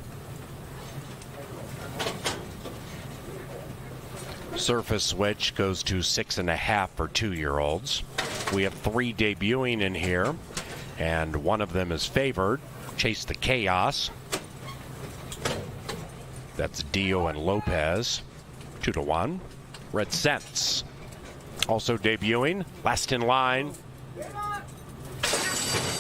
Surface switch goes to 6.5 for 2-year-olds. We have 3 debuting in here, and one of them is favored. Chase the Chaos. That's Dio and Lopez. 2-1. Red Sense. Also debuting. Last in line.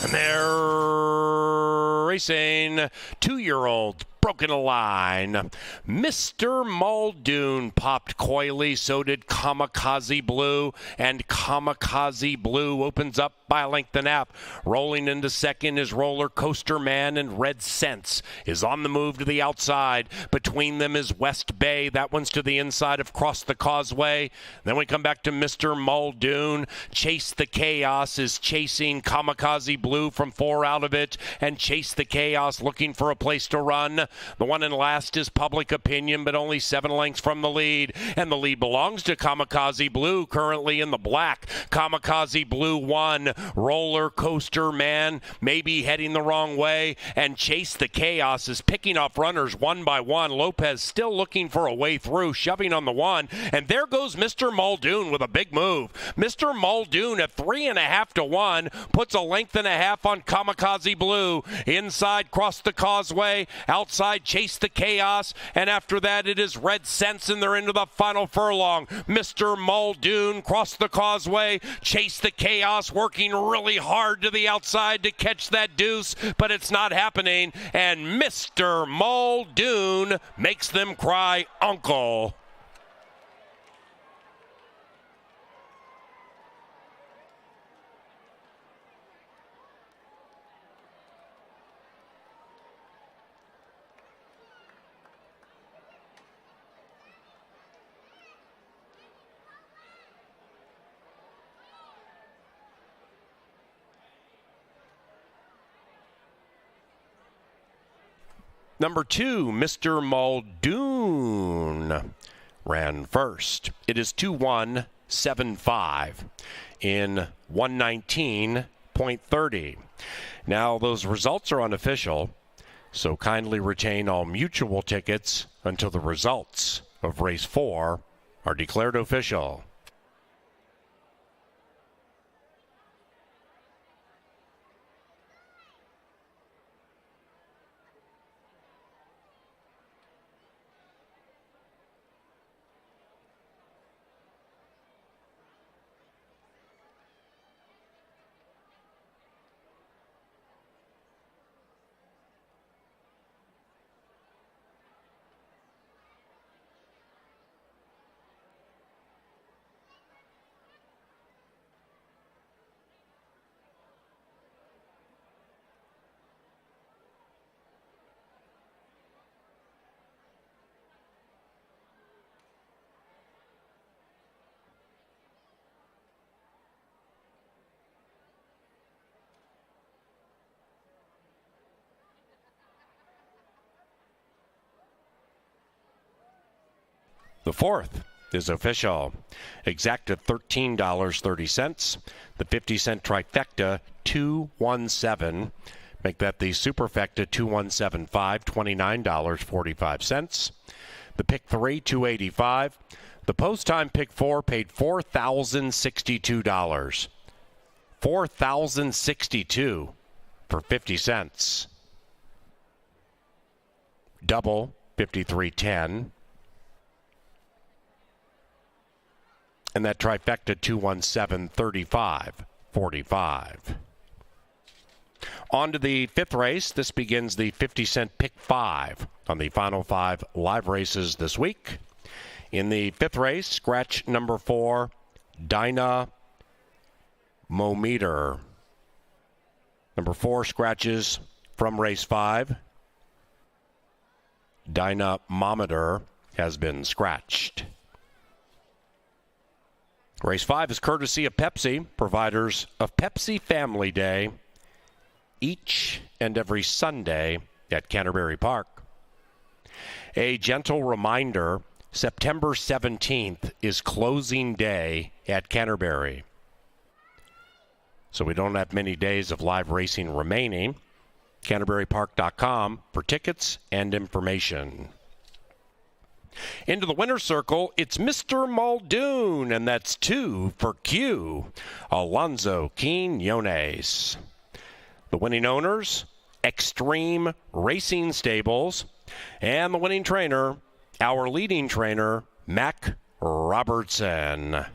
And they're racing 2-year-old. Broken a line. Mr. Muldoon popped coyly, so did Kamikaze Blue, and Kamikaze Blue opens up by a length and a half. Rolling into second is Roller Coaster Man, and Red Sense is on the move to the outside. Between them is West Bay. That one's to the inside of Cross the Causeway. Then we come back to Mr. Muldoon. Chase the Chaos is chasing Kamikaze Blue from 4 out of it, and Chase the Chaos looking for a place to run. The one in last is Public Opinion, but only 7 lengths from the lead. And the lead belongs to Kamikaze Blue, currently in the black. Kamikaze Blue 1. Roller Coaster Man maybe heading the wrong way. And Chase the Chaos is picking off runners one by one. Lopez still looking for a way through, shoving on the 1. And there goes Mr. Muldoon with a big move. Mr. Muldoon at 3.5 to 1 puts a length and a half on Kamikaze Blue. Inside Cross the Causeway, outside Chase the Chaos, and after that it is Red Sense, and they're into the final furlong. Mr. Muldoon Cross the Causeway, Chase the Chaos working really hard to the outside to catch that deuce, but it's not happening, and Mr. Muldoon makes them cry uncle. Number 2, Mr. Muldoon ran first. It is 2-1-7-5 in 119.30. Now, those results are unofficial, so kindly retain all mutual tickets until the results of race 4 are declared official. The 4th is official. Exact at $13.30. The 50-cent trifecta, 217. Make that the superfecta, 2175, $29.45. The pick 3, $285. The post time pick 4 paid $4,062. $4,062 for 50 cents. Double, 53.10. And that trifecta 217-35-45. On to the fifth race. This begins the 50-cent pick 5 on the final 5 live races this week. In the fifth race, scratch number 4, Dynamometer. Number 4 scratches from race 5. Dynamometer has been scratched. Race 5 is courtesy of Pepsi, providers of Pepsi Family Day each and every Sunday at Canterbury Park. A gentle reminder, September 17th is closing day at Canterbury. So we don't have many days of live racing remaining. CanterburyPark.com for tickets and information. Into the winner's circle, it's Mr. Muldoon, and that's 2 for Q, Alonzo Quinones. The winning owners, Extreme Racing Stables, and the winning trainer, our leading trainer, Mac Robertson.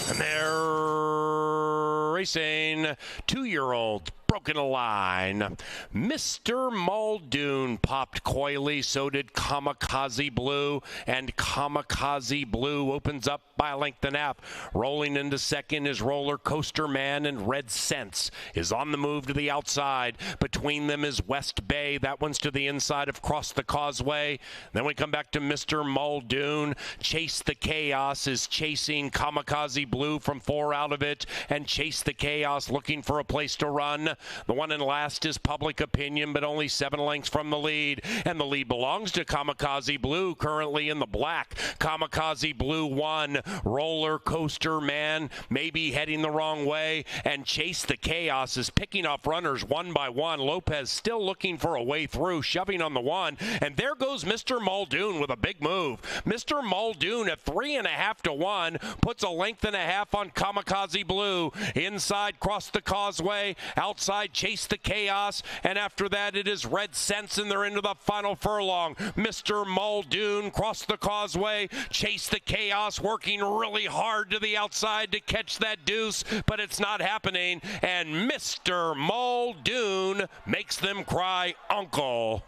And they're racing 2-year-olds. Broken a line. Mr. Muldoon popped coyly, so did Kamikaze Blue, and Kamikaze Blue opens up by a length and a half. Rolling into second is Roller Coaster Man, and Red Sense is on the move to the outside. Between them is West Bay. That one's to the inside of Cross the Causeway. Then we come back to Mr. Muldoon. Chase the Chaos is chasing Kamikaze Blue from 4 out of it, and Chase the Chaos looking for a place to run. The one in last is Public Opinion, but only 7 lengths from the lead. And the lead belongs to Kamikaze Blue, currently in the black. Kamikaze Blue 1. Roller Coaster Man maybe heading the wrong way. And Chase the Chaos is picking off runners one by one. Lopez still looking for a way through, shoving on the 1. And there goes Mr. Muldoon with a big move. Mr. Muldoon at 3.5 to 1 puts a length and a half on Kamikaze Blue. Inside Cross the Causeway, outside Chase the Chaos, and after that it is Red Sense, and they're into the final furlong. Mr. Muldoon Cross the Causeway, Chase the Chaos working really hard to the outside to catch that deuce, but it's not happening, and Mr. Muldoon makes them cry uncle.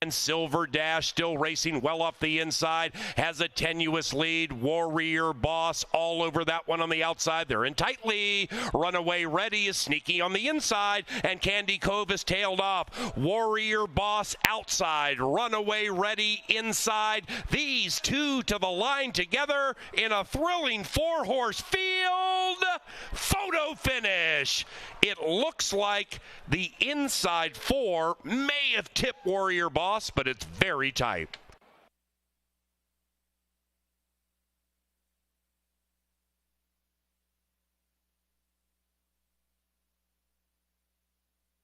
And Silver Dash still racing well off the inside, has a tenuous lead. Warrior Boss all over that one on the outside. They're in tightly. Runaway Ready is sneaky on the inside, and Candy Cove is tailed off. Warrior Boss outside, Runaway Ready inside. These two to the line together in a thrilling 4-horse field. Photo finish. It looks like the inside 4 may have tipped Warrior Boss, but it's very tight.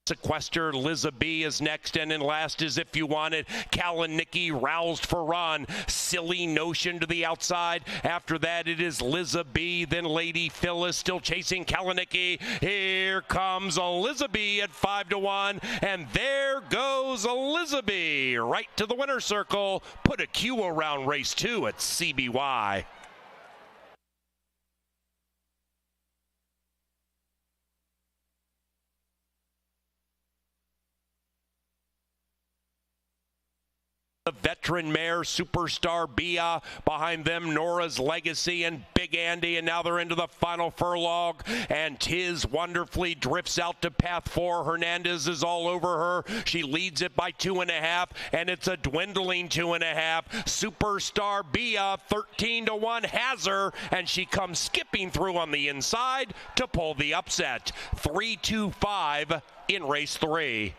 Sequester, Liza B is next, and in last is If You Want It. Kalanicky roused for run. Silly Notion to the outside. After that, it is Liza B, then Lady Phyllis still chasing Kalanicky. Here comes Liza B at 5-1, and there goes Liza B right to the winner's circle. Put a Q around race 2 at CBY. The veteran mare, Superstar Bia. Behind them, Nora's Legacy and Big Andy. And now they're into the final furlong. And Tiz wonderfully drifts out to path 4. Hernandez is all over her. She leads it by 2.5. And it's a dwindling 2.5. Superstar Bia, 13-1, has her. And she comes skipping through on the inside to pull the upset. 3-2-5 in race 3.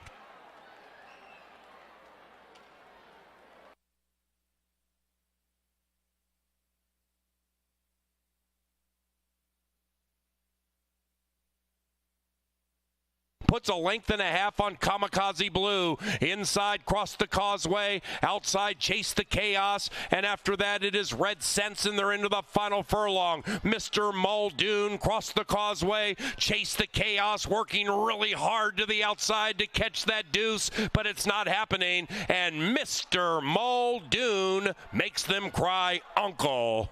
Puts a length and a half on Kamikaze Blue. Inside, Cross the Causeway. Outside, Chase the Chaos. And after that, it is Red Sense, and they're into the final furlong. Mr. Muldoon, Cross the Causeway. Chase the Chaos, working really hard to the outside to catch that deuce, but it's not happening. And Mr. Muldoon makes them cry uncle.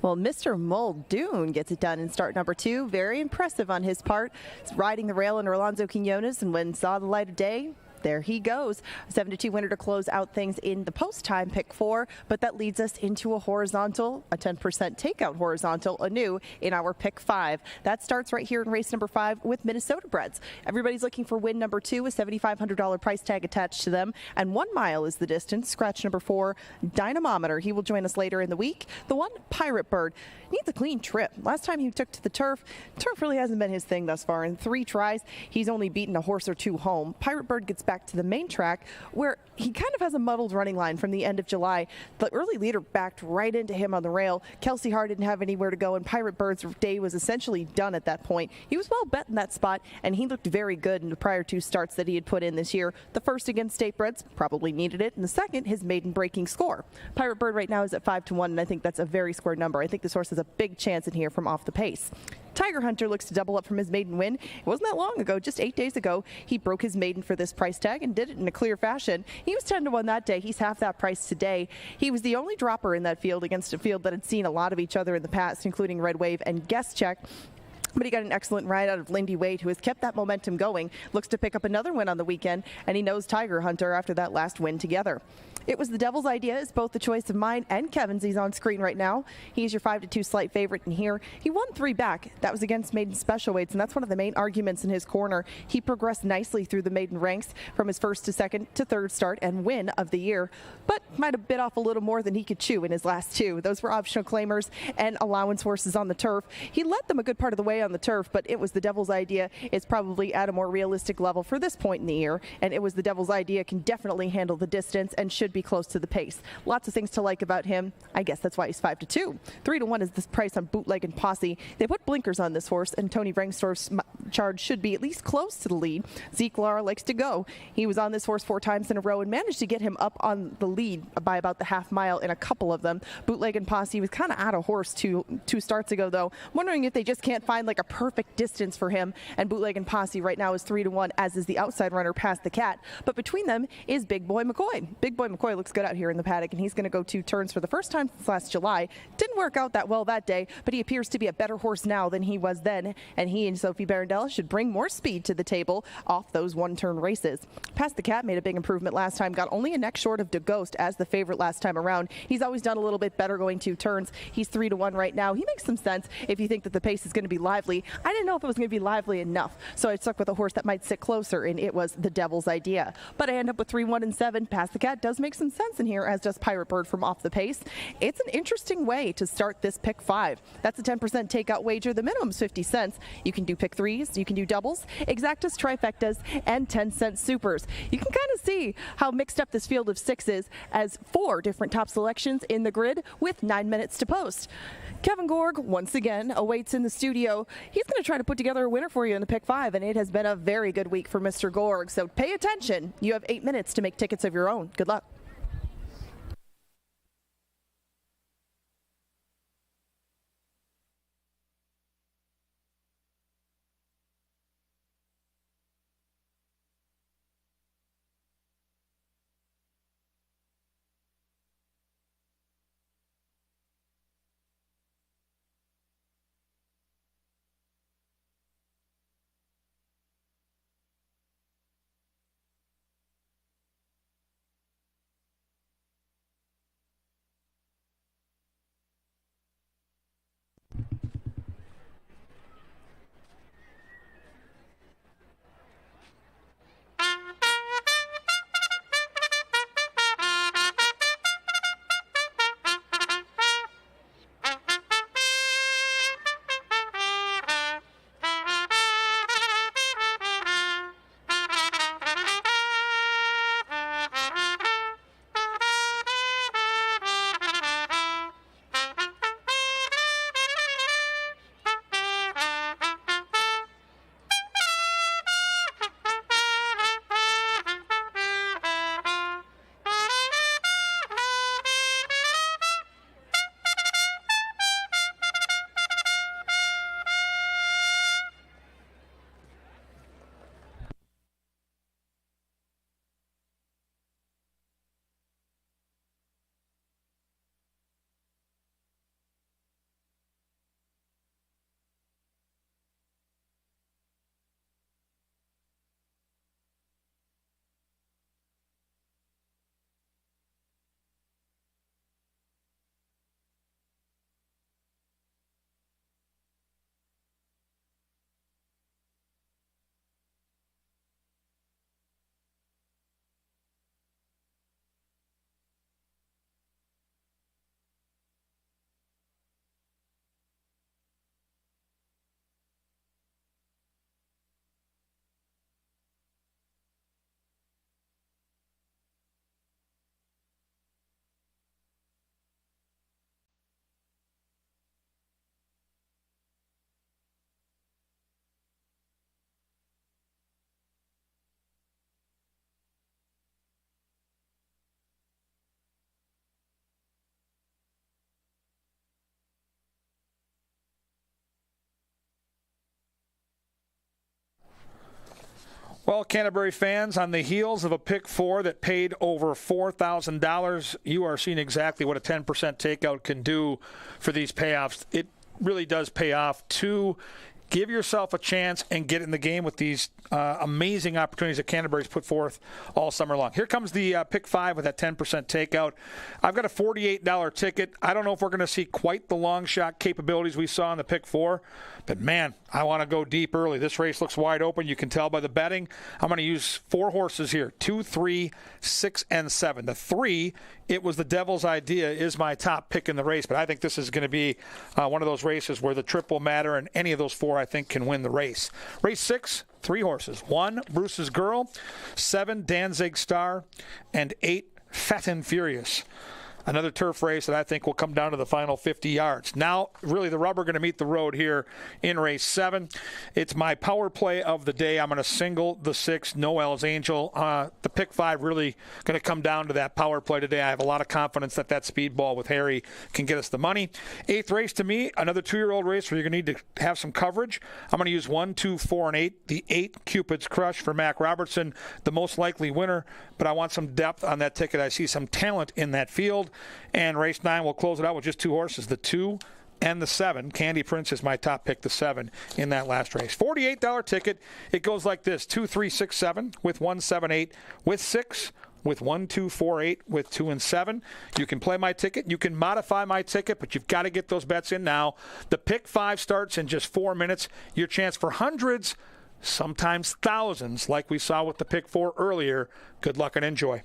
Well, Mr. Muldoon gets it done in start number 2. Very impressive on his part. He's riding the rail under Alonzo Quinones, and when saw the light of day, there he goes. 7-2 winner to close out things in the post time pick 4, but that leads us into a horizontal, a 10% takeout horizontal anew in our pick 5. That starts right here in race number 5 with Minnesota Breds. Everybody's looking for win number 2, a $7,500 price tag attached to them, and 1 mile is the distance. Scratch number 4, Dynamometer. He will join us later in the week. The one, Pirate Bird, needs a clean trip. Last time he took to the turf really hasn't been his thing thus far. In 3 tries, he's only beaten a horse or 2 home. Pirate Bird gets back to the main track, where he kind of has a muddled running line from the end of July. The early leader backed right into him on the rail. Kelsey Hart didn't have anywhere to go, and Pirate Bird's day was essentially done at that point. He was well bet in that spot, and he looked very good in the prior 2 starts that he had put in this year. The first against State Breds, probably needed it, and the second, his maiden breaking score. Pirate Bird right now is at 5-1, and I think that's a very square number. I think this horse has a big chance in here from off the pace. Tiger Hunter looks to double up from his maiden win. It wasn't that long ago, just 8 days ago, he broke his maiden for this price tag and did it in a clear fashion. He was 10-1 that day. He's half that price today. He was the only dropper in that field against a field that had seen a lot of each other in the past, including Red Wave and Guest Check. But he got an excellent ride out of Lindy Wade, who has kept that momentum going, looks to pick up another win on the weekend, and he knows Tiger Hunter after that last win together. It was the Devil's Idea. It's both the choice of mine and Kevin's. He's on screen right now. He's your 5-2 slight favorite in here. He won 3 back. That was against maiden special weights, and that's one of the main arguments in his corner. He progressed nicely through the maiden ranks from his first to second to third start and win of the year, but might have bit off a little more than he could chew in his last 2. Those were optional claimers and allowance horses on the turf. He led them a good part of the way on the turf, but it was the Devil's Idea. It's probably at a more realistic level for this point in the year, and it was the Devil's Idea can definitely handle the distance and should be close to the pace. Lots of things to like about him. I guess that's why he's 5-2. 3-1 is this price on Bootleg and Posse. They put blinkers on this horse, and Tony Vrengstorff's charge should be at least close to the lead. Zeke Lara likes to go. He was on this horse 4 times in a row and managed to get him up on the lead by about the half mile in a couple of them. Bootleg and Posse was kind of out of horse two starts ago, though. Wondering if they just can't find like a perfect distance for him. And Bootleg and Posse right now is 3-1, as is the outside runner past the Cat. But between them is Big Boy McCoy. Big Boy McCoy looks good out here in the paddock, and he's going to go 2 turns for the first time since last July. Didn't work out that well that day, but he appears to be a better horse now than he was then, and he and Sophie Barandella should bring more speed to the table off those 1-turn races. Past the Cat made a big improvement last time, got only a neck short of DeGhost as the favorite last time around. He's always done a little bit better going 2 turns. He's 3-1 right now. He makes some sense if you think that the pace is going to be lively. I didn't know if it was going to be lively enough, so I stuck with a horse that might sit closer, and it was the Devil's Idea. But I end up with 3-1 and 7. Past the Cat does make some sense in here, as does Pirate Bird from Off the Pace. It's an interesting way to start this pick 5. That's a 10% takeout wager. The minimum's 50 cents. You can do pick 3s, you can do doubles, exactas, trifectas, and 10-cent supers. You can kind of see how mixed up this field of 6 is, as 4 different top selections in the grid with 9 minutes to post. Kevin Gorg, once again, awaits in the studio. He's going to try to put together a winner for you in the pick 5, and it has been a very good week for Mr. Gorg. So pay attention. You have 8 minutes to make tickets of your own. Good luck. Well, Canterbury fans, on the heels of a pick 4 that paid over $4,000, you are seeing exactly what a 10% takeout can do for these payoffs. It really does pay off to give yourself a chance and get in the game with these amazing opportunities that Canterbury's put forth all summer long. Here comes the pick 5 with that 10% takeout. I've got a $48 ticket. I don't know if we're going to see quite the long shot capabilities we saw in the pick 4, but man, I want to go deep early. This race looks wide open. You can tell by the betting. I'm going to use 4 horses here, 2, 3, 6, and 7. The 3, it was the devil's idea, is my top pick in the race, but I think this is going to be one of those races where the trip will matter, and any of those 4, I think, can win the race. Race 6, 3 horses. 1, Bruce's Girl. 7, Danzig Star. And 8, Fat and Furious. Another turf race that I think will come down to the final 50 yards. Now, really, the rubber going to meet the road here in race 7. It's my power play of the day. I'm going to single the 6, Noel's Angel. The pick 5 really going to come down to that power play today. I have a lot of confidence that speedball with Harry can get us the money. 8th race to me, another 2-year-old race where you're going to need to have some coverage. I'm going to use 1, 2, 4, and 8. The 8, Cupid's Crush for Mac Robertson, the most likely winner, but I want some depth on that ticket. I see some talent in that field. And race 9, we'll close it out with just 2 horses, the 2 and the 7. Candy Prince is my top pick, the 7, in that last race. $48 ticket. It goes like this: 2, 3, 6, 7 with 1, 7, 8 with 6 with 1, 2, 4, 8 with 2 and 7. You can play my ticket. You can modify my ticket, but you've got to get those bets in now. The pick 5 starts in just 4 minutes. Your chance for hundreds, sometimes thousands, like we saw with the pick 4 earlier. Good luck and enjoy.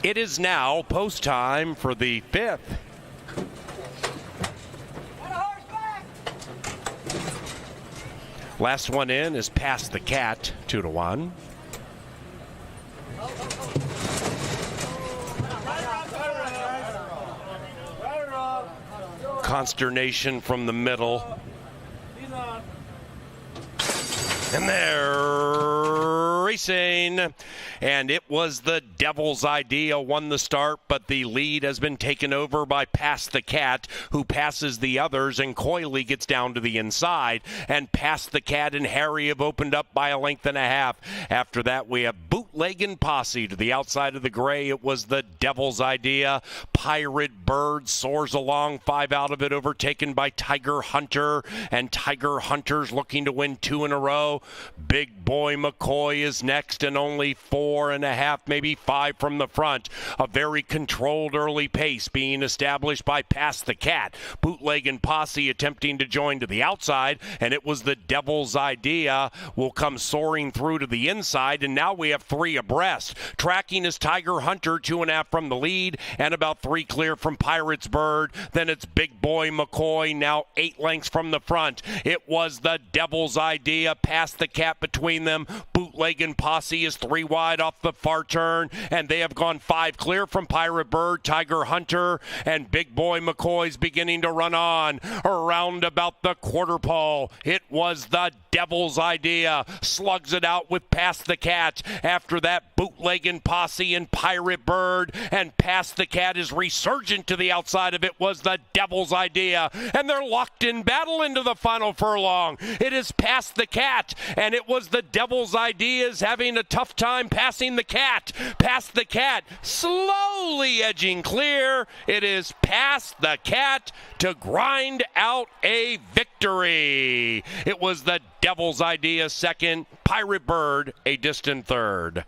It is now post time for the 5th. Last one in is Past the Cat, 2-1. Consternation from the middle. And they're racing. And it was the Devil's Idea won the start, but the lead has been taken over by Past the Cat, who passes the others, and coyly gets down to the inside. And Past the Cat and Harry have opened up by a length and a half. After that, we have Bootlegging Posse to the outside of the gray. It was the Devil's Idea. Pirate Bird soars along, 5 out of it, overtaken by Tiger Hunter. And Tiger Hunter's looking to win 2 in a row. Big Boy McCoy is next, and only 4.5, maybe 5 from the front. A very controlled early pace being established by Past the Cat. Bootlegging Posse attempting to join to the outside, and it was the Devil's Idea will come soaring through to the inside, and now we have 3 abreast. Tracking is Tiger Hunter, 2.5 from the lead, and about 3 clear from Pirate's Bird. Then it's Big Boy McCoy, now 8 lengths from the front. It was the Devil's Idea. Past the Cat between them. Bootlegging Posse is 3 wide off the far turn, and they have gone 5 clear from Pirate Bird, Tiger Hunter, and Big Boy McCoy's beginning to run on around about the quarter pole. It was the Devil's Idea. Slugs it out with Past the Cat. After that, Bootlegging Posse and Pirate Bird, and Past the Cat is resurgent to the outside of it was the Devil's Idea, and they're locked in battle into the final furlong. It is Past the Cat, and it was the Devil's Ideas having a tough time passing the Cat. Past the Cat slowly edging clear. It is Past the Cat to grind out a victory. It was the Devil's Idea second, Pirate Bird a distant third.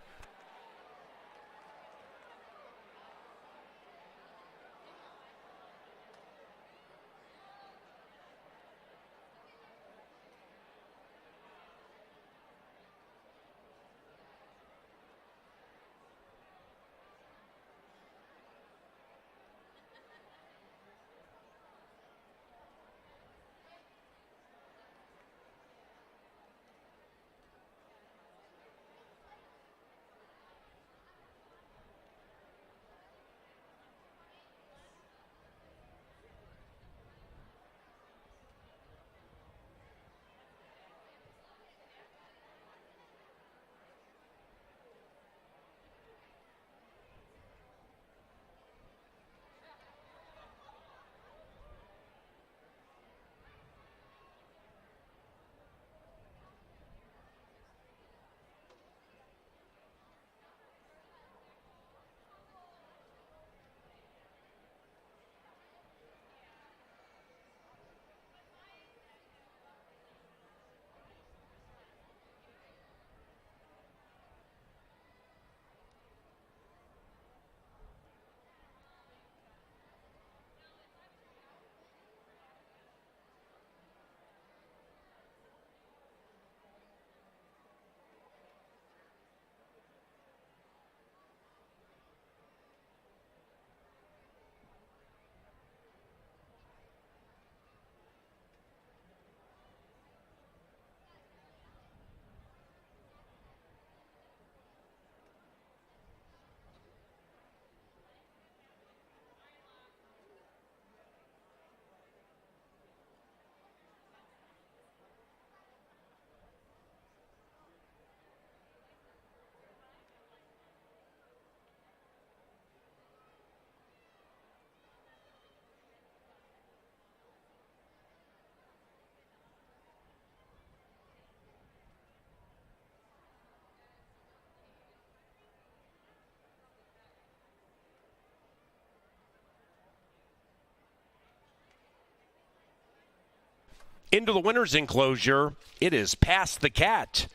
Into the winner's enclosure, it is Past the Cat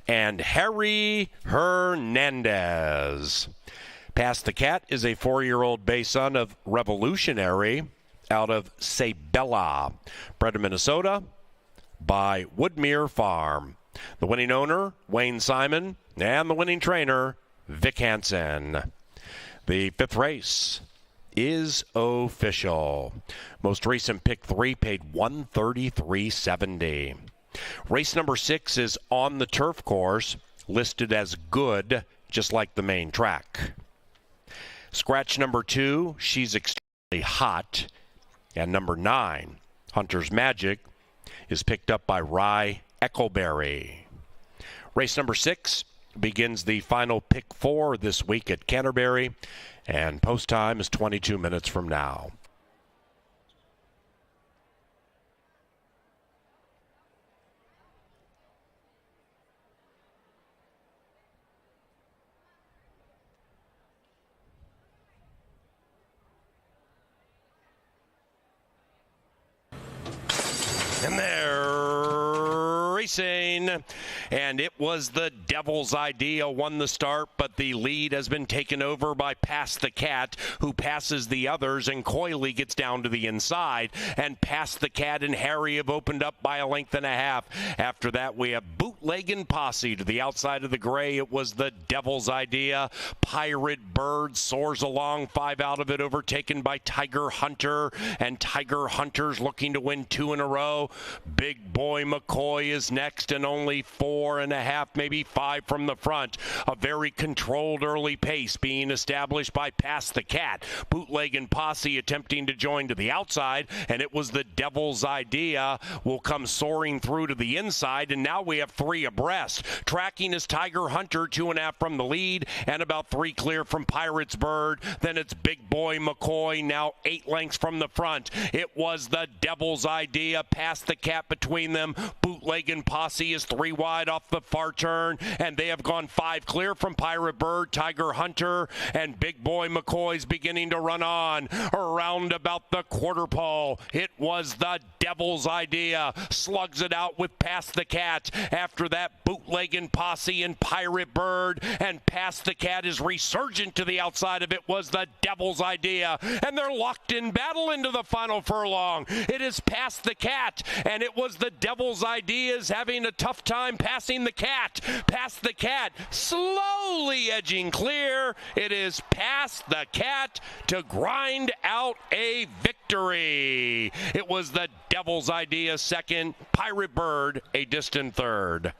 and Harry Hernandez. Past the Cat is a 4-year-old bay son of Revolutionary out of Sabella, bred in Minnesota by Woodmere Farm. The winning owner, Wayne Simon, and the winning trainer, Vic Hansen. The fifth race is official. Most recent pick 3 paid $133.70. Race number 6 is on the turf course, listed as good, just like the main track. Scratch number 2, She's Extremely Hot. And number 9, Hunter's Magic, is picked up by Rye Eccleberry. Race number 6 begins the final pick 4 this week at Canterbury, and post time is 22 minutes from now. And they're racing, and it was the Devil's Idea won the start, but the lead has been taken over by Pass the Cat, who passes the others, and Coyley gets down to the inside, and Pass the Cat and Harry have opened up by a length and a half. After that, we have Bootleggin' Posse to the outside of the gray. It was the Devil's Idea. Pirate Bird soars along, 5 out of it, overtaken by Tiger Hunter, and Tiger Hunter's looking to win 2 in a row. Big Boy McCoy is next, and only 4.5, maybe 5 from the front. A very controlled early pace being established by Pass the Cat. Bootleggin' Posse attempting to join to the outside, and it was the Devil's Idea will come soaring through to the inside, and now we have 3 abreast. Tracking is Tiger Hunter, 2.5 from the lead, and about 3 clear from Pirate's Bird. Then it's Big Boy McCoy, now 8 lengths from the front. It was the Devil's Idea. Pass the Cat between them. Bootleggin' Posse is 3 wide off the far turn, and they have gone 5 clear from Pirate Bird, Tiger Hunter, and Big Boy McCoy's beginning to run on around about the quarter pole. It was the Devil's Idea. Slugs it out with Pass the Cat. After that, Bootleggin' Posse and Pirate Bird, and Pass the Cat is resurgent to the outside of it was the Devil's Idea, and they're locked in battle into the final furlong. It is Pass the Cat, and it was the Devil's Ideas having a tough time passing the Cat. Pass the Cat slowly edging clear. It is Pass the Cat to grind out a victory. It was the Devil's Idea second, Pirate Bird a distant third.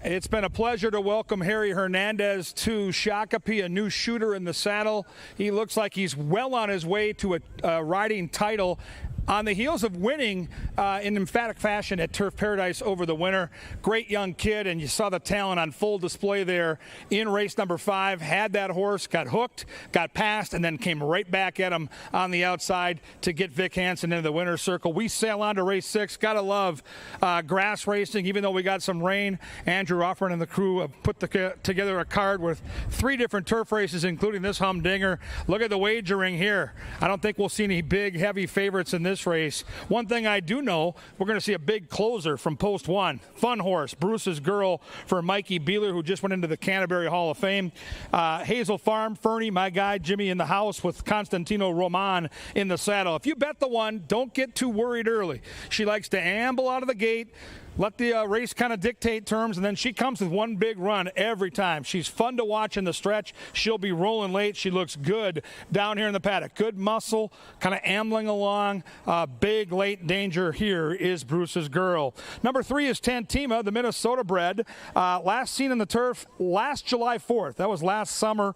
It's been a pleasure to welcome Harry Hernandez to Shakopee, a new shooter in the saddle. He looks like he's well on his way to a riding title on the heels of winning in emphatic fashion at Turf Paradise over the winter. Great young kid, and you saw the talent on full display there in race number 5. Had that horse, got hooked, got passed, and then came right back at him on the outside to get Vic Hansen into the winner's circle. We sail on to race 6. Gotta love grass racing, even though we got some rain. Andrew Offren and the crew have put together a card with 3 different turf races, including this humdinger. Look at the wagering here. I don't think we'll see any big, heavy favorites in this race. One thing I do know, we're going to see a big closer from post 1. Fun horse, Bruce's Girl for Mikey Beeler, who just went into the Canterbury Hall of Fame. Hazel Farm, Fernie, my guy, Jimmy in the house with Constantino Roman in the saddle. If you bet the 1, don't get too worried early. She likes to amble out of the gate, let the race kind of dictate terms, and then she comes with one big run every time. She's fun to watch in the stretch. She'll be rolling late. She looks good down here in the paddock. Good muscle, kind of ambling along. Big late danger here is Bruce's Girl. Number 3 is Tantima, the Minnesota bred. Last seen in the turf last July 4th. That was last summer.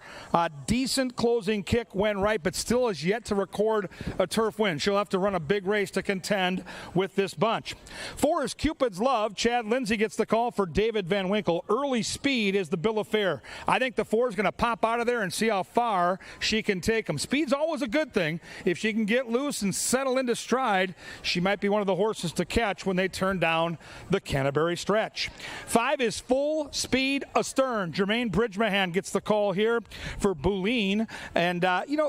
Decent closing kick when right, but still has yet to record a turf win. She'll have to run a big race to contend with this bunch. 4 is Cupid's Love. Chad Lindsay gets the call for David Van Winkle. Early speed is the bill of fare. I think the 4 is going to pop out of there and see how far she can take them. Speed's always a good thing. If she can get loose and settle into stride, she might be one of the horses to catch when they turn down the Canterbury stretch. 5 is Full Speed Astern. Jermaine Bridgemahan gets the call here for Boulin. And,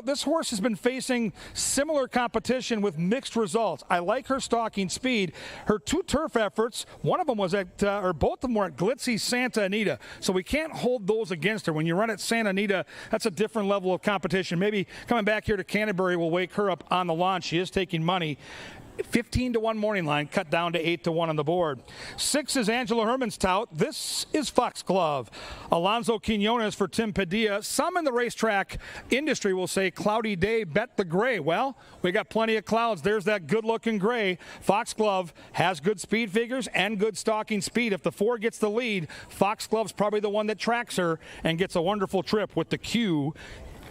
this horse has been facing similar competition with mixed results. I like her stalking speed. Her 2 turf efforts, one of them was at, or both of them were at glitzy Santa Anita. So we can't hold those against her. When you run at Santa Anita, that's a different level of competition. Maybe coming back here to Canterbury will wake her up on the launch. She is taking money. 15-1 morning line, cut down to 8-1 on the board. 6 is Angela Herman's tout. This is Foxglove. Alonso Quinones for Tim Padilla. Some in the racetrack industry will say cloudy day, bet the gray. Well, we got plenty of clouds. There's that good-looking gray. Foxglove has good speed figures and good stalking speed. If the 4 gets the lead, Foxglove's probably the one that tracks her and gets a wonderful trip with the Q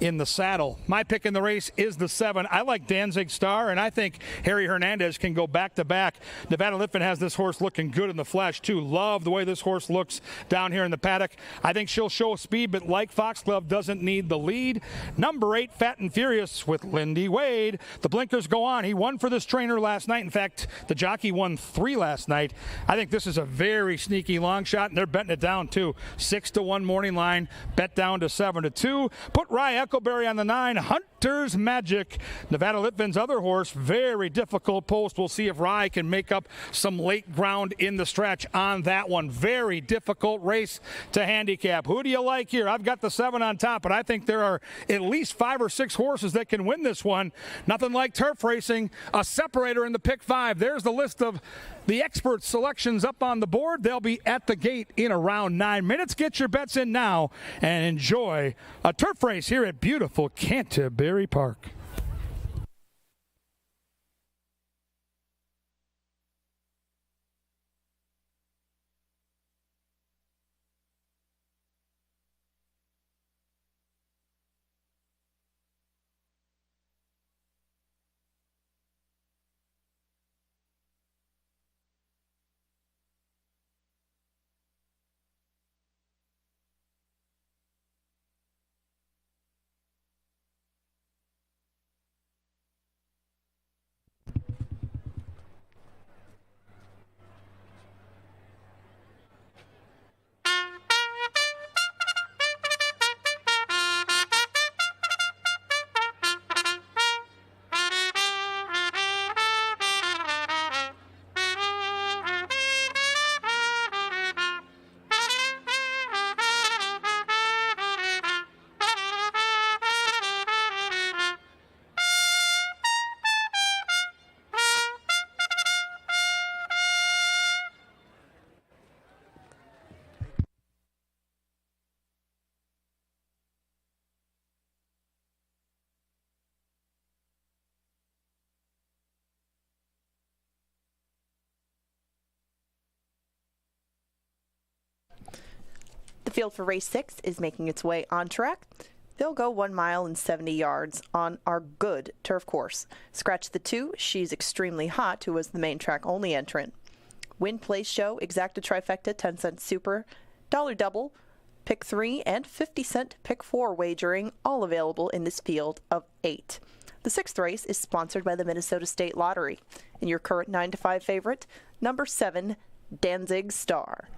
in the saddle. My pick in the race is the 7. I like Danzig Star, and I think Harry Hernandez can go back-to-back. Nevada Litfin has this horse looking good in the flesh, too. Love the way this horse looks down here in the paddock. I think she'll show speed, but like Foxglove, doesn't need the lead. Number 8, Fat and Furious with Lindy Wade. The blinkers go on. He won for this trainer last night. In fact, the jockey won 3 last night. I think this is a very sneaky long shot, and they're betting it down, too. 6-1 morning line, bet down to 7-2. Put Rye Echoberry on the 9. Hunter's Magic, Nevada Litvin's other horse. Very difficult post. We'll see if Rye can make up some late ground in the stretch on that one. Very difficult race to handicap. Who do you like here? I've got the 7 on top, but I think there are at least 5 or 6 horses that can win this one. Nothing like turf racing. A separator in the pick 5. There's the list of the expert selections up on the board. They'll be at the gate in around 9 minutes. Get your bets in now and enjoy a turf race here at beautiful Canterbury Park. field for race 6 is making its way on track. They'll go 1 mile and 70 yards on our good turf course. Scratch the 2, She's Extremely Hot, who was the main track only entrant. Win, place, show, exacta trifecta, 10-cent super, dollar double, pick 3, and 50-cent pick 4 wagering, all available in this field of 8. The 6th race is sponsored by the Minnesota State Lottery. And your current 9-5 favorite, number 7, Danzig Star.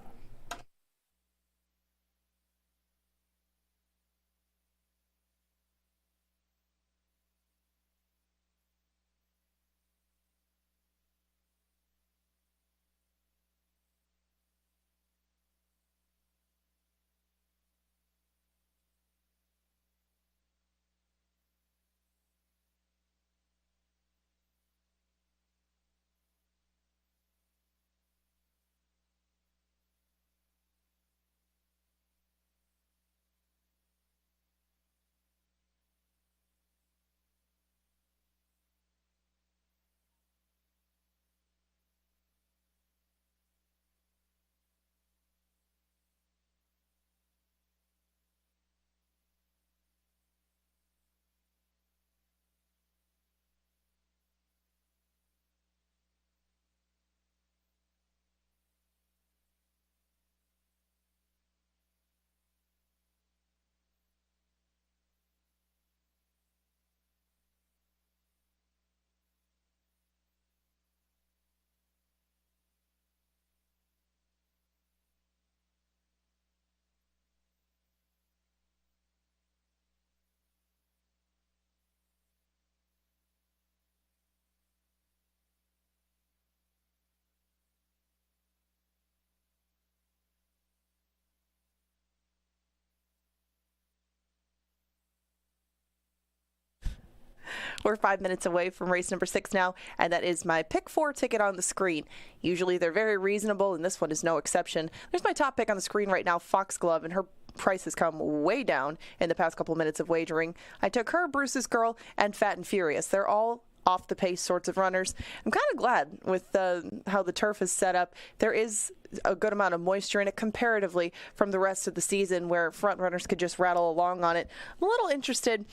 We're 5 minutes away from race number 6 now, and that is my pick 4 ticket on the screen. Usually they're very reasonable, and this one is no exception. There's my top pick on the screen right now, Foxglove, and her price has come way down in the past couple minutes of wagering. I took her, Bruce's Girl, and Fat and Furious. They're all off the pace sorts of runners. I'm kind of glad with how the turf is set up. There is a good amount of moisture in it comparatively from the rest of the season where front runners could just rattle along on it. I'm a little interested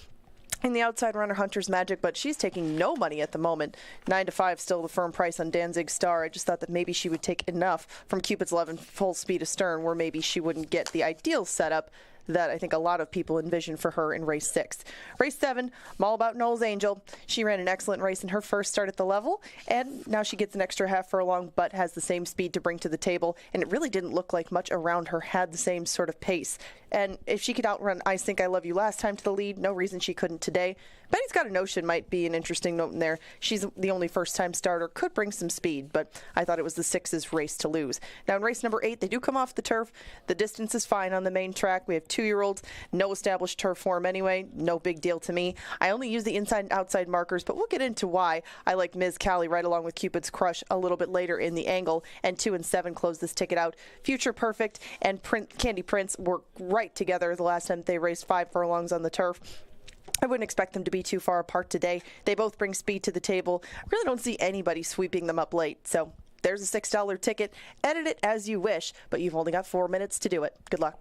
in the outside runner Hunter's Magic, but she's taking no money at the moment. 9-5 still the firm price on Danzig Star. I just thought that maybe she would take enough from Cupid's Love and Full Speed Astern where maybe she wouldn't get the ideal setup that I think a lot of people envision for her in race 6. Race 7, I'm all about Knowles Angel. She ran an excellent race in her first start at the level, and now she gets an extra half furlong, but has the same speed to bring to the table, and it really didn't look like much around her had the same sort of pace. And if she could outrun I Think I Love You last time to the lead, no reason she couldn't today. Betty's Got a Notion might be an interesting note in there. She's the only first-time starter, could bring some speed, but I thought it was the 6's race to lose. Now in race number 8, they do come off the turf. The distance is fine on the main track. We have 2-year-olds, no established turf form anyway, no big deal to me. I only use the inside and outside markers, but we'll get into why I like Ms. Callie right along with Cupid's Crush a little bit later in the angle, and 2 and 7 close this ticket out. Future Perfect and Candy Prince were right together the last time they raced 5 furlongs on the turf. I wouldn't expect them to be too far apart today. They both bring speed to the table. I really don't see anybody sweeping them up late, so there's a $6 ticket. Edit it as you wish, but you've only got 4 minutes to do it. Good luck.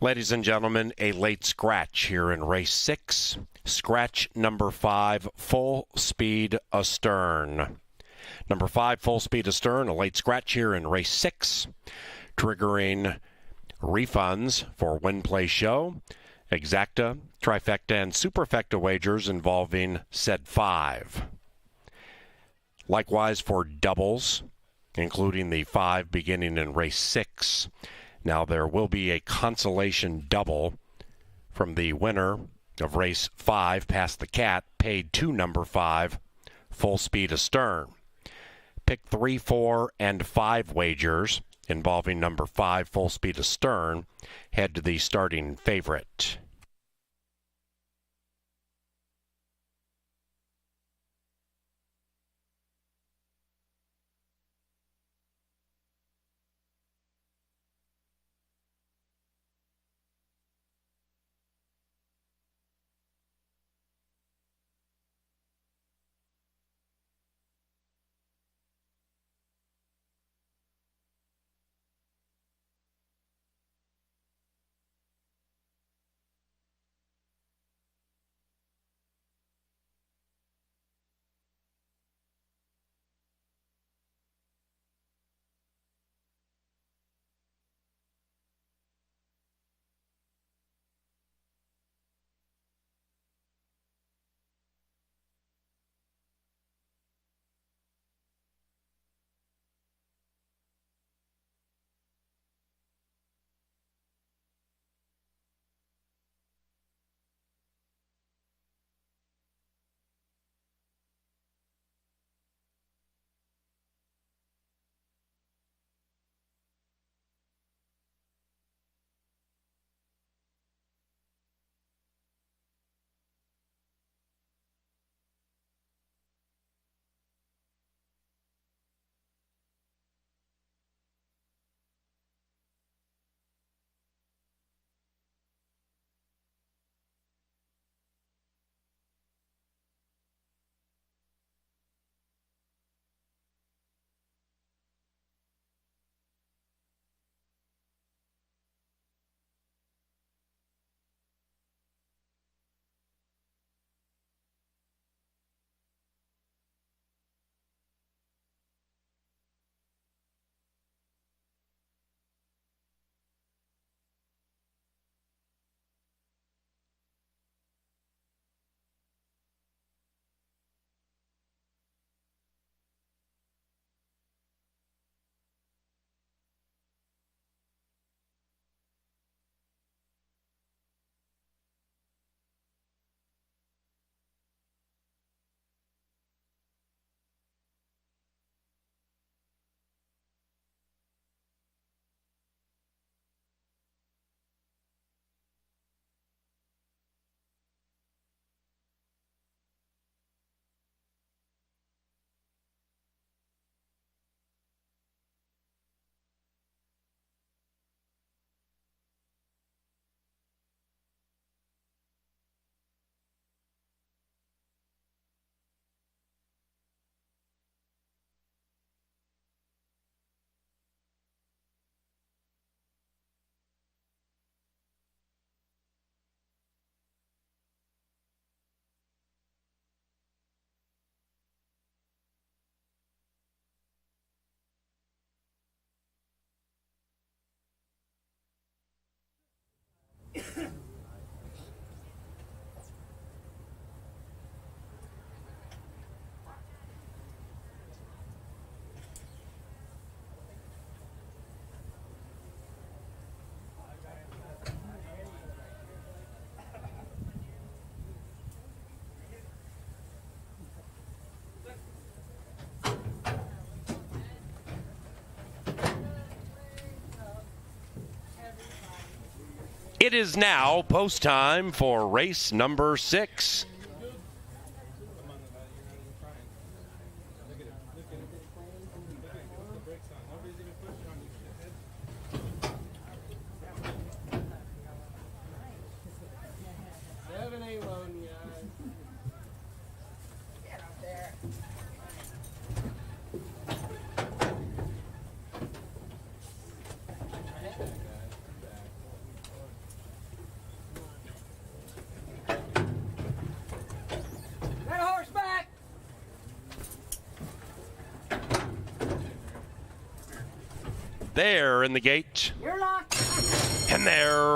Ladies and gentlemen, a late scratch here in race 6. Scratch number 5, full speed astern. Number 5, full speed astern, a late scratch here in race 6, triggering refunds for win, play, show, exacta, trifecta, and superfecta wagers involving said 5. Likewise for doubles, including the 5 beginning in race 6. Now there will be a consolation double from the winner of race 5, Past the Cat, paid to number 5, full speed astern. Pick 3, 4, and 5 wagers involving number 5, full speed astern. Head to the starting favorite. It is now post time for race number 6. there in the gate. You're locked. And they're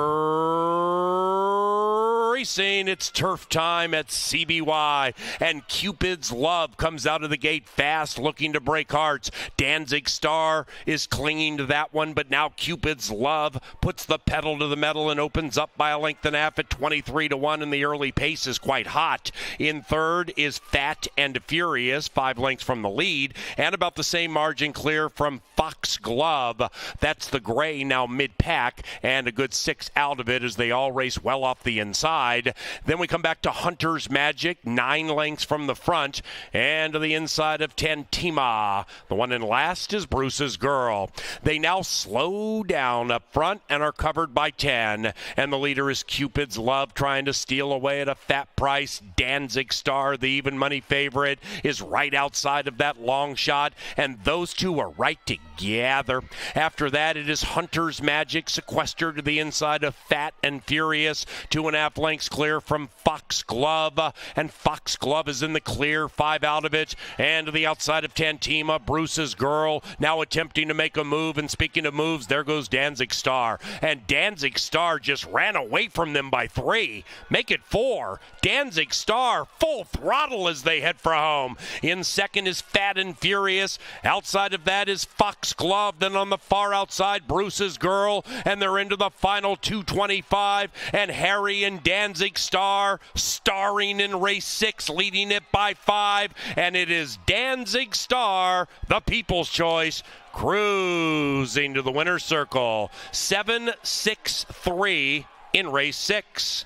racing. It's turf time at CBY. And Cupid's Love comes out of the gate fast, looking to break hearts. Danzig Star is clinging to that one, but now Cupid's Love puts the pedal to the metal and opens up by a length and a half at 23-1, and the early pace is quite hot. In third is Fat and Furious, 5 lengths from the lead, and about the same margin clear from Foxglove. That's the gray now mid-pack, and a good 6 out of it as they all race well off the inside. Then we come back to Hunter's Magic, 9 lengths from the front, and to the inside of Tantima. The one in last is Bruce's Girl. They now slow down up front and are covered by 10, and the leader is Cupid's Love, trying to steal away at a fat price. Danzig Star, the even money favorite, is right outside of that long shot, and those two are right together. After that, it is Hunter's Magic, sequestered to the inside of Fat and Furious, 2.5 lengths clear from Foxglove, and Foxglove is in the clear, 5 out of it, and to the outside of Tantima, Bruce's Girl, now attempting to make a move, and speaking of moves, there goes Danzig Star, and Danzig Star just ran away from them by 3, make it 4, Danzig Star full throttle as they head for home. In second is Fat and Furious, outside of that is Foxglove, then on the far outside, Bruce's Girl, and they're into the final 225, and Harry and Danzig Star starring in race 6, leading it by 5, and it is Danzig Star, the people's choice, cruising to the winner's circle. 7-6-3 in race 6.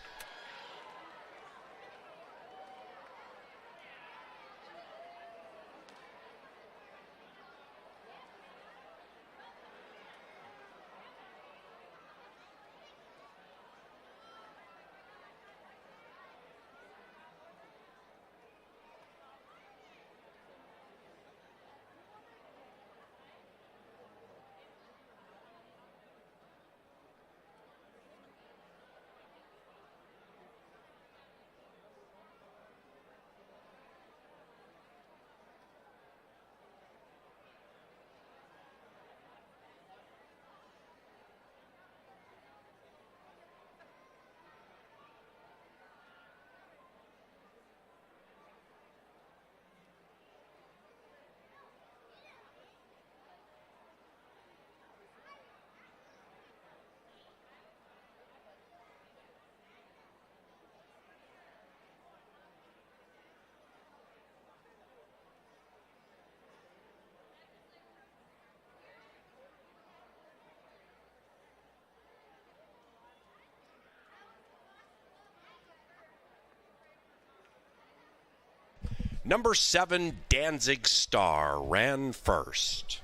Number 7, Danzig Star, ran first.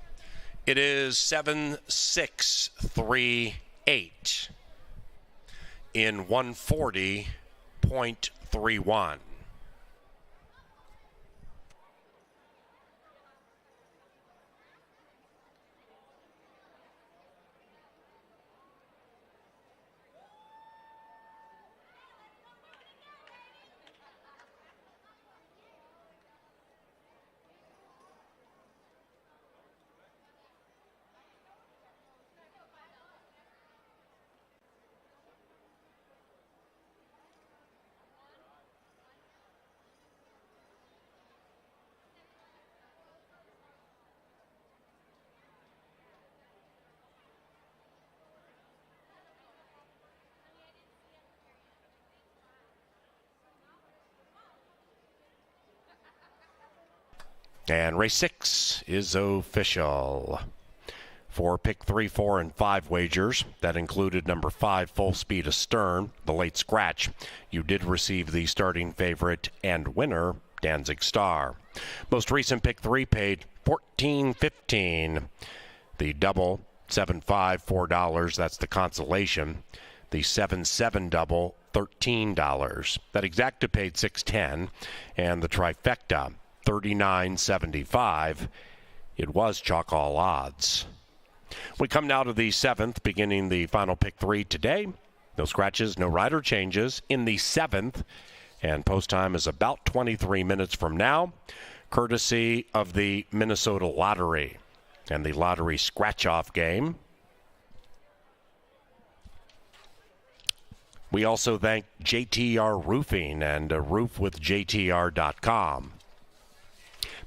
It is 7-6-3-8 in 140.31. And race 6 is official. For pick 3, 4, and 5 wagers, that included number 5, Full Speed Astern, the late scratch. You did receive the starting favorite and winner, Danzig Star. Most recent pick 3 paid $14.15. The double, 7-5, $4. That's the consolation. The 7-7 double, $13. That exacta paid $6.10, and the trifecta, $39.75. It was chalk all odds. We come now to the 7th, beginning the final pick 3 today. No scratches, no rider changes in the 7th, and post time is about 23 minutes from now, courtesy of the Minnesota Lottery. and the lottery scratch-off game. We also thank JTR Roofing and roofwithjtr.com.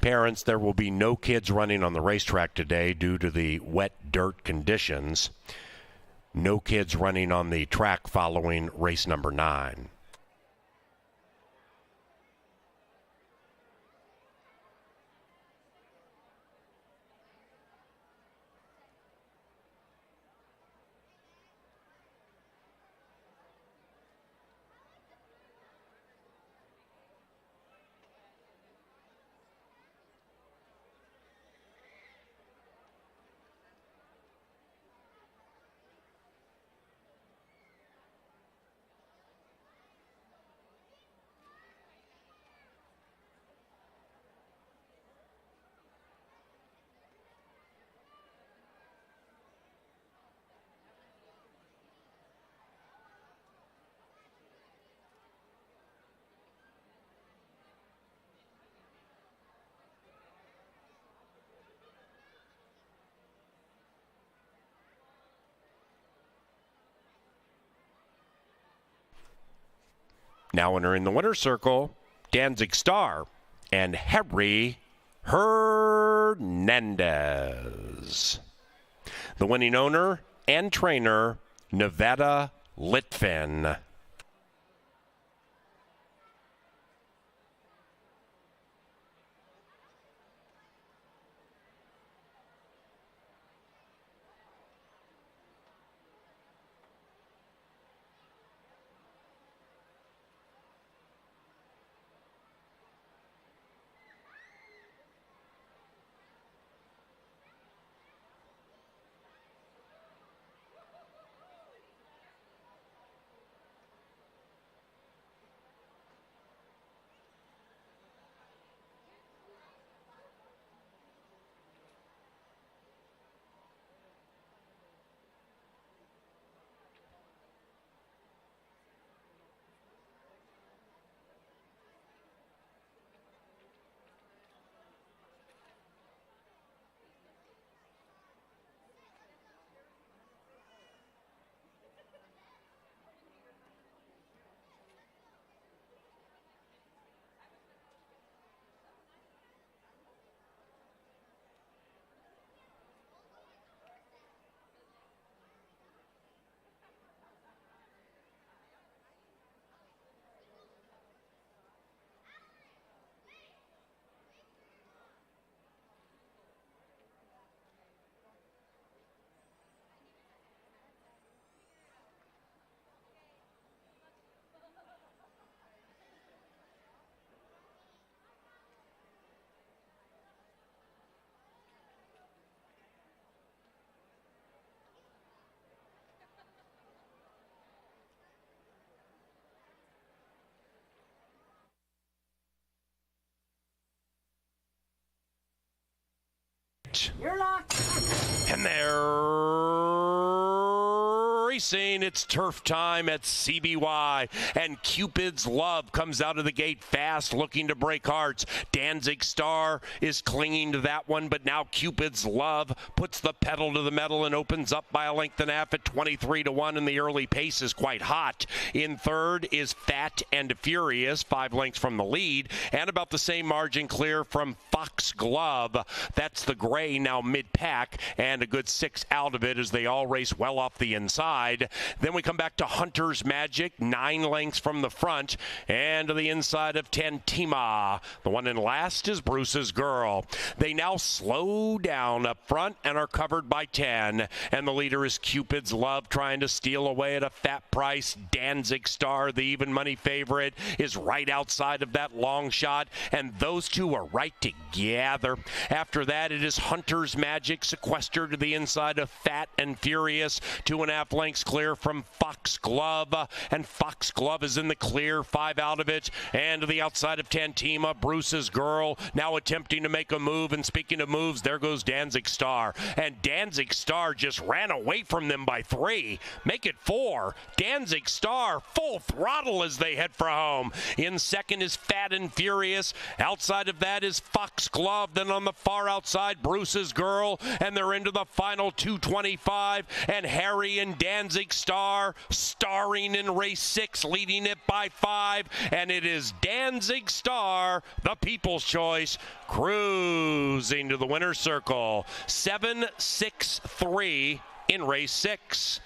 Parents, there will be no kids running on the racetrack today due to the wet dirt conditions. No kids running on the track following race number 9. Now entering the winner's circle, Danzig Star and Harry Hernandez. The winning owner and trainer, Nevada Litvin. You're locked. And they're racing. It's turf time at CBY, and Cupid's Love comes out of the gate fast, looking to break hearts. Danzig Star is clinging to that one, but now Cupid's Love puts the pedal to the metal and opens up by a length and a half at 23-1, and the early pace is quite hot. In third is Fat and Furious, 5 lengths from the lead, and about the same margin clear from Fox Glove. That's the gray now mid-pack, and a good 6 out of it as they all race well off the inside. Then we come back to Hunter's Magic, 9 lengths from the front, and to the inside of Tantima. The one in last is Bruce's Girl. They now slow down up front and are covered by 10, and the leader is Cupid's Love, trying to steal away at a fat price. Danzig Star, the even money favorite, is right outside of that long shot, and those two are right together. After that, it is Hunter's Magic, sequestered to the inside of Fat and Furious, 2.5 lengths breaks clear from Foxglove, and Foxglove is in the clear. 5 out of it, and to the outside of Tantima, Bruce's Girl now attempting to make a move. And speaking of moves, there goes Danzig Star, and Danzig Star just ran away from them by 3. Make it 4. Danzig Star full throttle as they head for home. In second is Fat and Furious. Outside of that is Foxglove. Then on the far outside, Bruce's Girl, and they're into the final 225. And Harry and Danzig Star starring in race 6, leading it by 5. And it is Danzig Star, the People's Choice, cruising to the winner's circle. 7-6-3 in race 6.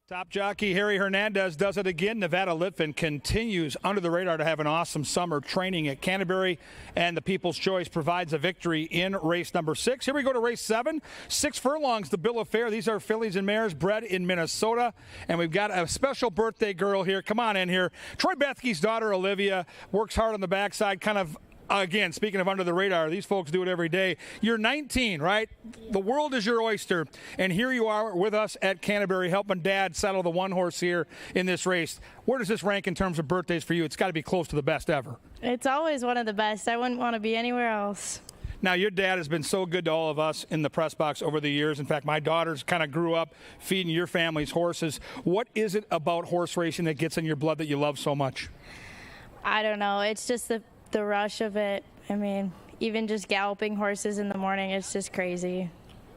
Top jockey Harry Hernandez does it again. Nevada Litvin continues under the radar to have an awesome summer training at Canterbury, and the People's Choice provides a victory in race number 6. Here we go to race 7. 6 furlongs, the bill of fare. These are fillies and mares bred in Minnesota, and we've got a special birthday girl here. Come on in here. Troy Bethke's daughter, Olivia, works hard on the backside, kind of. Again, speaking of under the radar, these folks do it every day. You're 19, right? The world is your oyster, and here you are with us at Canterbury helping Dad settle the one horse here in this race. Where does this rank in terms of birthdays for you? It's got to be close to the best ever. It's always one of the best. I wouldn't want to be anywhere else. Now, your dad has been so good to all of us in the press box over the years. In fact, my daughters kind of grew up feeding your family's horses. What is it about horse racing that gets in your blood that you love so much? I don't know. It's just the rush of it. I mean, even just galloping horses in the morning, it's just crazy.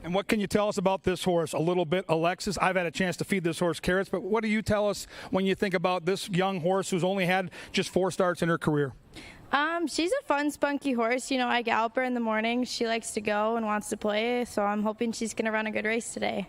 And what can you tell us about this horse a little bit, Alexis? I've had a chance to feed this horse carrots, but what do you tell us when you think about this young horse who's only had just 4 starts in her career? She's a fun, spunky horse. You know, I gallop her in the morning. She likes to go and wants to play, so I'm hoping she's going to run a good race today.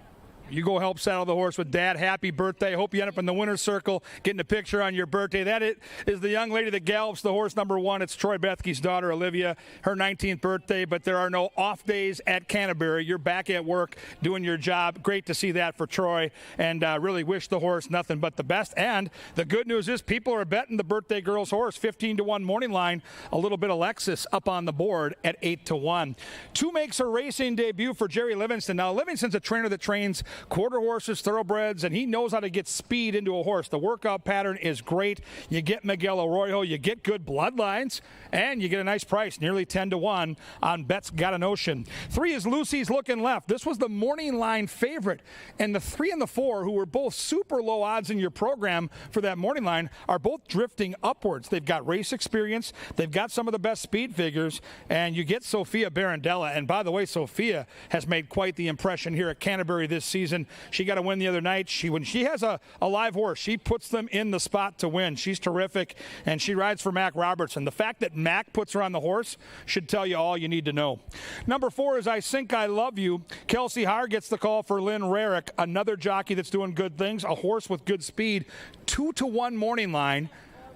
You go help saddle the horse with Dad. Happy birthday. Hope you end up in the winner's circle, getting a picture on your birthday. That is the young lady that gallops the horse number 1. It's Troy Bethke's daughter, Olivia, her 19th birthday, but there are no off days at Canterbury. You're back at work doing your job. Great to see that for Troy, and really wish the horse nothing but the best. And the good news is people are betting the birthday girl's horse, 15-1 morning line. A little bit Alexis up on the board at 8-1. 2 makes her racing debut for Jerry Livingston. Now, Livingston's a trainer that trains quarter horses, thoroughbreds, and he knows how to get speed into a horse. The workout pattern is great. You get Miguel Arroyo, you get good bloodlines, and you get a nice price, nearly 10-1 on Bet's Got a Notion. 3 is Lucy's Looking Left. This was the morning line favorite, and the 3 and the 4, who were both super low odds in your program for that morning line, are both drifting upwards. They've got race experience, they've got some of the best speed figures, and you get Sophia Barandella. And by the way, Sophia has made quite the impression here at Canterbury this season. She got a win the other night. When she has a live horse, she puts them in the spot to win. She's terrific, and she rides for Mac Robertson. The fact that Mac puts her on the horse should tell you all you need to know. Number 4 is I Think I Love You. Kelsey Haar gets the call for Lynn Rarick, another jockey that's doing good things, a horse with good speed. 2-1 morning line.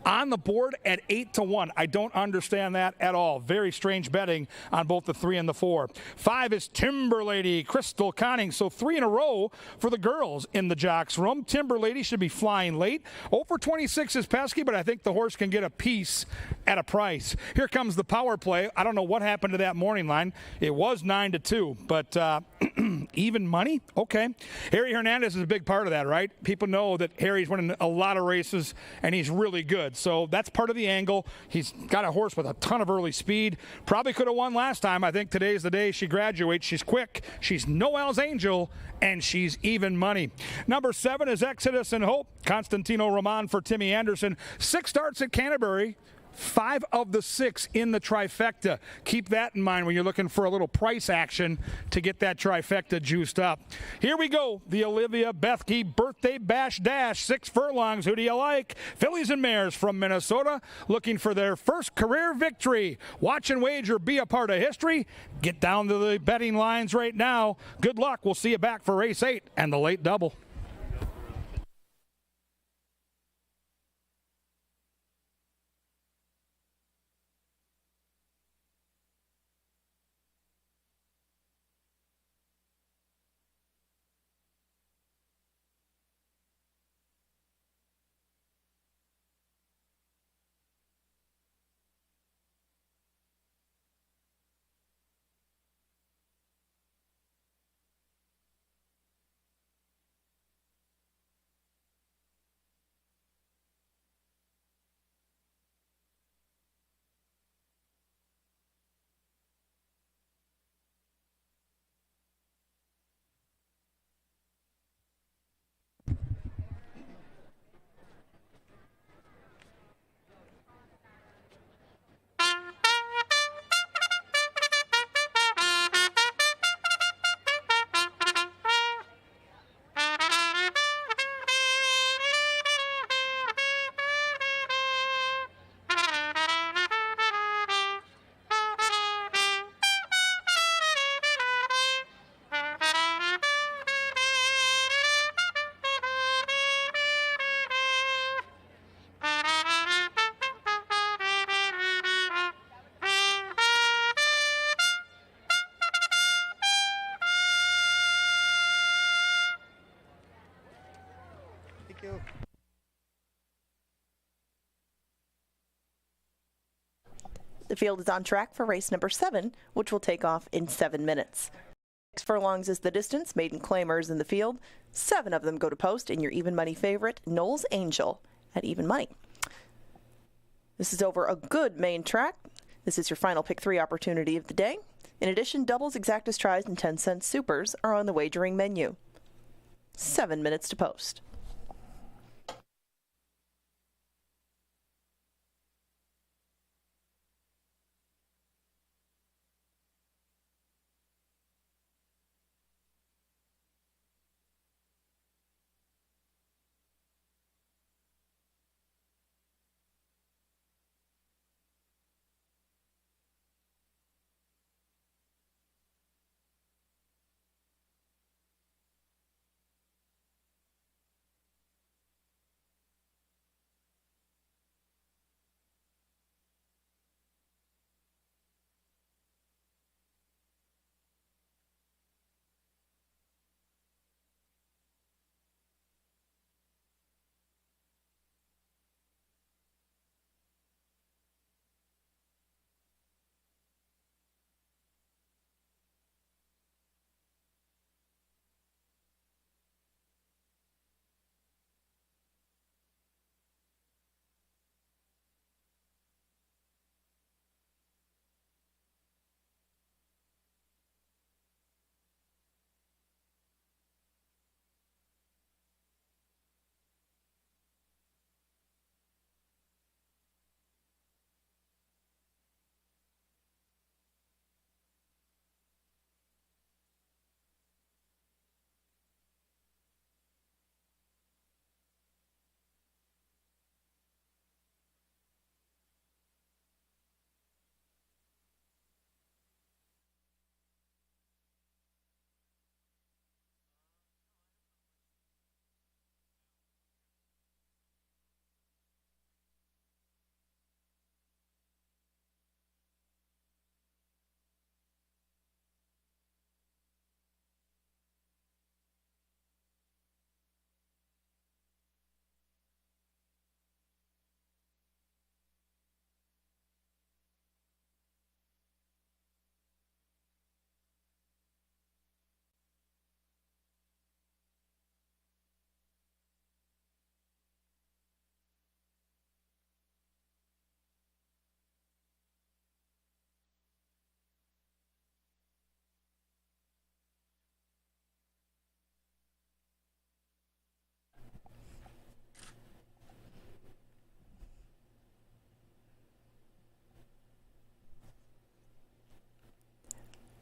On the board at 8-1. I don't understand that at all. Very strange betting on both the 3 and the 4. 5 is Timber Lady, Crystal Conning. So 3 in a row for the girls in the jocks room. Timber Lady should be flying late. Over 26 is pesky, but I think the horse can get a piece at a price. Here comes the power play. I don't know what happened to that morning line. It was 9-2, but even money? Okay. Harry Hernandez is a big part of that, right? People know that Harry's winning a lot of races, and he's really good. So that's part of the angle. He's got a horse with a ton of early speed. Probably could have won last time. I think today's the day she graduates. She's quick. She's Noel's Angel, and she's even money. Number 7 is Exodus and Hope. Constantino Roman for Timmy Anderson. 6 starts at Canterbury. 5 of the 6 in the trifecta. Keep that in mind when you're looking for a little price action to get that trifecta juiced up. Here we go. The Olivia Bethke Birthday Bash Dash. 6 furlongs. Who do you like? Fillies and mares from Minnesota looking for their first career victory. Watch and wager. Be a part of history. Get down to the betting lines right now. Good luck. We'll see you back for race 8 and the late double. you. The field is on track for race number 7, which will take off in 7 minutes. 6 furlongs is the distance. Maiden claimers in the field. 7 of them go to post in your even money favorite, Knowles Angel, at even money. This is over a good main track. This is your final pick 3 opportunity of the day. In addition, doubles, exactas tries, and 10-cent supers are on the wagering menu. 7 minutes to post.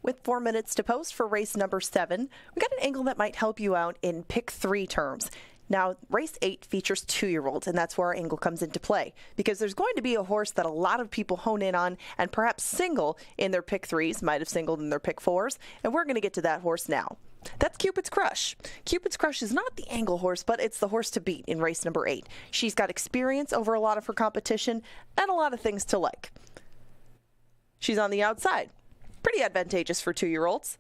With 4 minutes to post for race number 7, we got an angle that might help you out in pick 3 terms. Now, race 8 features 2-year-olds, and that's where our angle comes into play, because there's going to be a horse that a lot of people hone in on and perhaps single in their pick 3s, might have singled in their pick 4s, and we're going to get to that horse now. That's Cupid's Crush. Cupid's Crush is not the angle horse, but it's the horse to beat in race number 8. She's got experience over a lot of her competition and a lot of things to like. She's on the outside. Pretty advantageous for 2-year-olds.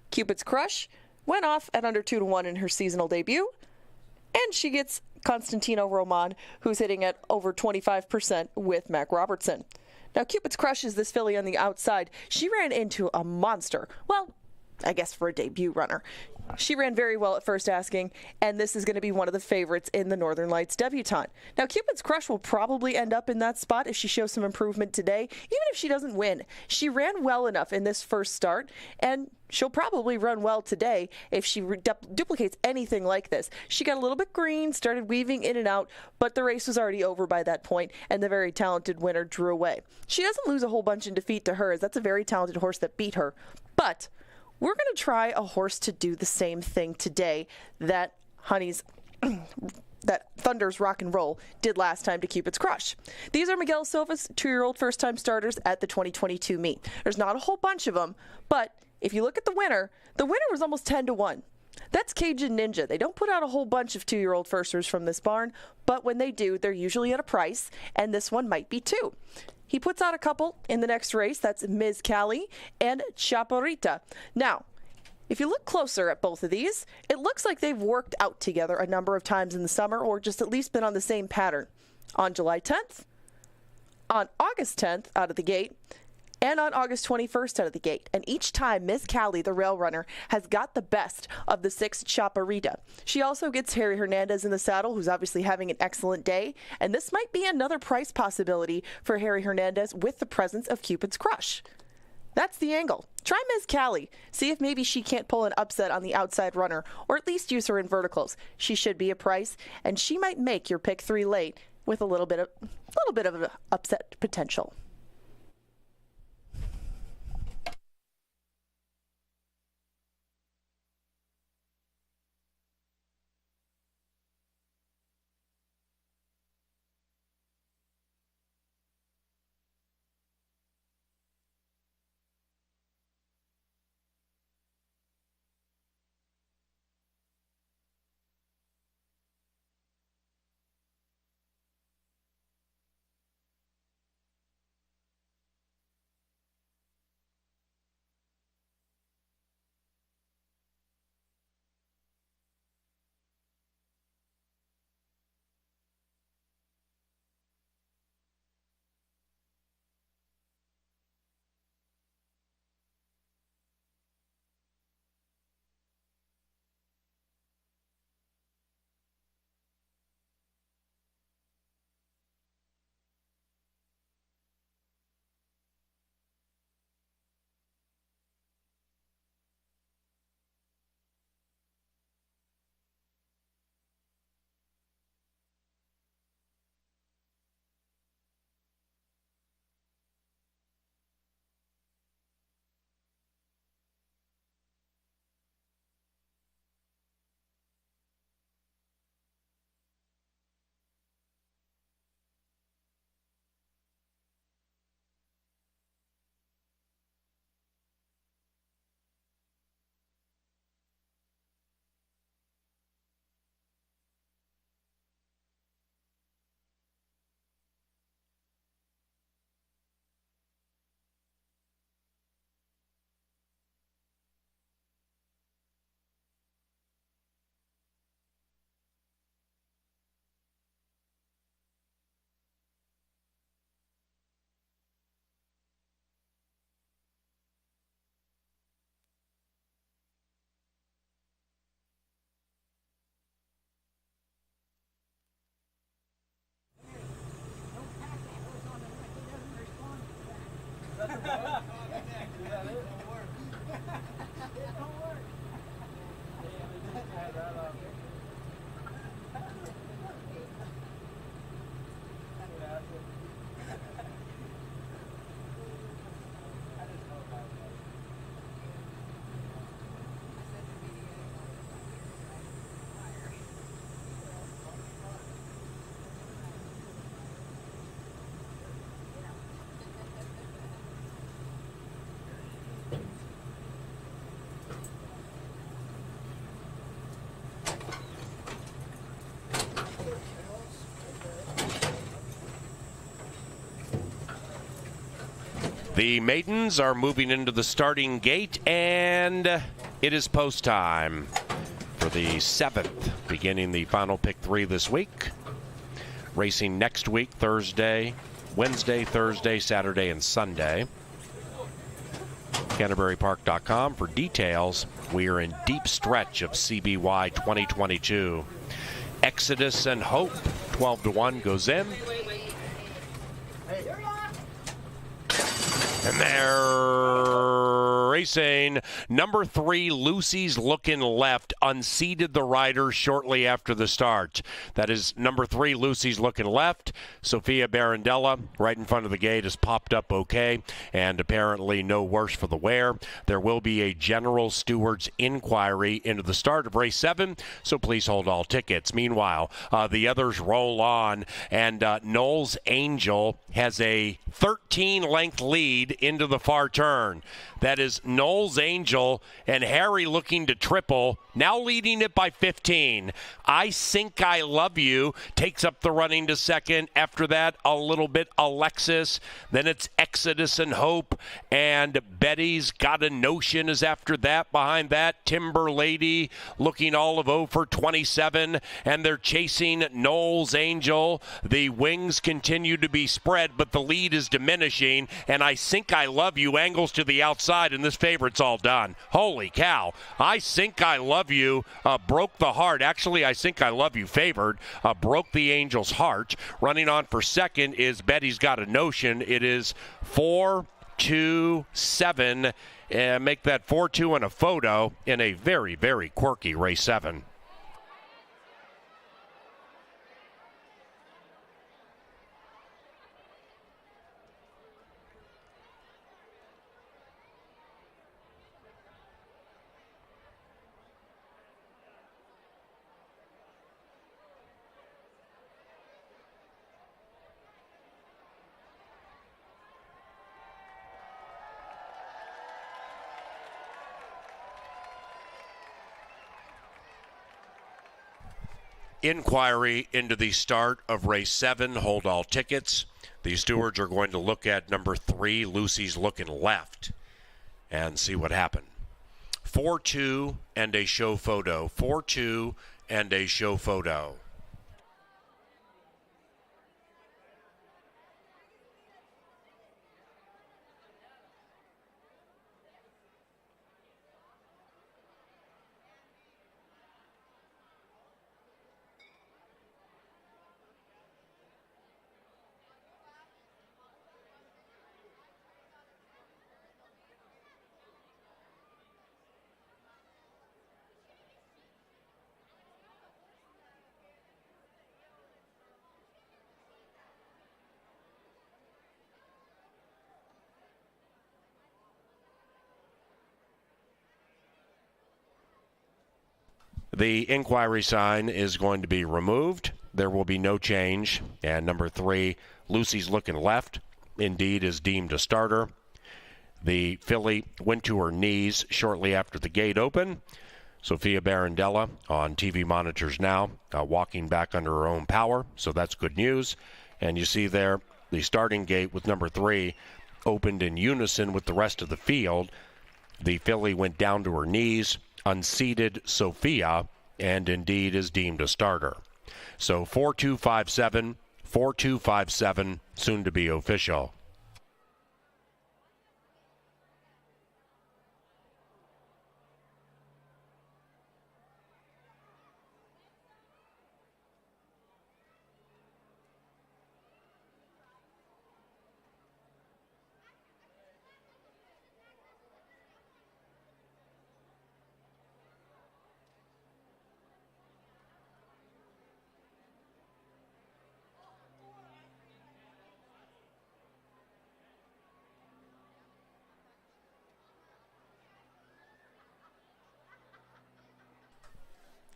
Cupid's Crush went off at under 2-1 in her seasonal debut, and she gets Constantino Roman, who's hitting at over 25% with Mac Robertson. Now, Cupid's Crush is this filly on the outside. She ran into a monster. Well, I guess for a debut runner. She ran very well at first asking, and this is going to be one of the favorites in the Northern Lights debutante. Now, Cupid's Crush will probably end up in that spot if she shows some improvement today, even if she doesn't win. She ran well enough in this first start, and she'll probably run well today if she duplicates anything like this. She got a little bit green, started weaving in and out, but the race was already over by that point, and the very talented winner drew away. She doesn't lose a whole bunch in defeat to her, as that's a very talented horse that beat her, but we're going to try a horse to do the same thing today that that Thunder's Rock and Roll did last time to Cupid's Crush. These are Miguel Silva's 2-year-old first-time starters at the 2022 meet. There's not a whole bunch of them, but if you look at the winner was almost 10-1. That's Cajun Ninja. They don't put out a whole bunch of 2-year-old firsters from this barn, but when they do, they're usually at a price, and this one might be too. He puts out a couple in the next race. That's Ms. Callie and Chaparrita. Now, If you look closer at both of these, it looks like they've worked out together a number of times in the summer, or just at least been on the same pattern. On July 10th, on August 10th out of the gate, and on August 21st out of the gate. And each time, Ms. Callie, the rail runner, has got the best of the 6 Chaparita. She also gets Harry Hernandez in the saddle, who's obviously having an excellent day. And this might be another price possibility for Harry Hernandez with the presence of Cupid's Crush. That's the angle. Try Ms. Callie. See if maybe she can't pull an upset on the outside runner, or at least use her in verticals. She should be a price, and she might make your pick 3 late with a little bit of an upset potential. The maidens are moving into the starting gate, and it is post time for the 7th, beginning the final pick 3 this week. Racing next week, Wednesday, Thursday, Saturday, and Sunday. CanterburyPark.com for details. We are in deep stretch of CBY 2022. Exodus and Hope, 12-1 goes in. And they're racing. Number 3, Lucy's Looking Left, unseated the rider shortly after the start. That is number 3, Lucy's Looking Left. Sophia Barandella, right in front of the gate, has popped up okay, and apparently no worse for the wear. There will be a general steward's inquiry into the start of race 7, so please hold all tickets. Meanwhile, the others roll on, and Knowles Angel has a 13-length lead into the far turn. That is Knowles Angel, and Harry looking to triple, now leading it by 15. I Think I Love You takes up the running to second. After that, a little bit Alexis. Then it's Exodus and Hope, and Betty's Got a Notion is after that. Behind that, Timber Lady looking all of 0 for 27, and they're chasing Knowles Angel. The wings continue to be spread, but the lead is diminishing, and I Think I Love You angles to the outside, and this favorite's all done. Holy cow. I Think I Love You broke the heart. Actually, I Think I Love You favored, broke the Angel's heart. Running on for second is Betty's Got a Notion. It is 4-2-7. Make that 4-2 and a photo in a very, very quirky race 7. Inquiry into the start of race 7. Hold all tickets. The stewards are going to look at number 3, Lucy's Looking Left, and see what happened. 4-2 and a show photo. 4-2 and a show photo. The inquiry sign is going to be removed. There will be no change. And number 3, Lucy's Looking Left, indeed is deemed a starter. The filly went to her knees shortly after the gate opened. Sophia Barandella on TV monitors now, walking back under her own power, so that's good news. And you see there the starting gate with number 3 opened in unison with the rest of the field. The filly went down to her knees, unseated Sophia, and indeed is deemed a starter. So 4-2-5-7, 4-2-5-7, soon to be official.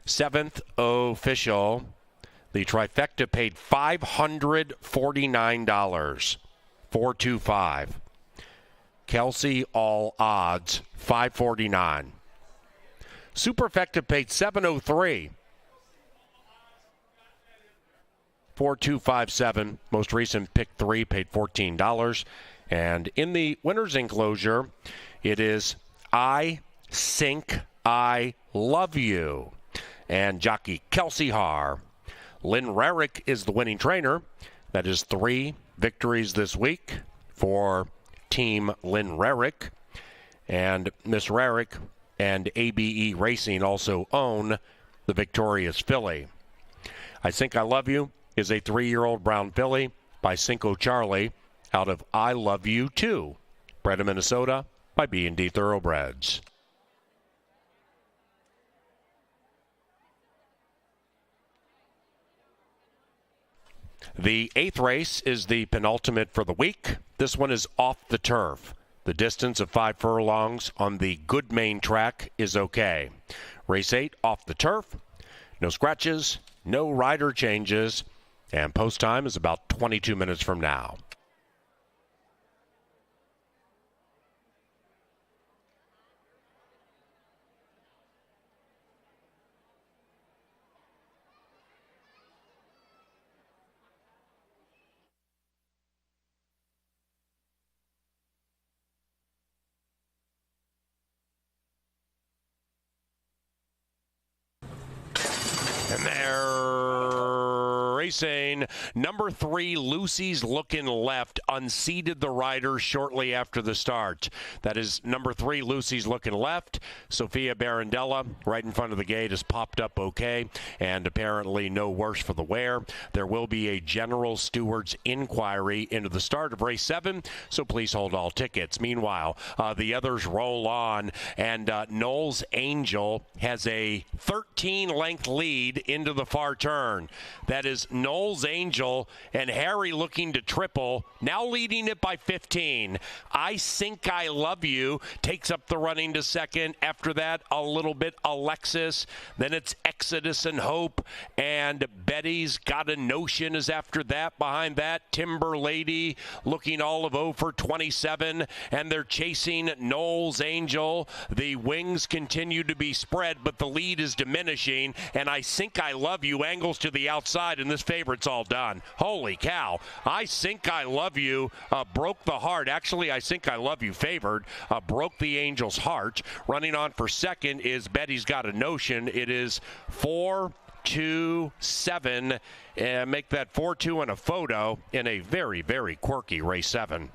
Seventh official. The trifecta paid $549. 425. Kelsey all odds $549. Superfecta paid $703. 4257. Most recent pick 3 paid $14. And in the winner's enclosure, it is I Think I Love You. And jockey Kelsey Haar. Lynn Rarick is the winning trainer. That is 3 victories this week for Team Lynn Rarick. And Miss Rarick and ABE Racing also own the victorious filly. I Think I Love You is a 3-year-old brown filly by Cinco Charlie out of I Love You Too, bred in Minnesota by B&D Thoroughbreds. The 8th race is the penultimate for the week. This one is off the turf. The distance of 5 furlongs on the good main track is okay. Race 8 off the turf. No scratches, no rider changes, and post time is about 22 minutes from now. racing. Number 3, Lucy's Looking Left, unseated the rider shortly after the start. That is number 3, Lucy's Looking Left. Sophia Barandella, right in front of the gate, has popped up okay, and apparently no worse for the wear. There will be a general steward's inquiry into the start of race 7, so please hold all tickets. Meanwhile, the others roll on, and Knowles Angel has a 13-length lead into the far turn. That is Knowles Angel and Harry looking to triple, now leading it by 15. I Think I Love You takes up the running to second. After that, a little bit Alexis. Then it's Exodus and Hope, and Betty's Got a Notion is after that. Behind that, Timber Lady looking all of 0 for 27, and they're chasing Knowles Angel. The wings continue to be spread, but the lead is diminishing, and I Think I Love You angles to the outside, and this favorite's all done. Holy cow. I Think I Love You broke the heart. Actually, I Think I Love You favored, broke the Angel's heart. Running on for second is Betty's Got a Notion. It is 4-2-7. Make that 4-2 and a photo in a very, very quirky race 7.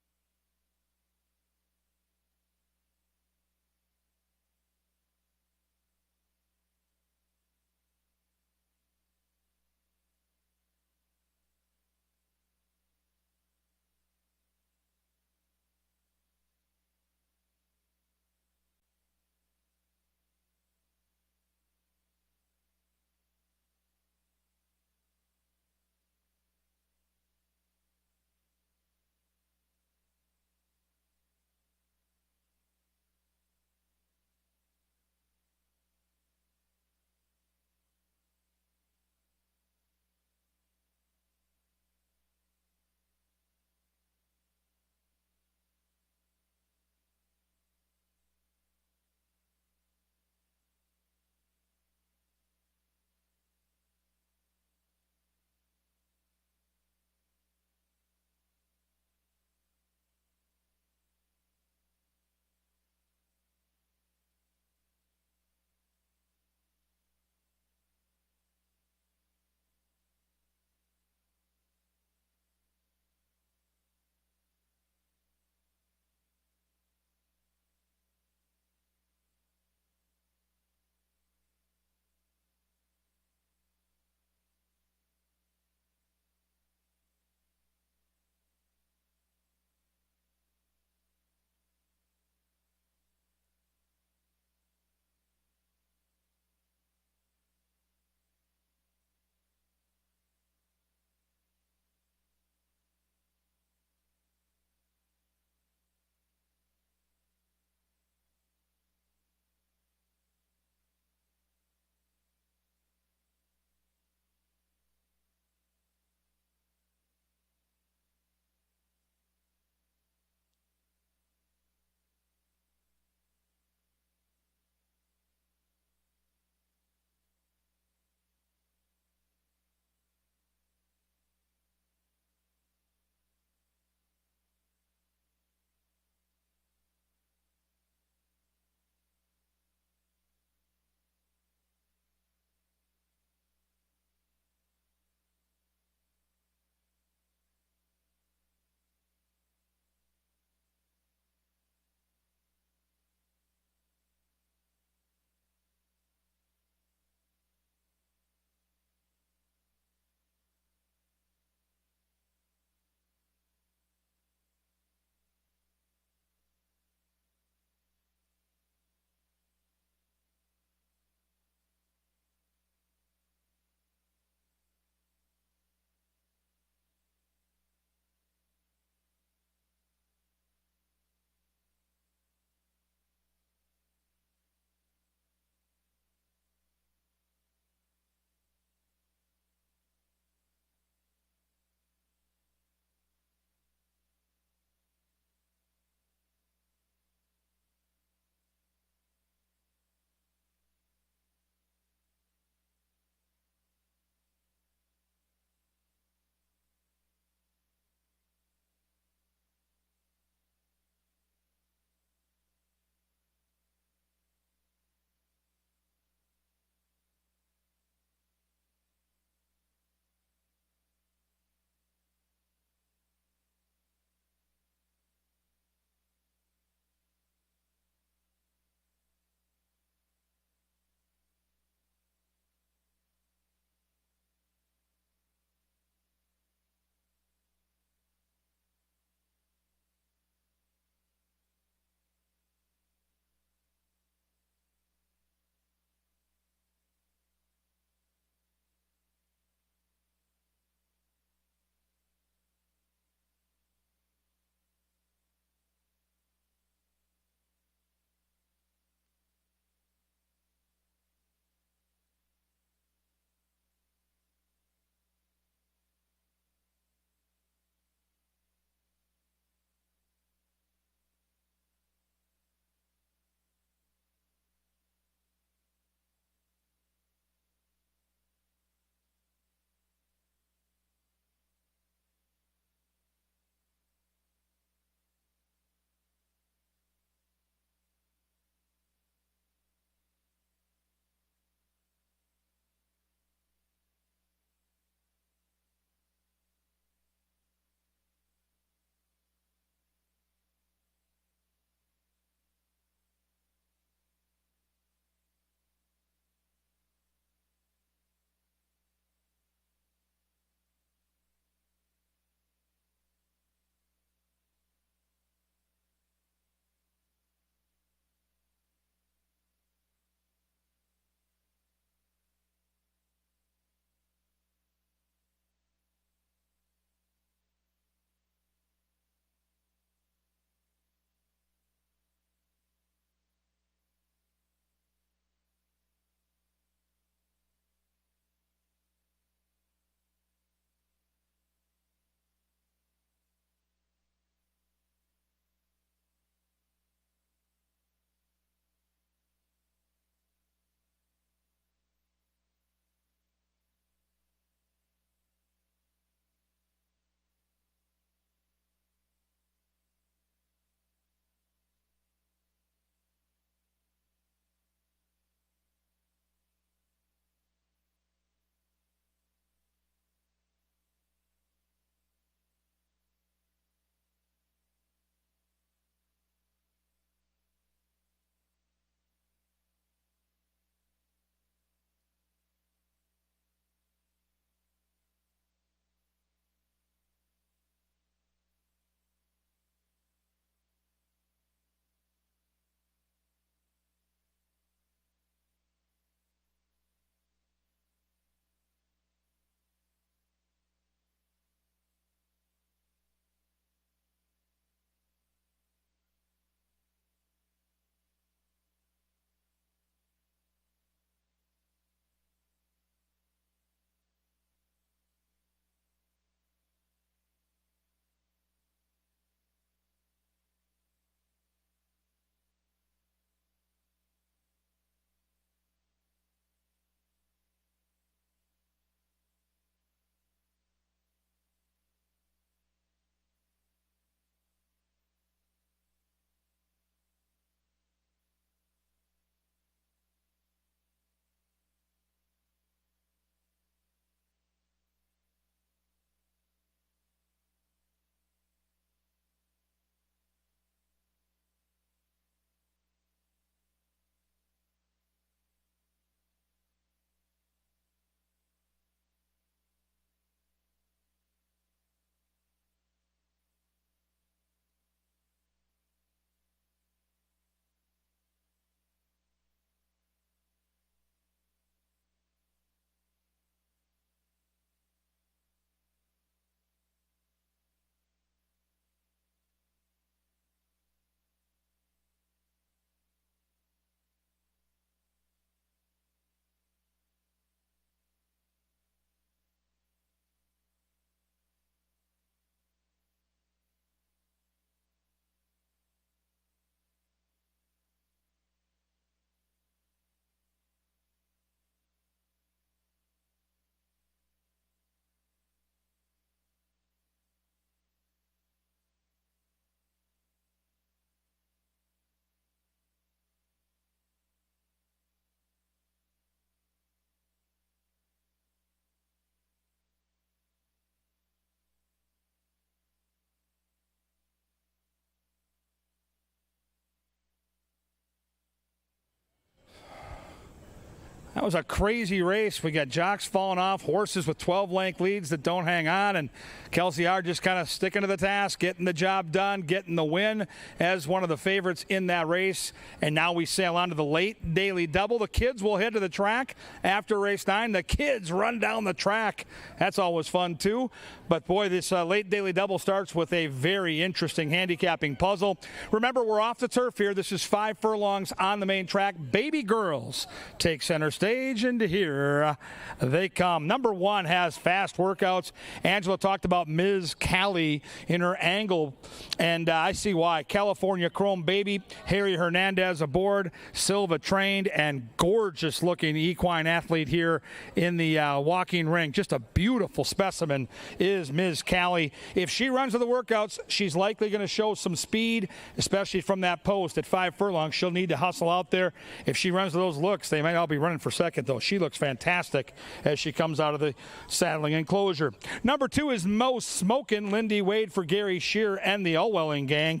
That was a crazy race. We got jocks falling off, horses with 12-length leads that don't hang on, and Kelsey R just kind of sticking to the task, getting the job done, getting the win as one of the favorites in that race. And now we sail on to the late daily double. The kids will head to the track after race 9. The kids run down the track. That's always fun, too. But, boy, this late daily double starts with a very interesting handicapping puzzle. Remember, we're off the turf here. This is 5 furlongs on the main track. Baby girls take center stage, and here they come. Number 1 has fast workouts. Angela talked about Ms. Callie in her angle, and I see why. California Chrome Baby, Harry Hernandez aboard, Silva trained, and gorgeous-looking equine athlete here in the walking ring. Just a beautiful specimen is Ms. Callie. If she runs to the workouts, she's likely going to show some speed, especially from that post at 5 furlongs. She'll need to hustle out there. If she runs to those looks, they might all be running for second, though. She looks fantastic as she comes out of the saddling enclosure. Number 2 is Mo Smokin', Lindy Wade for Gary Shearer and the Allwelling gang.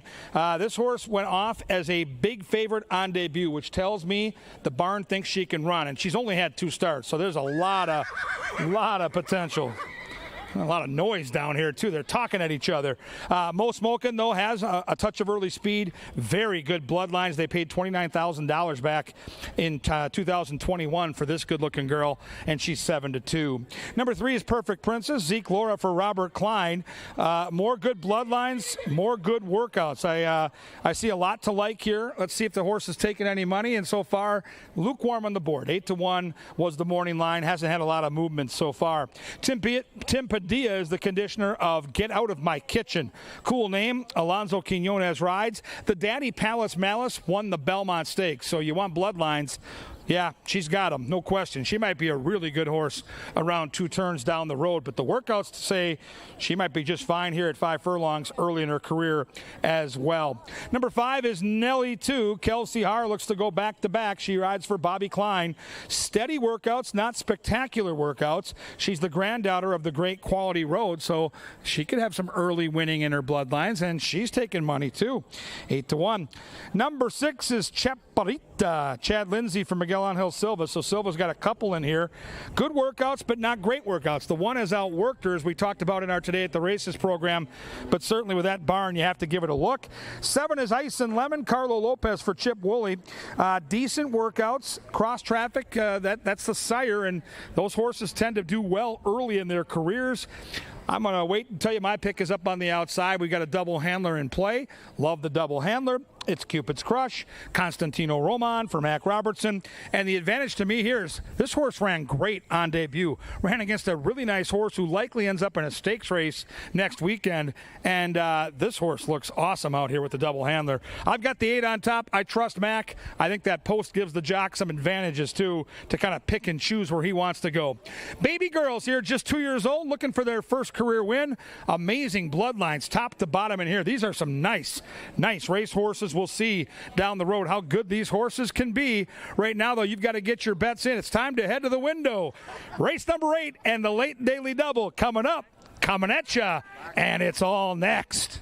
This horse went off as a big favorite on debut, which tells me the barn thinks she can run, and she's only had 2 starts, so there's a lot of potential. A lot of noise down here, too. They're talking at each other. Mo Smokin', though, has a touch of early speed. Very good bloodlines. They paid $29,000 back in 2021 for this good-looking girl, and she's 7-2. Number 3 is Perfect Princess. Zeke Laura for Robert Klein. More good bloodlines, more good workouts. I see a lot to like here. Let's see if the horse is taking any money, and so far, lukewarm on the board. 8-1 was the morning line. Hasn't had a lot of movement so far. Tim Padilla is the conditioner of Get Out of My Kitchen. Cool name. Alonso Quinones rides. The Daddy Palace Malice won the Belmont Stakes. So you want bloodlines. Yeah, she's got them, no question. She might be a really good horse around 2 turns down the road, but the workouts say she might be just fine here at 5 furlongs early in her career as well. Number 5 is Nelly 2. Kelsey Har looks to go back-to-back. She rides for Bobby Klein. Steady workouts, not spectacular workouts. She's the granddaughter of the great Quality Road, so she could have some early winning in her bloodlines, and she's taking money too. 8-1. Number 6 is Chaparita. Chad Lindsay from Miguel Angel Silva. So Silva's got a couple in here. Good workouts, but not great workouts. The one has outworked her, as we talked about in our Today at the Races program, but certainly with that barn, you have to give it a look. 7 is Ice and Lemon. Carlo Lopez for Chip Woolley. Decent workouts. Cross traffic, that's the sire, and those horses tend to do well early in their careers. I'm going to wait and tell you my pick is up on the outside. We got a double handler in play. Love the double handler. It's Cupid's Crush, Constantino Roman for Mac Robertson. And the advantage to me here is this horse ran great on debut. Ran against a really nice horse who likely ends up in a stakes race next weekend. And this horse looks awesome out here with the double handler. I've got the 8 on top. I trust Mac. I think that post gives the jock some advantages, too, to kind of pick and choose where he wants to go. Baby girls here, just 2 years old, looking for their first career win. Amazing bloodlines top to bottom in here. These are some nice race horses. We'll see down the road how good these horses can be. Right now, though, you've got to get your bets in. It's time to head to the window. Race number 8 and the late daily double coming up, coming at ya, and it's all next.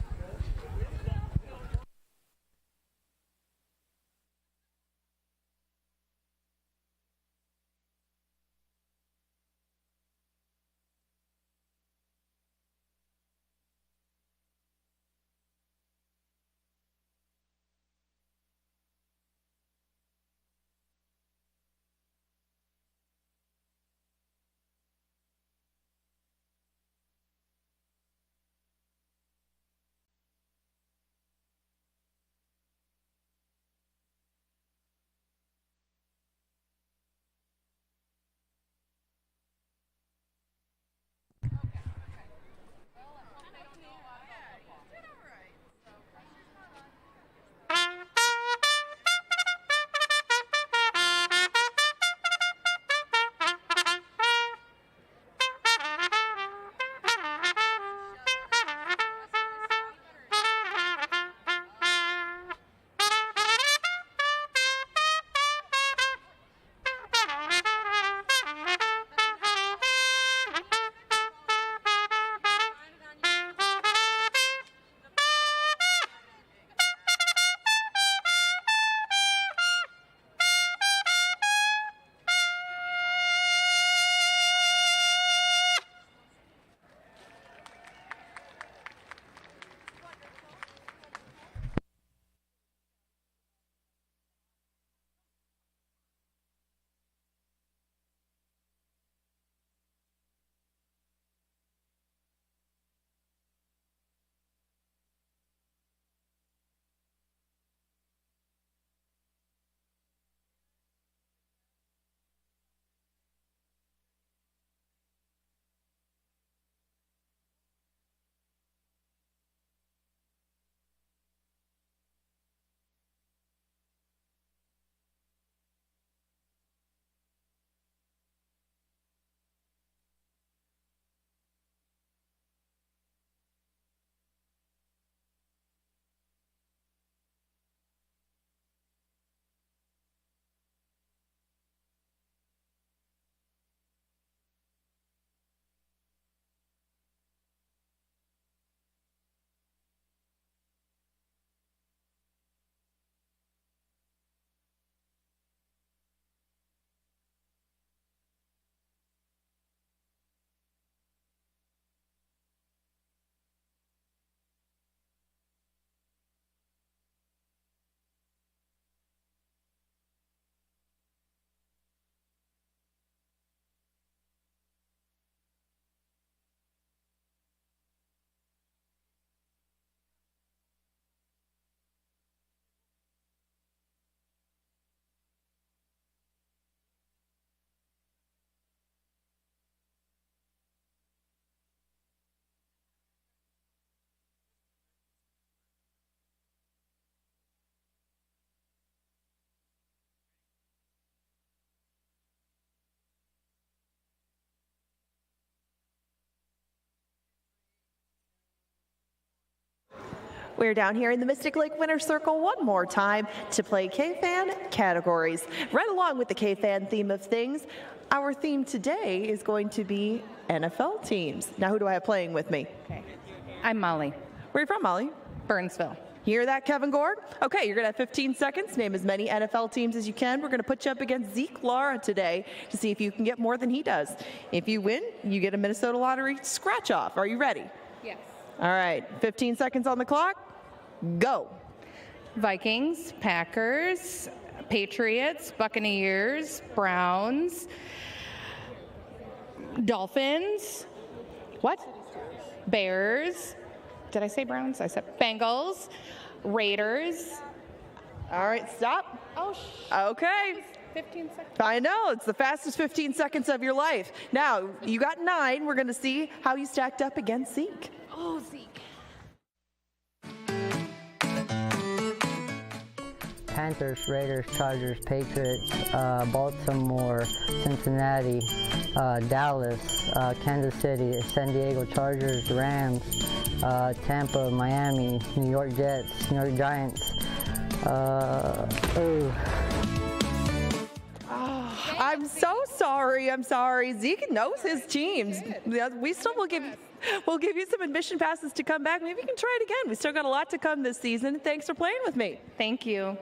We're down here in the Mystic Lake Winner's Circle one more time to play K-Fan categories. Right along with the K-Fan theme of things, our theme today is going to be NFL teams. Now, who do I have playing with me? Okay. I'm Molly. Where are you from, Molly? Burnsville. Hear that, Kevin Gord? Okay, you're going to have 15 seconds. Name as many NFL teams as you can. We're going to put you up against Zeke Lara today to see if you can get more than he does. If you win, you get a Minnesota Lottery scratch off. Are you ready? Yes. All right, 15 seconds on the clock. Go. Vikings, Packers, Patriots, Buccaneers, Browns, Dolphins. What? Bears. Did I say Browns? I said Bengals, Raiders. All right, stop. Oh, Okay. 15 seconds. I know, it's the fastest 15 seconds of your life. Now, you got 9. We're going to see how you stacked up against Zeke. Oh, Zeke. Panthers, Raiders, Chargers, Patriots, Baltimore, Cincinnati, Dallas, Kansas City, San Diego Chargers, Rams, Tampa, Miami, New York Jets, New York Giants. I'm so sorry. I'm sorry. Zeke knows his teams. Yeah, we still will give you some admission passes to come back. Maybe you can try it again. We still got a lot to come this season. Thanks for playing with me. Thank you.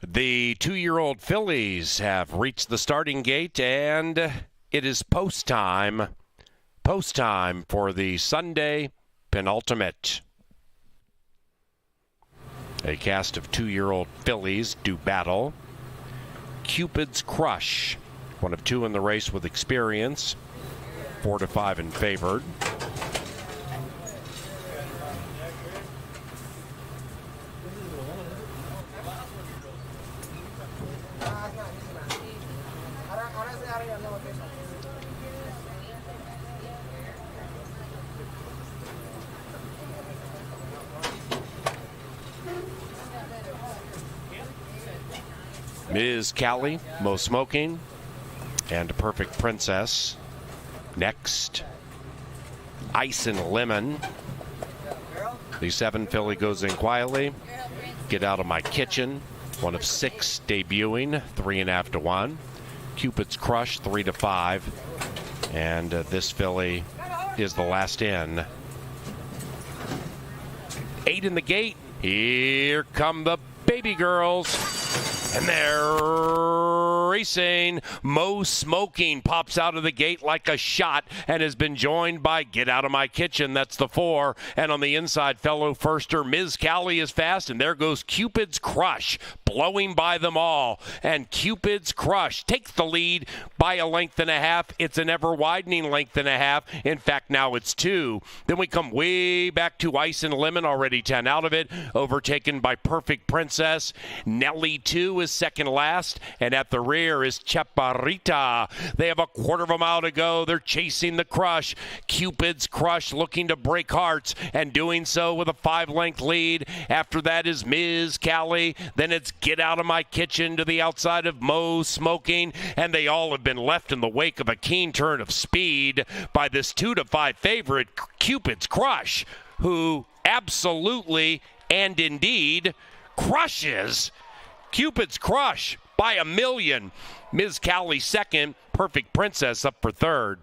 The 2-year-old fillies have reached the starting gate, and it is post time. Post time for the Sunday penultimate. A cast of 2-year-old fillies do battle. Cupid's Crush, one of 2 in the race with experience, 4-5 and favored. Ms. Callie, Mo Smoking, and Perfect Princess. Next, Ice and Lemon. The 7 filly goes in quietly. Get Out of My Kitchen, one of 6 debuting, 3.5 to 1. Cupid's Crush, 3 to 5. And this filly is the last in. 8 in the gate. Here come the baby girls. And they're racing. Mo Smoking pops out of the gate like a shot and has been joined by Get Out of My Kitchen. That's the 4. And on the inside, fellow firster, Ms. Callie is fast. And there goes Cupid's Crush, blowing by them all. And Cupid's Crush takes the lead by a length and a half. It's an ever-widening length and a half. In fact, now it's 2. Then we come way back to Ice and Lemon, already 10 out of it. Overtaken by Perfect Princess. Nelly 2 is second last, and at the rear is Chaparrita. They have a quarter of a mile to go. They're chasing the Crush. Cupid's Crush looking to break hearts, and doing so with a 5-length lead. After that is Ms. Callie. Then it's Get Out of My Kitchen to the outside of Mo Smoking, and they all have been left in the wake of a keen turn of speed by this 2 to 5 favorite, Cupid's Crush, who absolutely and indeed crushes. Cupid's Crush by a million. Ms. Callie second. Perfect Princess up for third.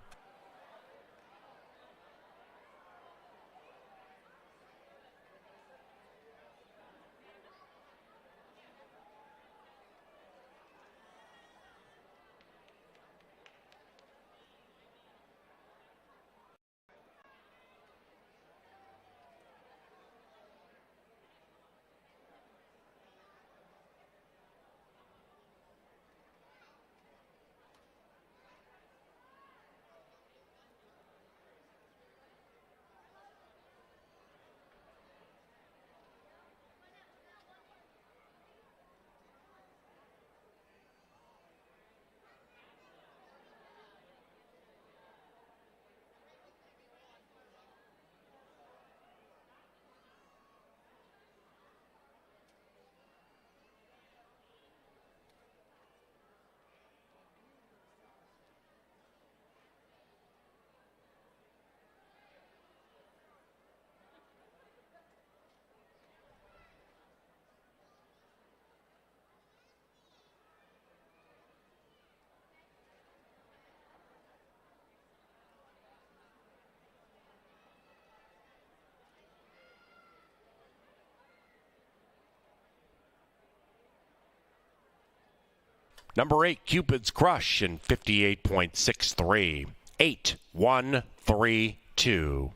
Number 8, Cupid's Crush in 58.63. 8, 1, 3, 2.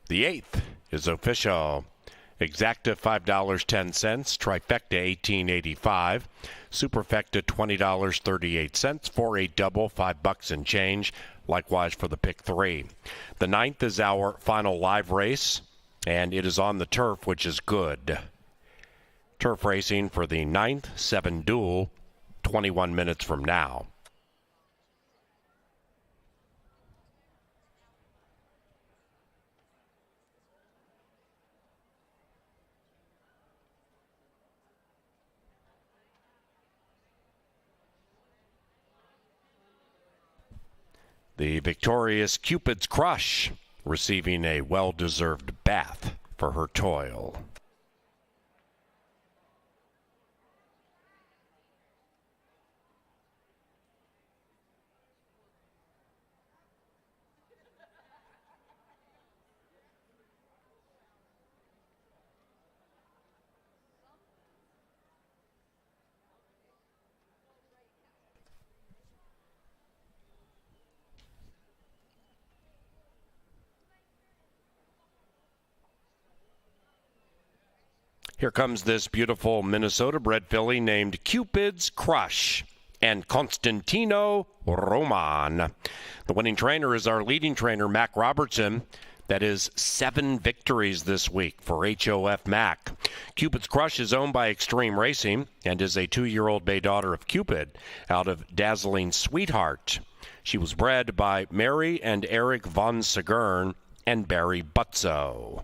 The 8th is official. Exacta $5.10, trifecta $18.85, superfecta $20.38, 4-8 double, $5 and change. Likewise for the pick 3. The 9th is our final live race, and it is on the turf, which is good. Turf racing for the 9th 7 duel, 21 minutes from now. The victorious Cupid's Crush receiving a well-deserved bath for her toil. Here comes this beautiful Minnesota-bred filly named Cupid's Crush and Constantino Roman. The winning trainer is our leading trainer, Mac Robertson. That is 7 victories this week for HOF Mac. Cupid's Crush is owned by Extreme Racing and is a 2-year-old bay daughter of Cupid out of Dazzling Sweetheart. She was bred by Mary and Eric von Segern and Barry Butzo.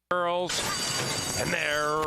Girls, and they're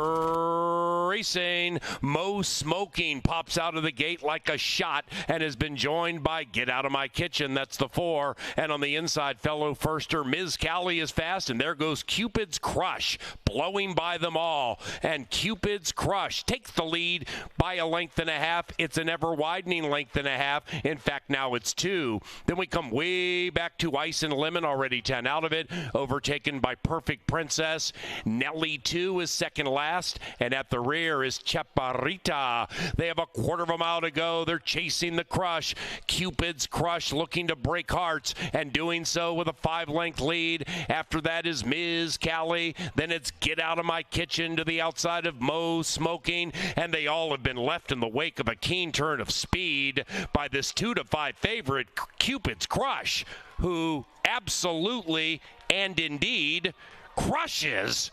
racing. Mo Smoking pops out of the gate like a shot and has been joined by Get Out of My Kitchen. That's the 4. And on the inside, fellow firster Ms. Callie is fast, and there goes Cupid's Crush, blowing by them all. And Cupid's Crush takes the lead by a length and a half. It's an ever-widening length and a half. In fact, now it's 2. Then we come way back to Ice and Lemon, already 10 out of it, overtaken by Perfect Princess. Nelly 2 is second last, and at the rear is Chaparrita. They have a quarter of a mile to go. They're chasing the Crush. Cupid's Crush looking to break hearts, and doing so with a 5-length lead. After that is Ms. Callie. Then it's Get Out of My Kitchen to the outside of Mo Smoking, and they all have been left in the wake of a keen turn of speed by this 2-5 favorite, Cupid's Crush, who absolutely and indeed crushes.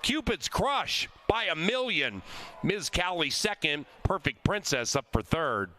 Cupid's Crush by a million. Ms. Callie second, Perfect Princess up for third.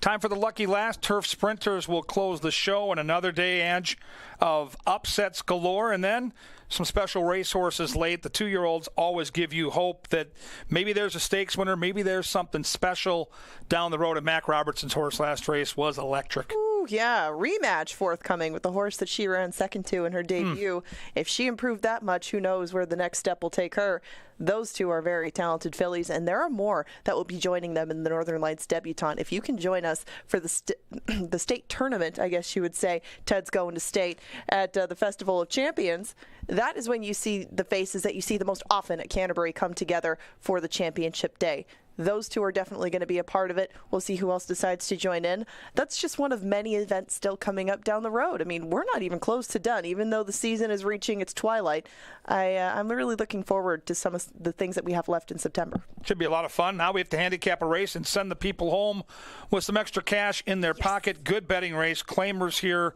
Time for the lucky last. Turf Sprinters will close the show, and another day, Ange, of upsets galore, and then some special racehorses late. The 2-year-olds always give you hope that maybe there's a stakes winner, maybe there's something special down the road. And Mac Robertson's horse last race was electric. Ooh, yeah, rematch forthcoming with the horse that she ran second to in her debut. If she improved that much, who knows where the next step will take her. Those two are very talented fillies, and there are more that will be joining them in the Northern Lights debutante. If you can join us for the state tournament, I guess you would say, Ted's going to state at the Festival of Champions, that is when you see the faces that you see the most often at Canterbury come together for the championship day. Those two are definitely going to be a part of it. We'll see who else decides to join in. That's just one of many events still coming up down the road. I mean, we're not even close to done, even though the season is reaching its twilight. I'm really looking forward to some of the things that we have left in September. Should be a lot of fun. Now we have to handicap a race and send the people home with some extra cash in their pocket. Good betting race. Claimers here.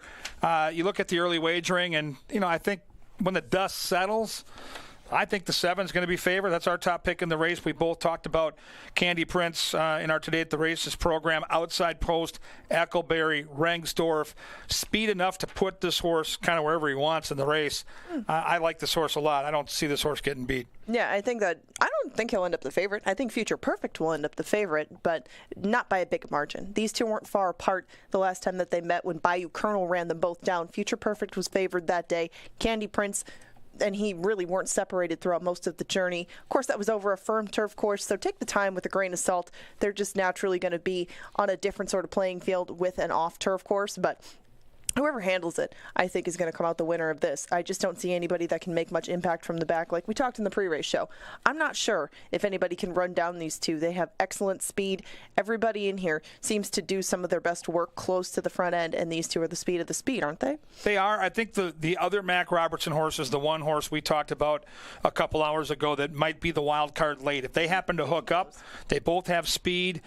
You look at the early wagering, and, I think when the dust settles, I think the 7's going to be favored. That's our top pick in the race. We both talked about Candy Prince in our Today at the Races program. Outside post, Eckleberry, Rengsdorf. Speed enough to put this horse kind of wherever he wants in the race. I like this horse a lot. I don't see this horse getting beat. Yeah, I don't think he'll end up the favorite. I think Future Perfect will end up the favorite, but not by a big margin. These two weren't far apart the last time that they met when Bayou Colonel ran them both down. Future Perfect was favored that day. Candy Prince and he really weren't separated throughout most of the journey. Of course, that was over a firm turf course, so take the time with a grain of salt. They're just naturally going to be on a different sort of playing field with an off-turf course, but whoever handles it, I think, is going to come out the winner of this. I just don't see anybody that can make much impact from the back. Like we talked in the pre-race show, I'm not sure if anybody can run down these two. They have excellent speed. Everybody in here seems to do some of their best work close to the front end, and these two are the speed of the speed, aren't they? They are. I think the other Mac Robertson horse is the one horse we talked about a couple hours ago that might be the wild card late. If they happen to hook up, they both have speed.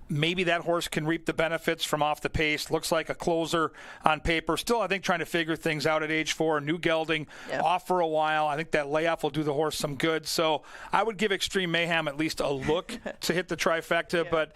Maybe that horse can reap the benefits from off the pace. Looks like a closer on paper. Still, I think, trying to figure things out at age 4. New gelding, off for a while. I think that layoff will do the horse some good. So I would give Extreme Mayhem at least a look to hit the trifecta. But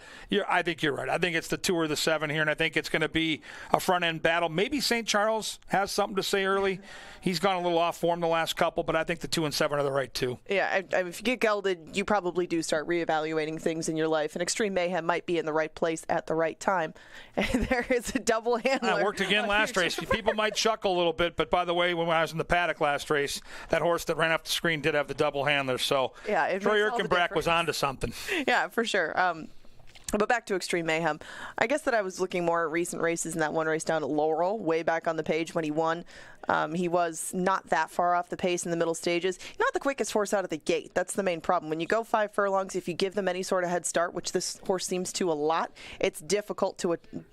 I think you're right. I think it's the 2 or the 7 here, and I think it's going to be a front-end battle. Maybe St. Charles has something to say early. He's gone a little off form the last couple, but I think the 2 and 7 are the right 2. Yeah, if you get gelded, you probably do start reevaluating things in your life, and Extreme Mayhem might be in the right place at the right time. And there is a double handler. It worked again last race. People might chuckle a little bit, but by the way, when I was in the paddock last race, that horse that ran off the screen did have the double handler. So Troy Erkenbrack was onto something. Yeah, for sure. But back to Extreme Mayhem. I guess that I was looking more at recent races in that one race down at Laurel, way back on the page when he won. He was not that far off the pace in the middle stages. Not the quickest horse out of the gate. That's the main problem. When you go 5 furlongs, if you give them any sort of head start, which this horse seems to a lot, it's difficult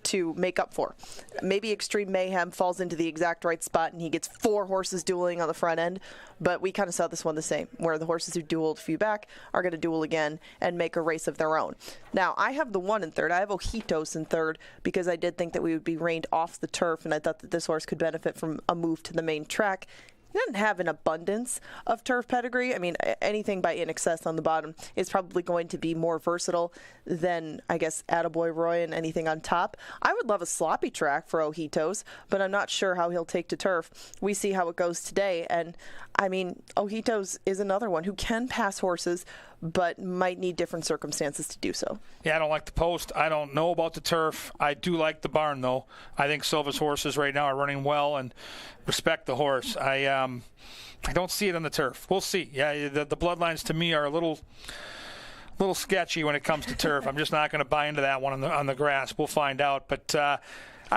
to make up for. Maybe Extreme Mayhem falls into the exact right spot and he gets 4 horses dueling on the front end. But we kind of saw this one the same, where the horses who dueled a few back are going to duel again and make a race of their own. Now, I have the 1 in third. I have Ojitos in third because I did think that we would be reined off the turf, and I thought that this horse could benefit from a move to the main track. He doesn't have an abundance of turf pedigree. I mean, anything by In Excess on the bottom is probably going to be more versatile than, I guess, Attaboy Roy and anything on top. I would love a sloppy track for Ojitos, but I'm not sure how he'll take to turf. We see how it goes today, and, I mean, Ojitos is another one who can pass horses, but might need different circumstances to do so. Yeah, I don't like the post. I don't know about the turf. I do like the barn, though. I think Silva's horses right now are running well, and respect the horse. I don't see it on the turf. We'll see. Yeah, the bloodlines to me are a little sketchy when it comes to turf. I'm just not going to buy into that one on the grass. We'll find out. But I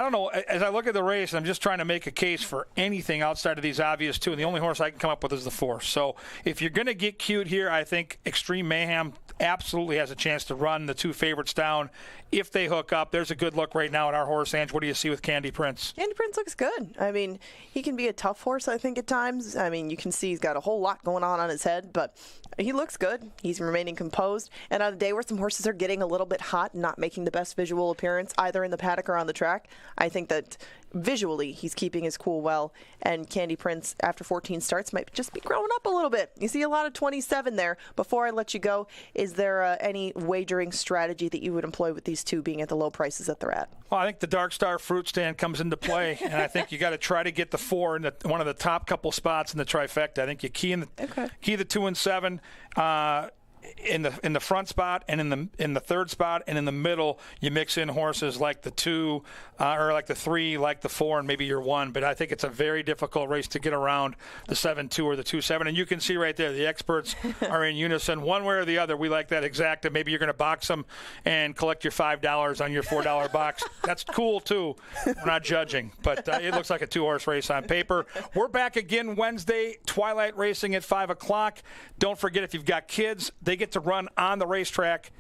don't know. As I look at the race, I'm just trying to make a case for anything outside of these obvious 2, and the only horse I can come up with is the 4. So if you're going to get cute here, I think Extreme Mayhem absolutely has a chance to run the 2 favorites down if they hook up. There's a good look right now at our horse, Ange. What do you see with Candy Prince? Candy Prince looks good. I mean, he can be a tough horse, I think, at times. I mean, you can see he's got a whole lot going on his head, but he looks good. He's remaining composed. And on a day where some horses are getting a little bit hot and not making the best visual appearance, either in the paddock or on the track, I think that visually he's keeping his cool well. And Candy Prince, after 14 starts, might just be growing up a little bit. You see a lot of 27 there. Before I let you go, is there any wagering strategy that you would employ with these two being at the low prices that they're at? Well, I think the Dark Star fruit stand comes into play, and I think you got to try to get the 4 in one of the top couple spots in the trifecta. I think you key the 2 and 7. In the front spot and in the third spot and in the middle, you mix in horses like the 2 or like the 3, like the 4, and maybe your 1. But I think it's a very difficult race to get around the 7-2 or the 2-7. And you can see right there, the experts are in unison, one way or the other. We like that exacta. Maybe you're going to box them and collect your $5 on your $4 box. That's cool too. We're not judging, but it looks like a 2-horse race on paper. We're back again Wednesday, Twilight Racing at 5 o'clock. Don't forget, if you've got kids, they get to run on the racetrack.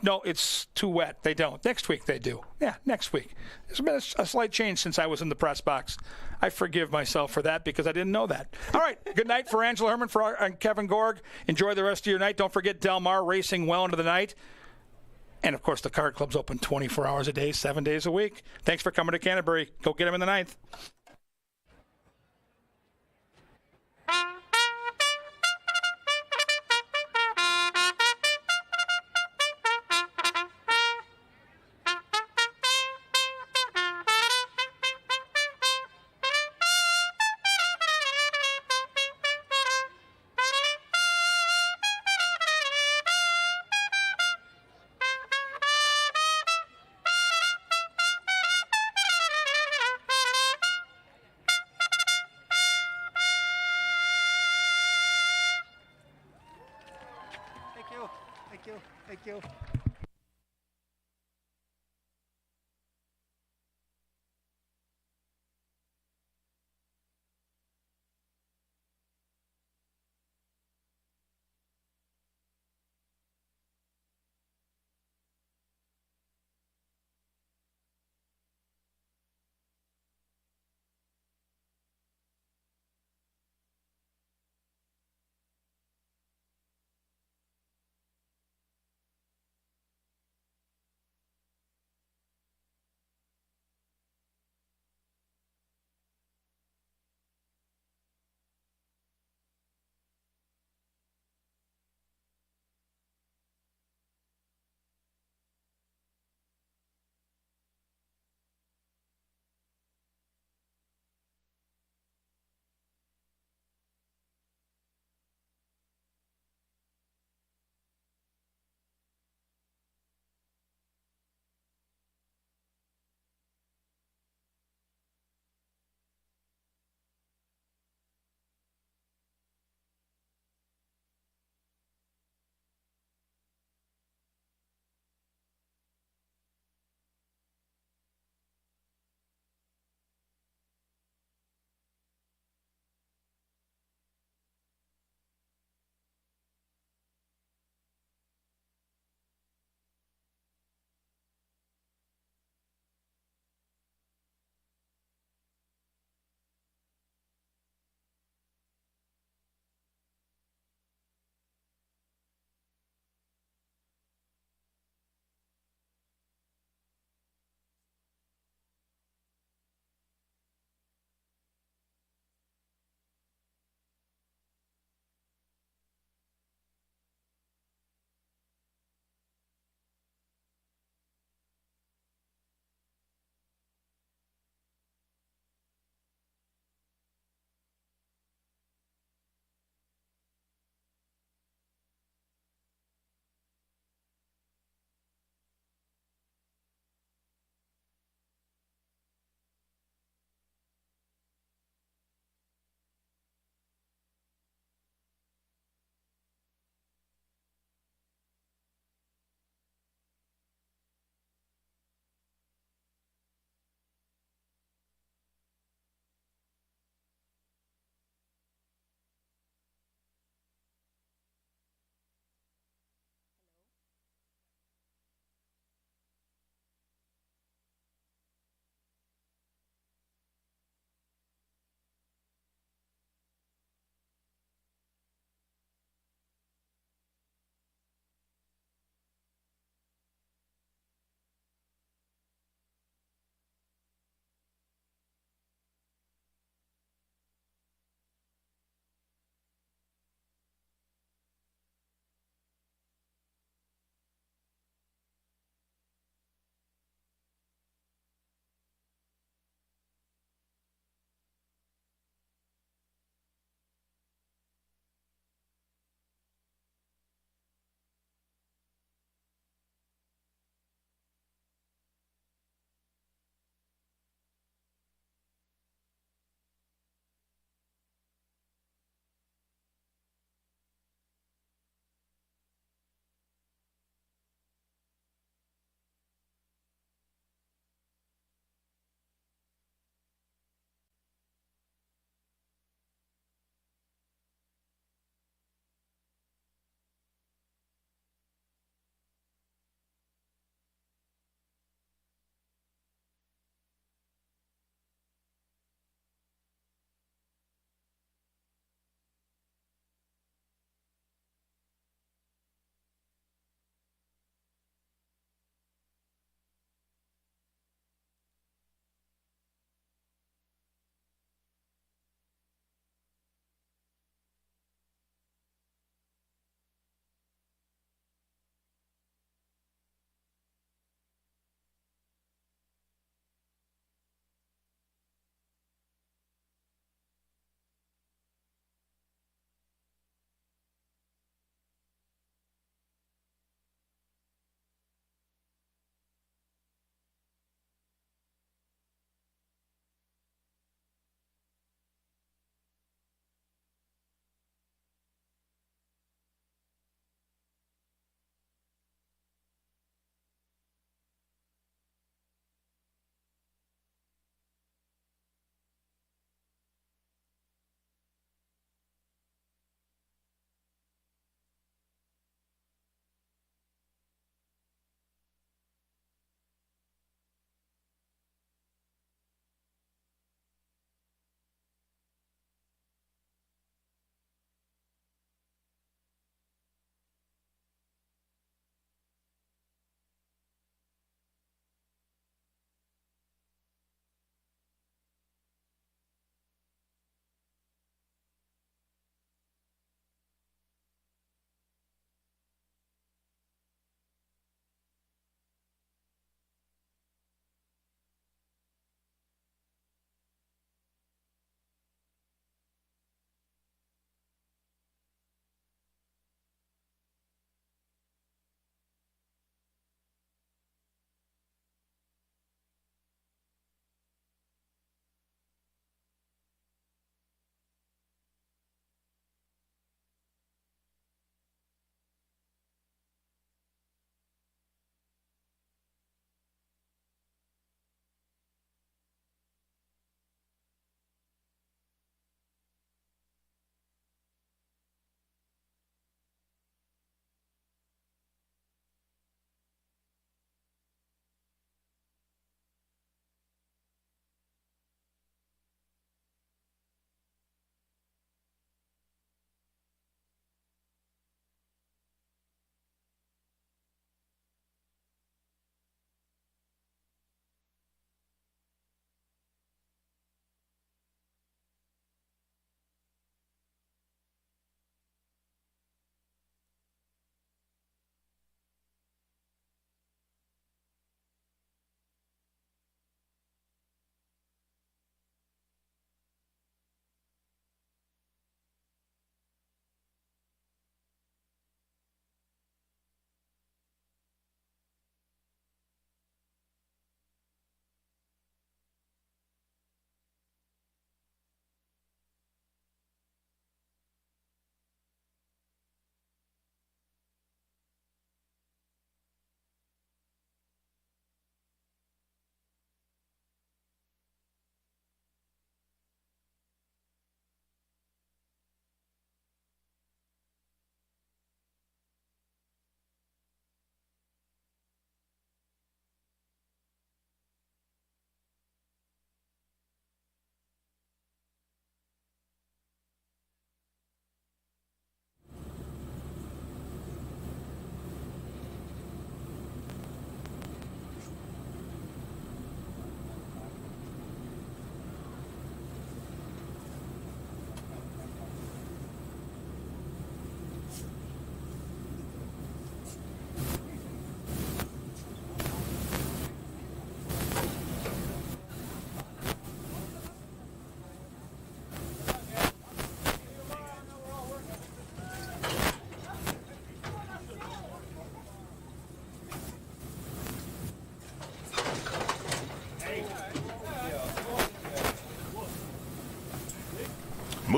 No, it's too wet. They don't. Next week they do. Yeah, next week. There's been a slight change since I was in the press box. I forgive myself for that because I didn't know that. All right, good night for Angela Herman and Kevin Gorg. Enjoy the rest of your night. Don't forget Del Mar racing well into the night. And, of course, the Card Club's open 24 hours a day, 7 days a week. Thanks for coming to Canterbury. Go get them in the 9th. Thank you.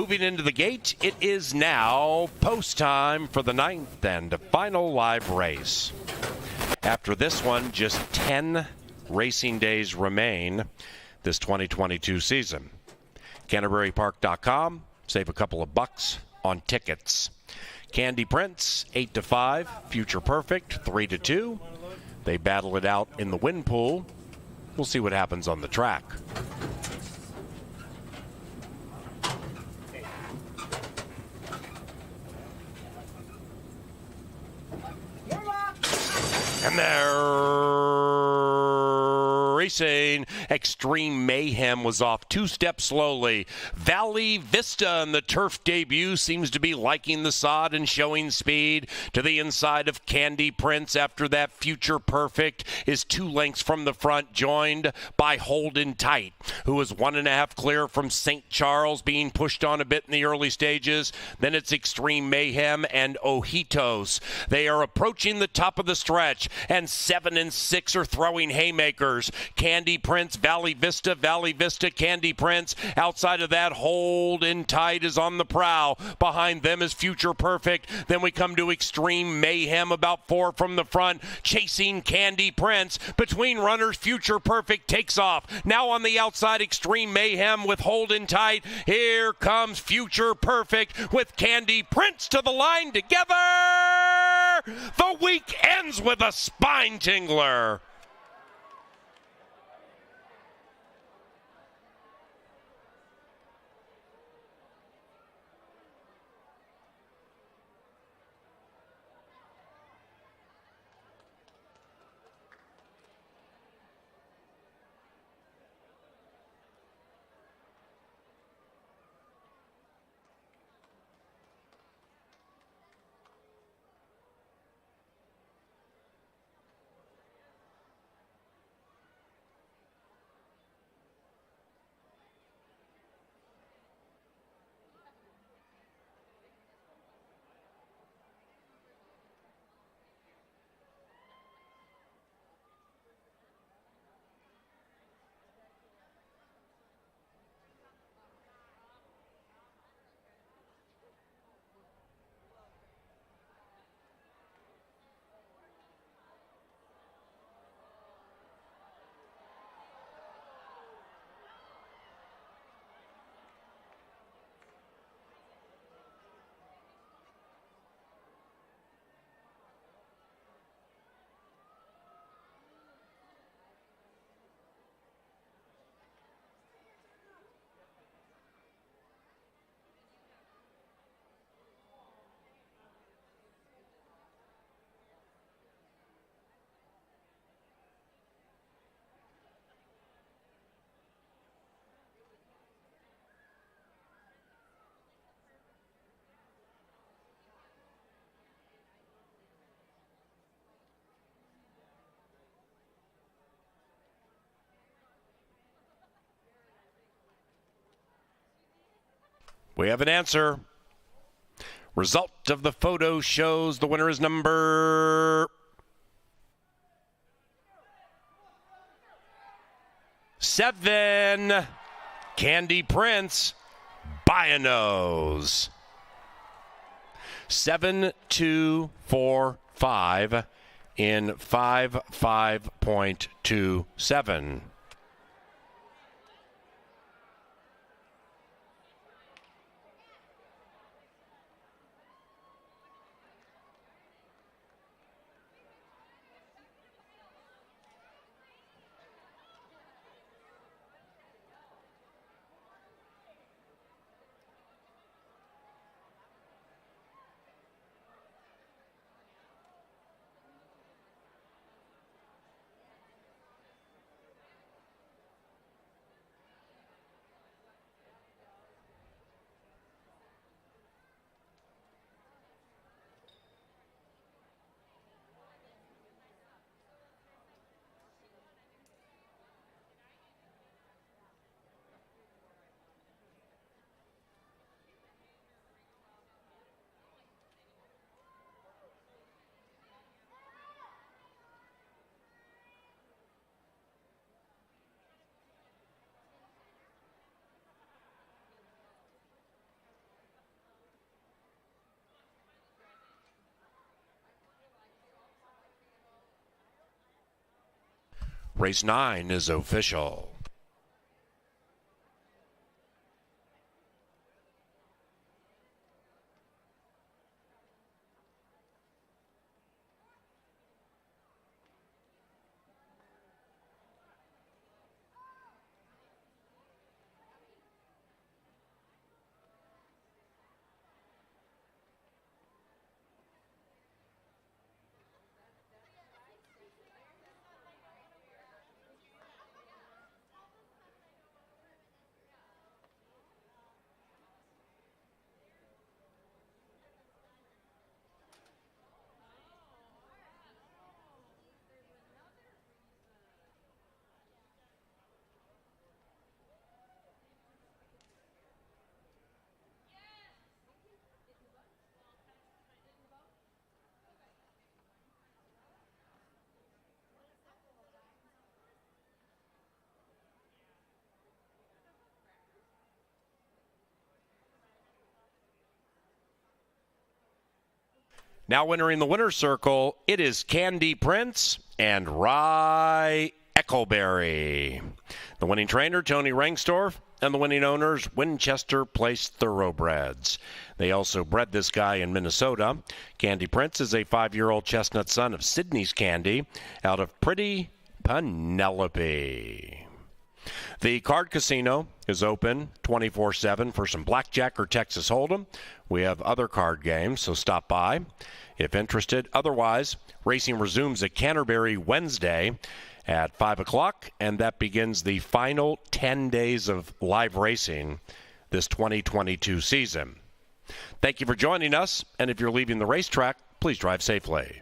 Moving into the gate, it is now post time for the 9th and final live race. After this one, just 10 racing days remain this 2022 season. CanterburyPark.com, save a couple of bucks on tickets. Candy Prince, 8-5. Future Perfect, 3-2. They battle it out in the win pool. We'll see what happens on the track. And they're racing. Extreme Mayhem was off 2 steps slowly. Valley Vista in the turf debut seems to be liking the sod and showing speed to the inside of Candy Prince after that. Future Perfect is 2 lengths from the front, joined by Holding Tight, who is 1.5 clear from St. Charles, being pushed on a bit in the early stages. Then it's Extreme Mayhem and Ojitos. They are approaching the top of the stretch, and 7 and 6 are throwing haymakers. Candy Prince, Valley Vista, Candy Prince. Outside of that, Holding Tight is on the prowl. Behind them is Future Perfect. Then we come to Extreme Mayhem, about 4 from the front, chasing Candy Prince. Between runners, Future Perfect takes off. Now on the outside, Extreme Mayhem with Holding Tight. Here comes Future Perfect with Candy Prince to the line together. The week ends with a spine tingler. We have an answer. Result of the photo shows the winner is number 7, Candy Prince, by a nose. 7-2-4-5 in 5.27. Race 9 is official. Now entering the winner's circle, it is Candy Prince and Rye Eckleberry. The winning trainer, Tony Rengstorff, and the winning owners, Winchester Place Thoroughbreds. They also bred this guy in Minnesota. Candy Prince is a 5-year-old chestnut son of Sydney's Candy out of Pretty Penelope. The card casino is open 24/7 for some blackjack or Texas Hold'em. We have other card games, so stop by if interested. Otherwise, racing resumes at Canterbury Wednesday at 5 o'clock, and that begins the final 10 days of live racing this 2022 season. Thank you for joining us, and if you're leaving the racetrack, please drive safely.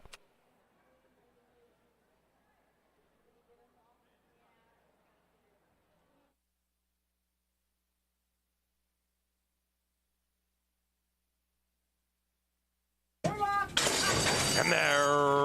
And they're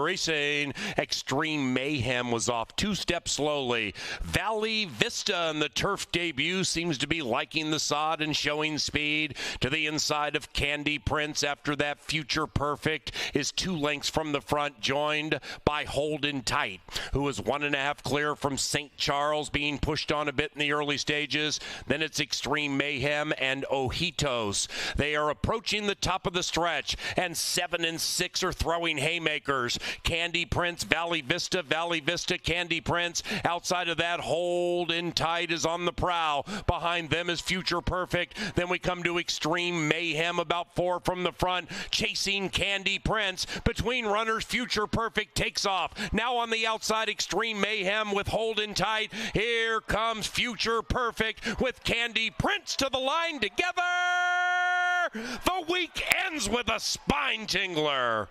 racing. Extreme Mayhem was off 2 steps slowly. Valley Vista in the turf debut seems to be liking the sod and showing speed to the inside of Candy Prince after that Future Perfect is 2 lengths from the front, joined by Holden Tight, who is 1.5 clear from St. Charles, being pushed on a bit in the early stages. Then it's Extreme Mayhem and Ojitos. They are approaching the top of the stretch, and 7 and 6 are throwing haymakers. Candy Prince, Valley Vista, Candy Prince. Outside of that, Holden Tight is on the prowl. Behind them is Future Perfect. Then we come to Extreme Mayhem, about 4 from the front, chasing Candy Prince. Between runners, Future Perfect takes off. Now on the outside, Extreme Mayhem with Holden Tight. Here comes Future Perfect with Candy Prince to the line together. The week ends with a spine tingler.